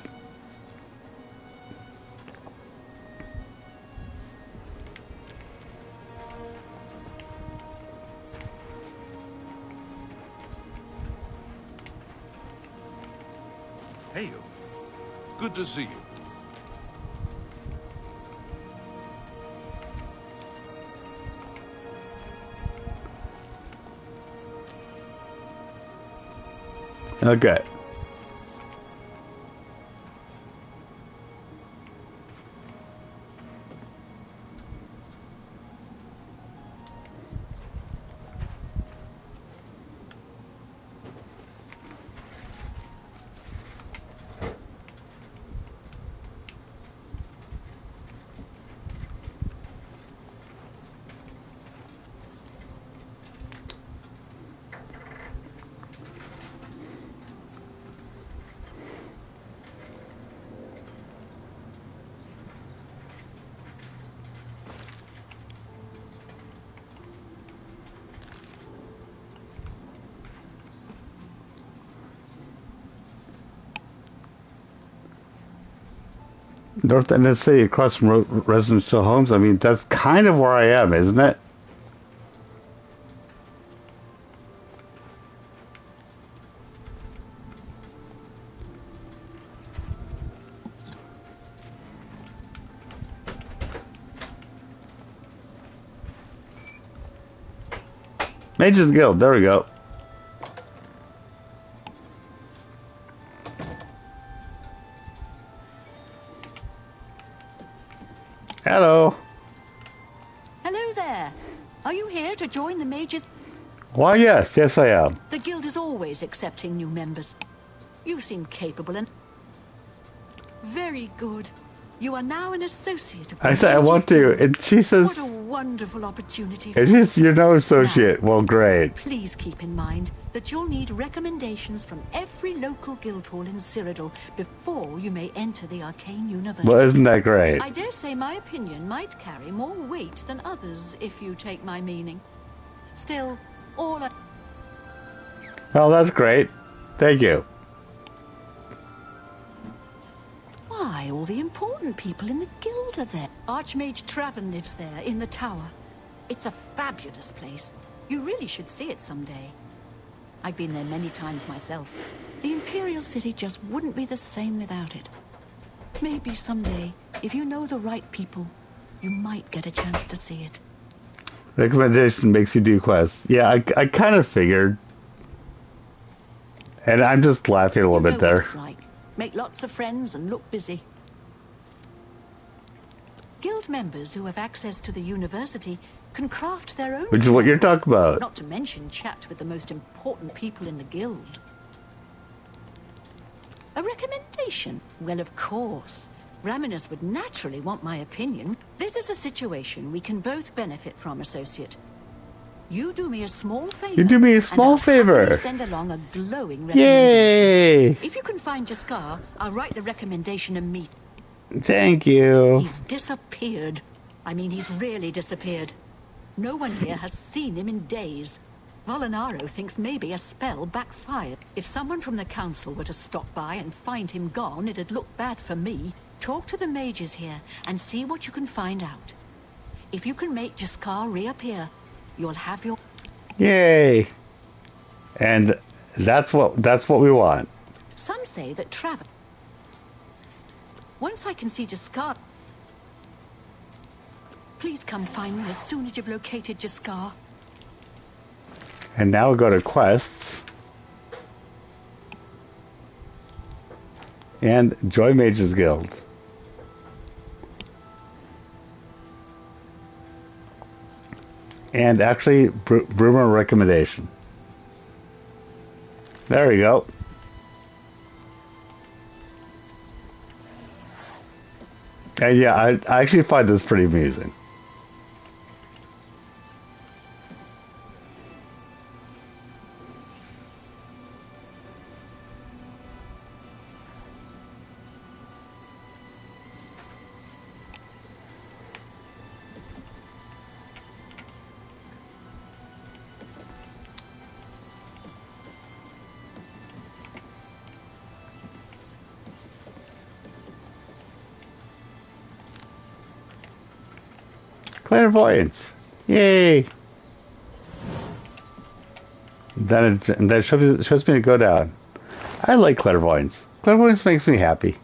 Hey, good to see you. Okay. North end of the city, across from residential homes. I mean, that's kind of where I am, isn't it? Mage's Guild. There we go. Hello. Hello there. Are you here to join the mages? Why, yes. Yes, I am. The guild is always accepting new members. You seem capable and... Very good. You are now an associate of the I said I want to. And she says... What a wonderful opportunity. It's just, you're no associate. Now, well, great. Please keep in mind that you'll need recommendations from every local guild hall in Cyrodiil before you may enter the Arcane University. Well, isn't that great? I dare say my opinion might carry more weight than others, if you take my meaning. Still, all I... Well, that's great. Thank you. Why, all the important people in the guild are there. Archmage Traven lives there, in the tower. It's a fabulous place. You really should see it someday. I've been there many times myself. The Imperial City just wouldn't be the same without it. Maybe someday, if you know the right people, you might get a chance to see it. Recommendation makes you do quests. Yeah, I kind of figured. And I'm just laughing a little bit there. What it's like. Make lots of friends and look busy. Guild members who have access to the university can craft their own Which is what you're talking about. Not to mention chat with the most important people in the guild. A recommendation? Well, of course. Raminus would naturally want my opinion. This is a situation we can both benefit from, associate. You do me a small favor. You do me a small favor. Send along a glowing recommendation. Yay! If you can find Jaskar, I'll write the recommendation and meet. Thank you. He's disappeared. I mean, he's really disappeared. No one here has seen him in days. Volinaro thinks maybe a spell backfired. If someone from the council were to stop by and find him gone, it'd look bad for me. Talk to the mages here and see what you can find out. If you can make Jaskar reappear, you'll have your... Yay! And that's what we want. Some say that Travis... Once I can see Jaskar... Please come find me as soon as you've located Jaskar. And now we go to quests. And Joy Mages Guild. And actually, Broomer recommendation. There we go. And yeah, I actually find this pretty amusing. Clairvoyance. Yay! Then it shows me to go down. I like clairvoyance. Clairvoyance makes me happy.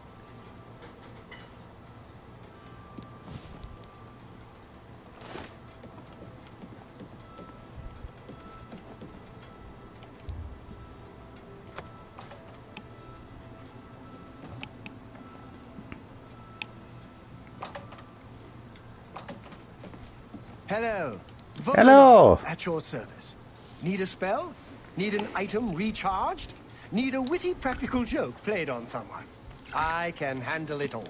Hello. Hello. At your service. Need a spell? Need an item recharged? Need a witty practical joke played on someone? I can handle it all.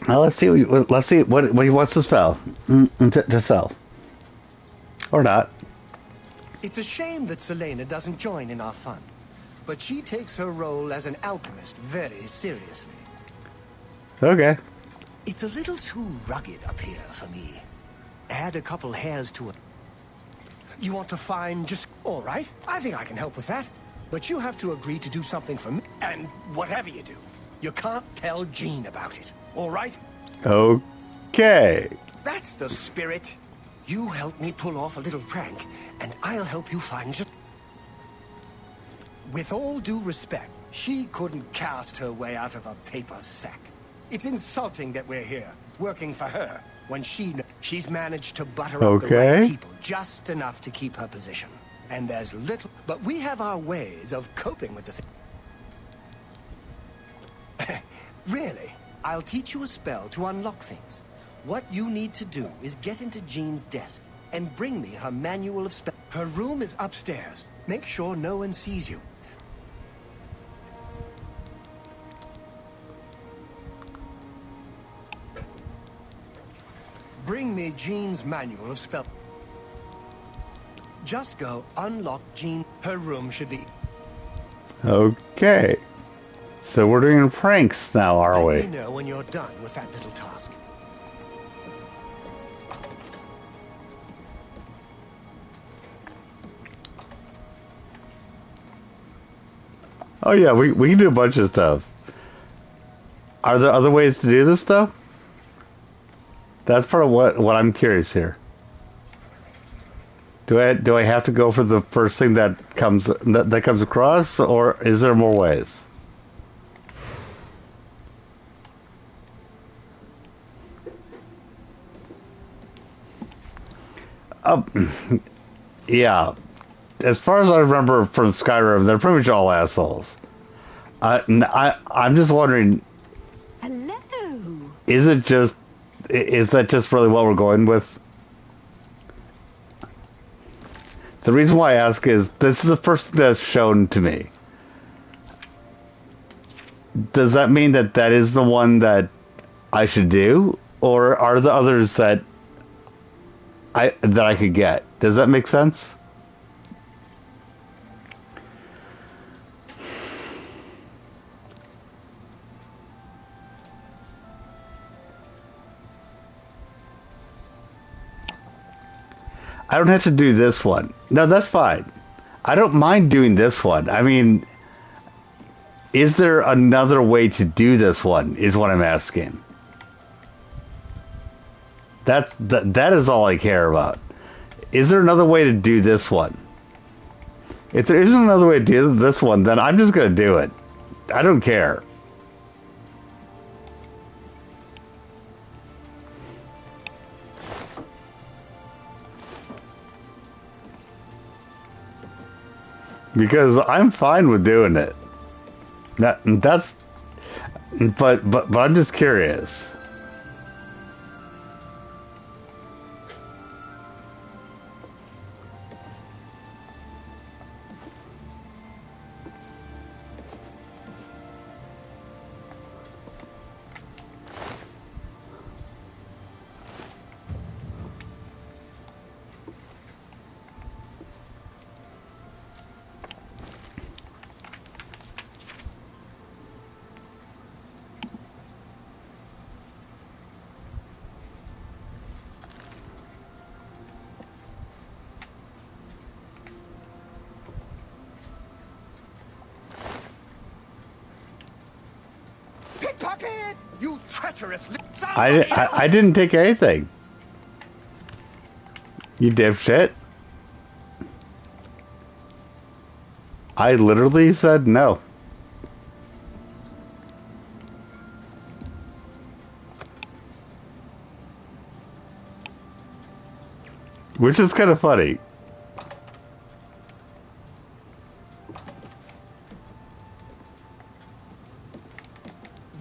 Now let's see. Let's see what he wants to spell to sell, or not. It's a shame that Selena doesn't join in our fun, but she takes her role as an alchemist very seriously. Okay. It's a little too rugged up here for me. Add a couple hairs to it. You want to find just... All right, I think I can help with that. But you have to agree to do something for me. And whatever you do, you can't tell Jean about it. All right? Okay. That's the spirit. You help me pull off a little prank, and I'll help you find just... With all due respect, she couldn't cast her way out of a paper sack. It's insulting that we're here, working for her, when she's managed to butter up the right people just enough to keep her position. And there's little... But we have our ways of coping with this. Really, I'll teach you a spell to unlock things. What you need to do is get into Jean's desk and bring me her manual of spell. Her room is upstairs. Make sure no one sees you. Bring me Jean's manual of spell. Just go unlock Jean. Her room should be... Okay. So we're doing pranks now, are we? Let me know when you're done with that little task. Oh yeah, we can do a bunch of stuff. Are there other ways to do this stuff? That's part of what I'm curious here. Do I have to go for the first thing that comes across, or is there more ways? Yeah. As far as I remember from Skyrim, they're pretty much all assholes. I'm just wondering. Hello. Is that just really what we're going with? The reason why I ask is this is the first thing that's shown to me. Does that mean that is the one that I should do, or are there others that I could get? Does that make sense? I don't have to do this one. No, that's fine. I don't mind doing this one. I mean, is there another way to do this one, is what I'm asking. That is all I care about. Is there another way to do this one? If there isn't another way to do this one, then I'm just going to do it. I don't care. Because I'm fine with doing it. But I'm just curious. Pickpocket! You treacherous... I didn't take anything. You dipshit. I literally said no. Which is kind of funny.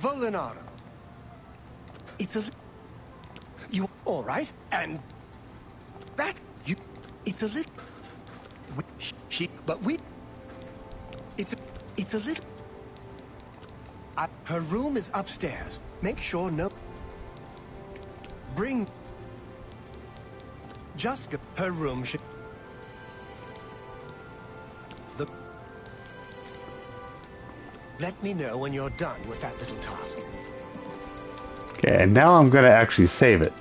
Volinaro. It's a... You... All right, and... That's you. It's a little. But we. It's a little. Her room is upstairs. Make sure no. Bring. Just go. Her room should. Let me know when you're done with that little task. Okay, and now I'm gonna actually save it.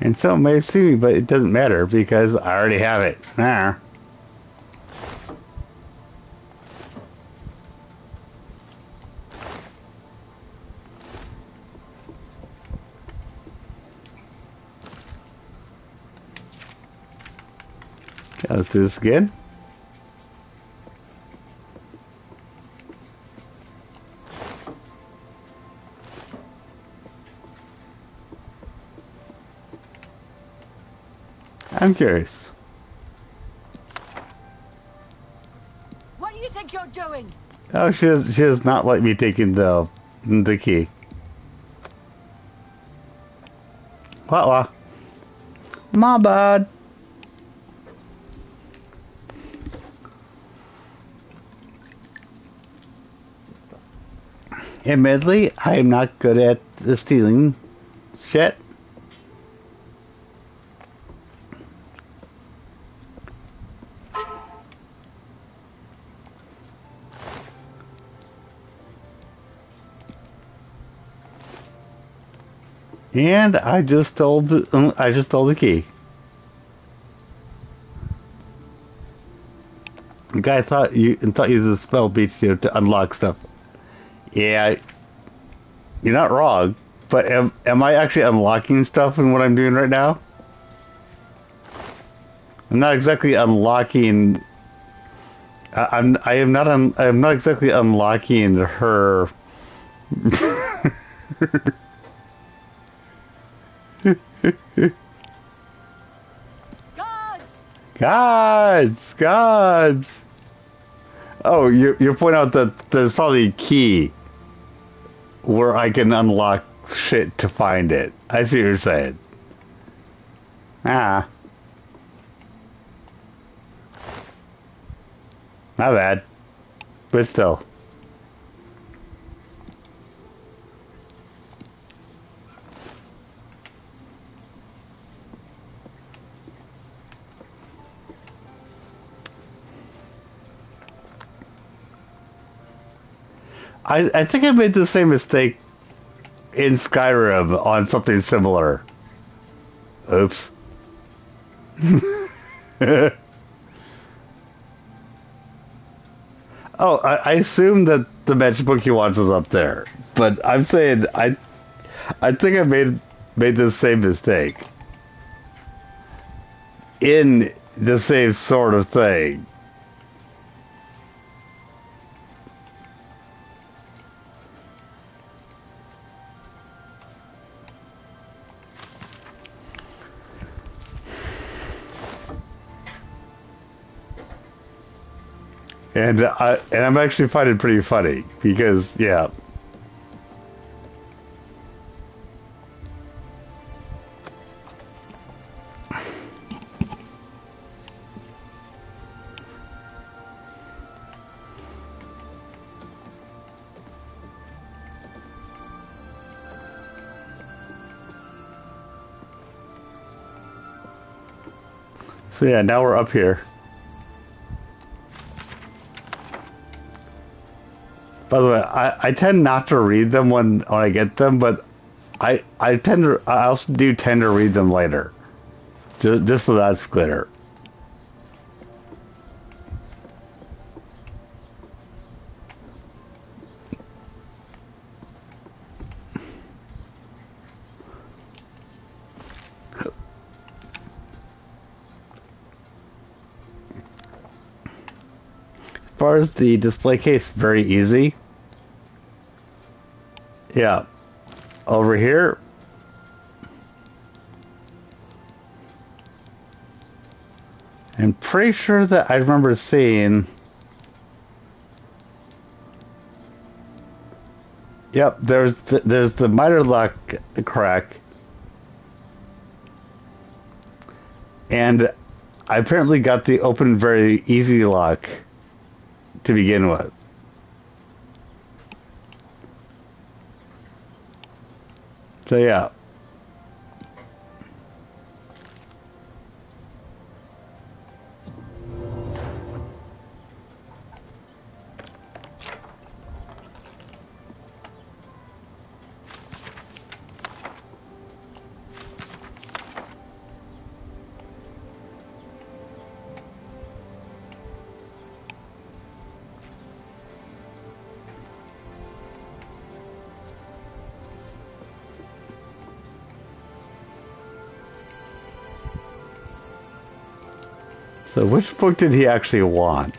And some may see me, but it doesn't matter because I already have it. Ah. Okay, let's do this again. I'm curious. What do you think you're doing? Oh, she does not like me taking the key. What? My bad. Admittedly, I am not good at the stealing shit. And I just stole the key. The guy thought you the spell beat you to unlock stuff. Yeah, you're not wrong, but am I actually unlocking stuff in what I'm doing right now? I'm not exactly unlocking. I am not exactly unlocking her. Gods! Oh, you point out that there's probably a key where I can unlock shit to find it. I see what you're saying. Ah. Not bad. But still. I think I made the same mistake in Skyrim on something similar. Oops. Oh, I assume that the magic book he wants is up there, but I'm saying I think I made the same mistake in the same sort of thing. And I'm actually finding it pretty funny because, yeah. So yeah, now we're up here. By the way, I tend not to read them when I get them, but I also do tend to read them later, just so that's clear. As far as the display case, very easy. Yeah, over here. I'm pretty sure that I remember seeing. Yep, there's the miter lock crack, and I apparently got the open very easy lock to begin with. So yeah. So which book did he actually want?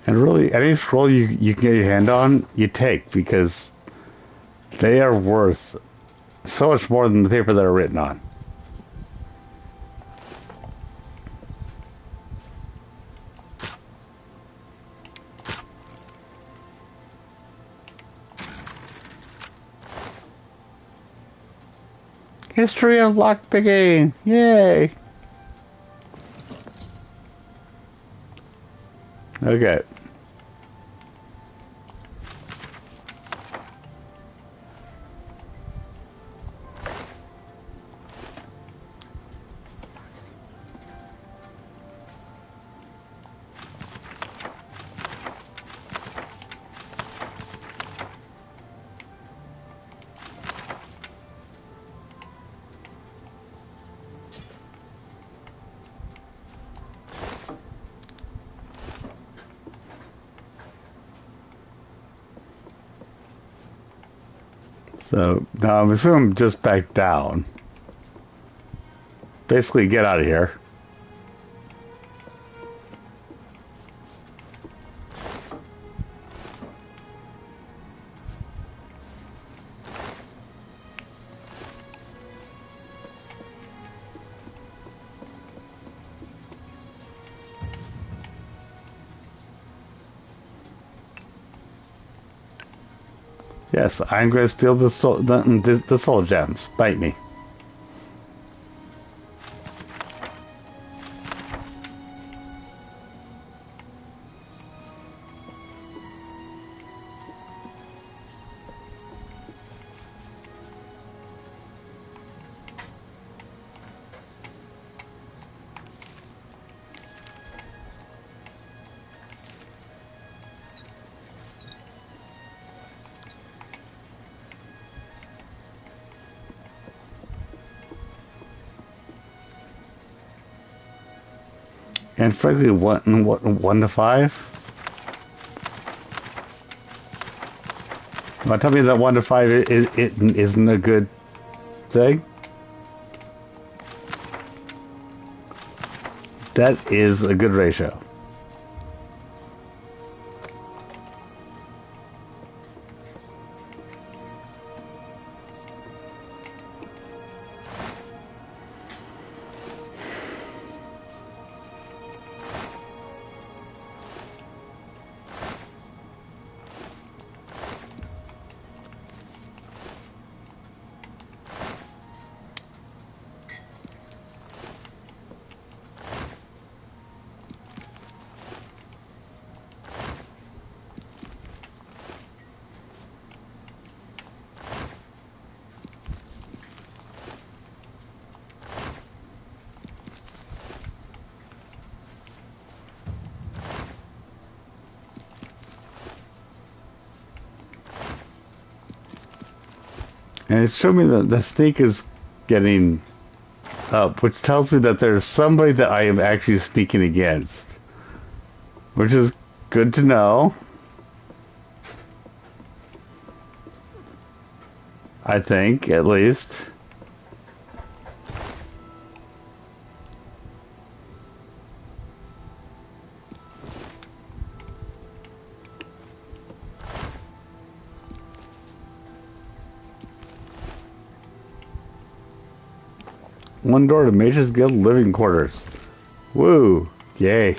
And really, any scroll you can get your hand on, you take, because they are worth so much more than the paper they're written on. History of lockpicking! Yay! Okay. So now I'm assuming just back down. Basically, get out of here. Yes, I'm going to steal the soul gems. Bite me. And frankly, one to five? Well, tell me that 1 to 5 it isn't a good thing? That is a good ratio. And it showed me that the sneak is getting up, which tells me that there's somebody that I am actually sneaking against. Which is good to know. I think, at least. One door to Mage's Guild living quarters. Woo! Yay.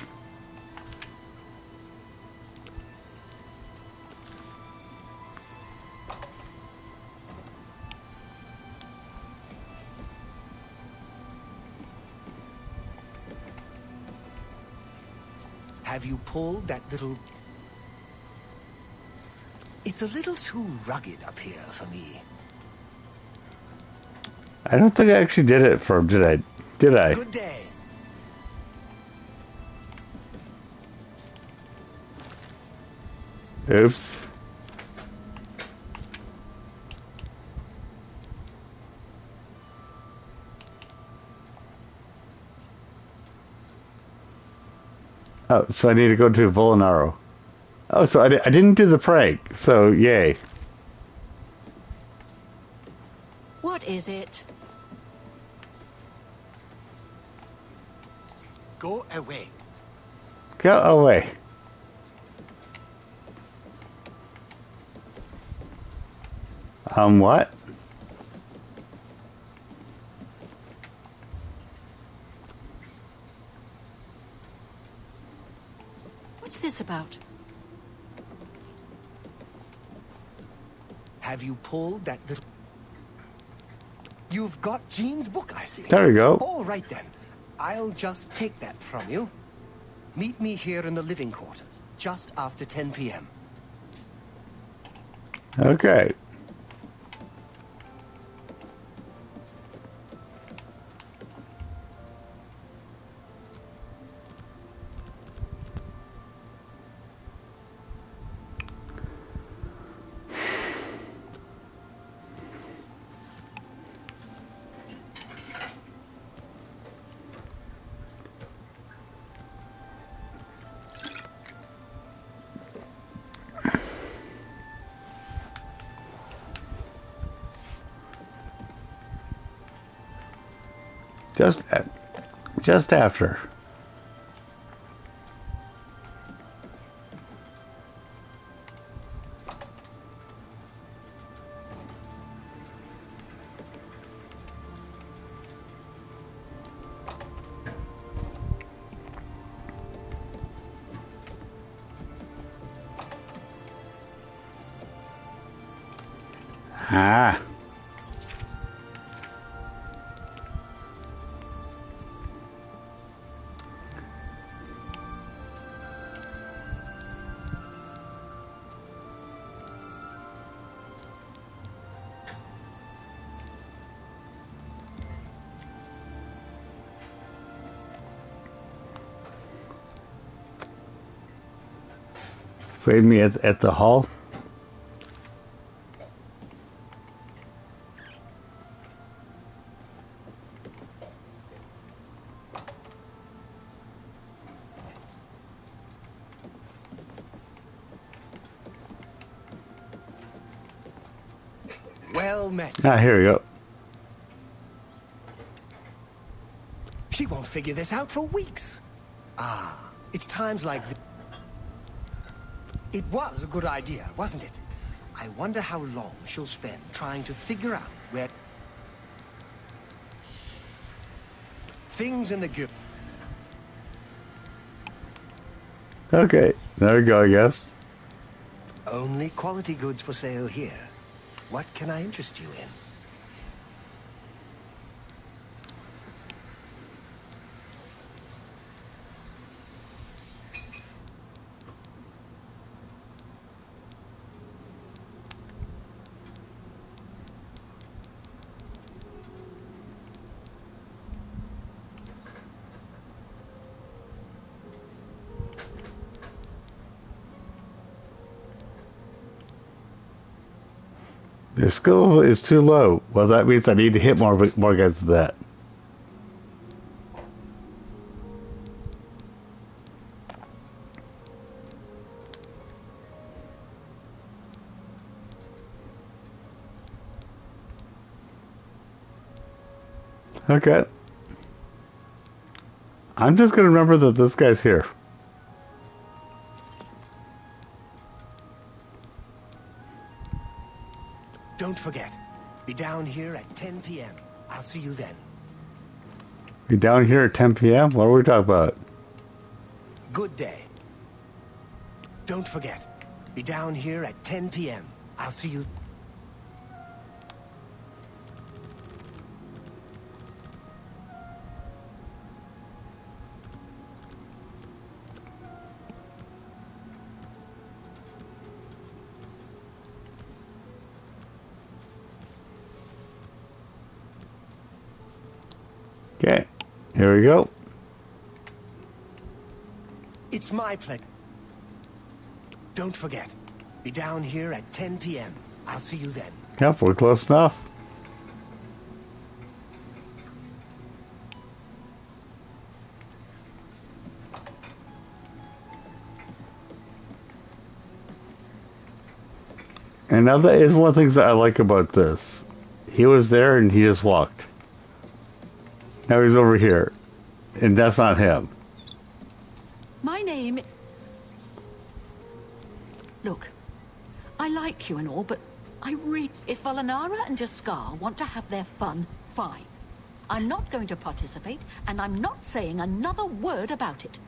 Have you pulled that little... It's a little too rugged up here for me. I don't think I actually did it for him, did I? Did I? Good day. Oops. Oh, so I need to go to Volinaro. Oh, so I didn't do the prank, so yay. What is it? Go away. Go away. What? What's this about? Have you pulled that little... You've got Jean's book, I see. There you go. All right, then. I'll just take that from you. Meet me here in the living quarters, just after 10 p.m. Okay. Just after. Ah. Wait me at the hall. Well met. Ah, here we go. She won't figure this out for weeks. Ah, it's times like this. It was a good idea, wasn't it? I wonder how long she'll spend trying to figure out where... Things in the good. Okay, there we go, I guess. Only quality goods for sale here. What can I interest you in? Their skill is too low. Well, that means I need to hit more guys than that. Okay. I'm just going to remember that this guy's here. Don't forget, be down here at 10 p.m. I'll see you then. Be down here at 10 p.m.? What are we talking about? Good day. Don't forget, be down here at 10 p.m. I'll see you. Okay, here we go. It's my pleasure. Don't forget, be down here at 10 p.m. I'll see you then. Yep, we're close enough. And now that is one of the things that I like about this. He was there and he just walked. Now he's over here. And that's not him. My name... Look, I like you and all, but if Valinara and Jaskar want to have their fun, fine. I'm not going to participate, and I'm not saying another word about it.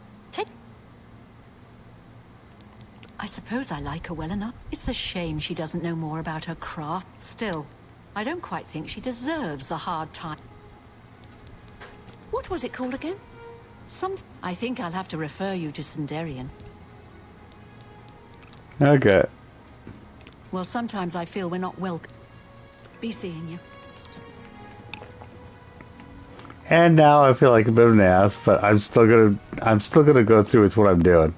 I suppose I like her well enough. It's a shame she doesn't know more about her craft. Still, I don't quite think she deserves the hard time. What was it called again? I think I'll have to refer you to Sindarian. Okay. Well, sometimes I feel we're not welcome. Be seeing you. And now I feel like a bit of an ass, but I'm still gonna go through with what I'm doing.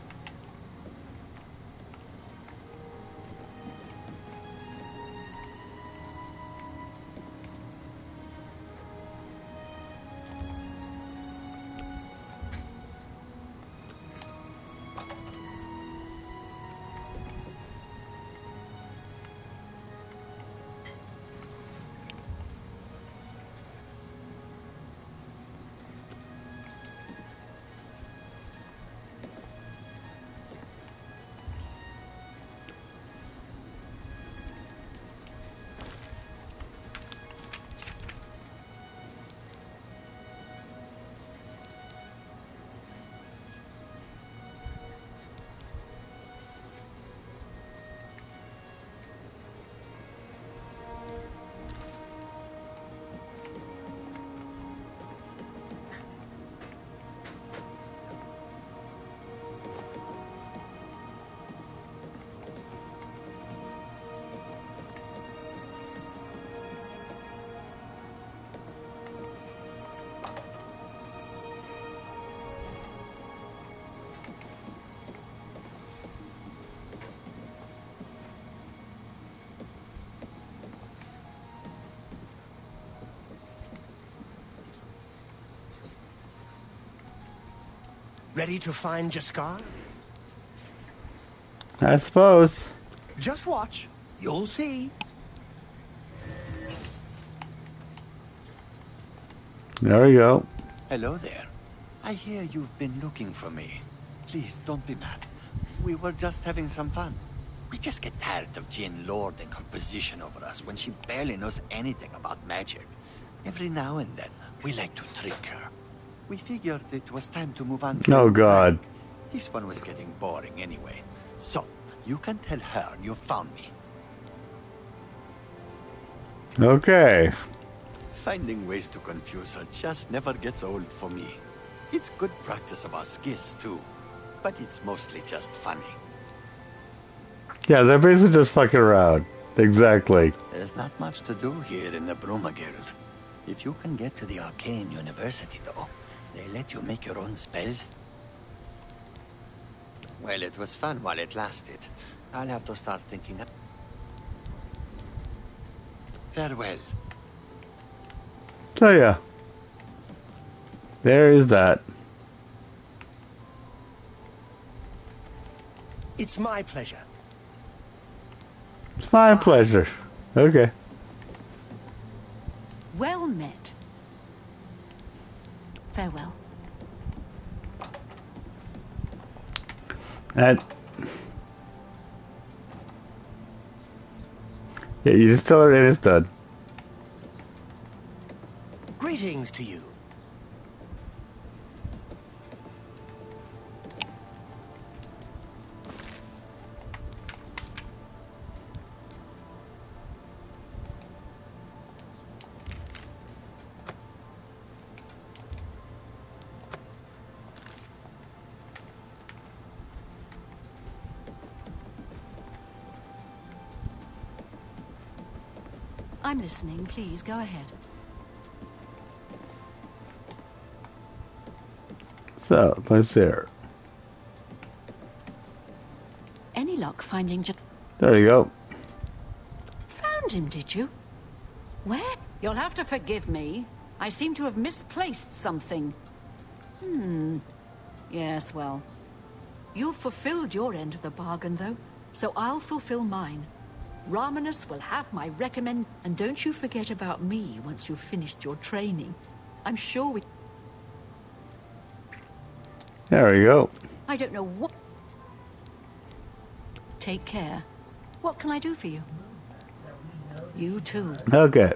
Ready to find Jaskar? I suppose. Just watch. You'll see. There we go. Hello there. I hear you've been looking for me. Please, don't be mad. We were just having some fun. We just get tired of Jane lording her position over us when she barely knows anything about magic. Every now and then, we like to trick her. We figured it was time to move on to Oh, a new God. rank. This one was getting boring anyway. So, you can tell her you found me. Okay. Finding ways to confuse her just never gets old for me. It's good practice of our skills, too. But it's mostly just funny. Yeah, they're basically just fucking around. Exactly. There's not much to do here in the Bruma Guild. If you can get to the Arcane University, though, they let you make your own spells. Well, it was fun while it lasted. I'll have to start thinking. Farewell. So yeah. There is that. It's my pleasure. It's my pleasure. Okay. Well met. Farewell. And yeah, you just tell her it is done. Greetings to you. I'm listening. Please, go ahead. So, let's see her. Any luck finding There you go. Found him, did you? Where? You'll have to forgive me. I seem to have misplaced something. Yes, well. You've fulfilled your end of the bargain, though, so I'll fulfill mine. Ramanus will have my recommend, and don't you forget about me once you've finished your training. I'm sure we... There we go. I don't know what... Take care. What can I do for you? You too. Okay.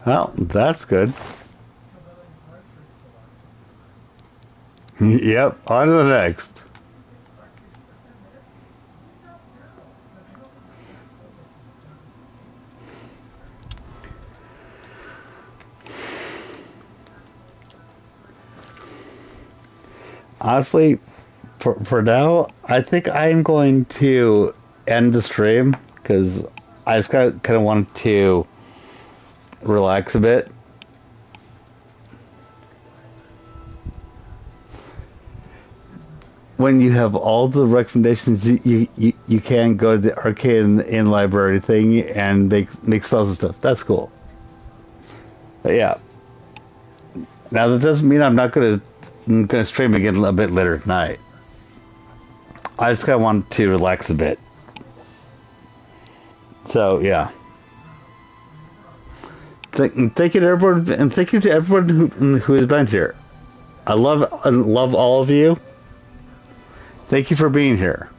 Well, that's good. Yep, on to the next. Honestly, for now, I think I'm going to end the stream because I just kind of wanted to relax a bit. When you have all the recommendations, you can go to the arcade in library thing and make spells and stuff. That's cool. But yeah. Now that doesn't mean I'm gonna stream again a bit later tonight. I just kind of want to relax a bit. So yeah. Thank you to everyone, and thank you to everyone who has been here. I love all of you. Thank you for being here.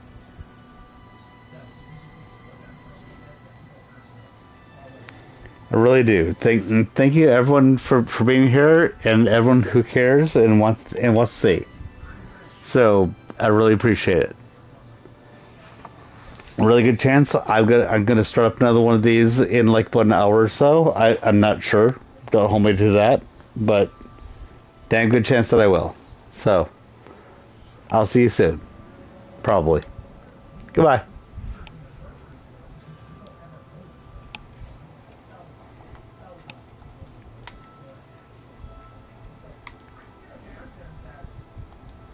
I really do. Thank you everyone for being here, and everyone who cares and wants to see. So I really appreciate it. A really good chance I'm gonna start up another one of these in like about an hour or so. I'm not sure. Don't hold me to that, but damn good chance that I will. So I'll see you soon. Probably. Goodbye.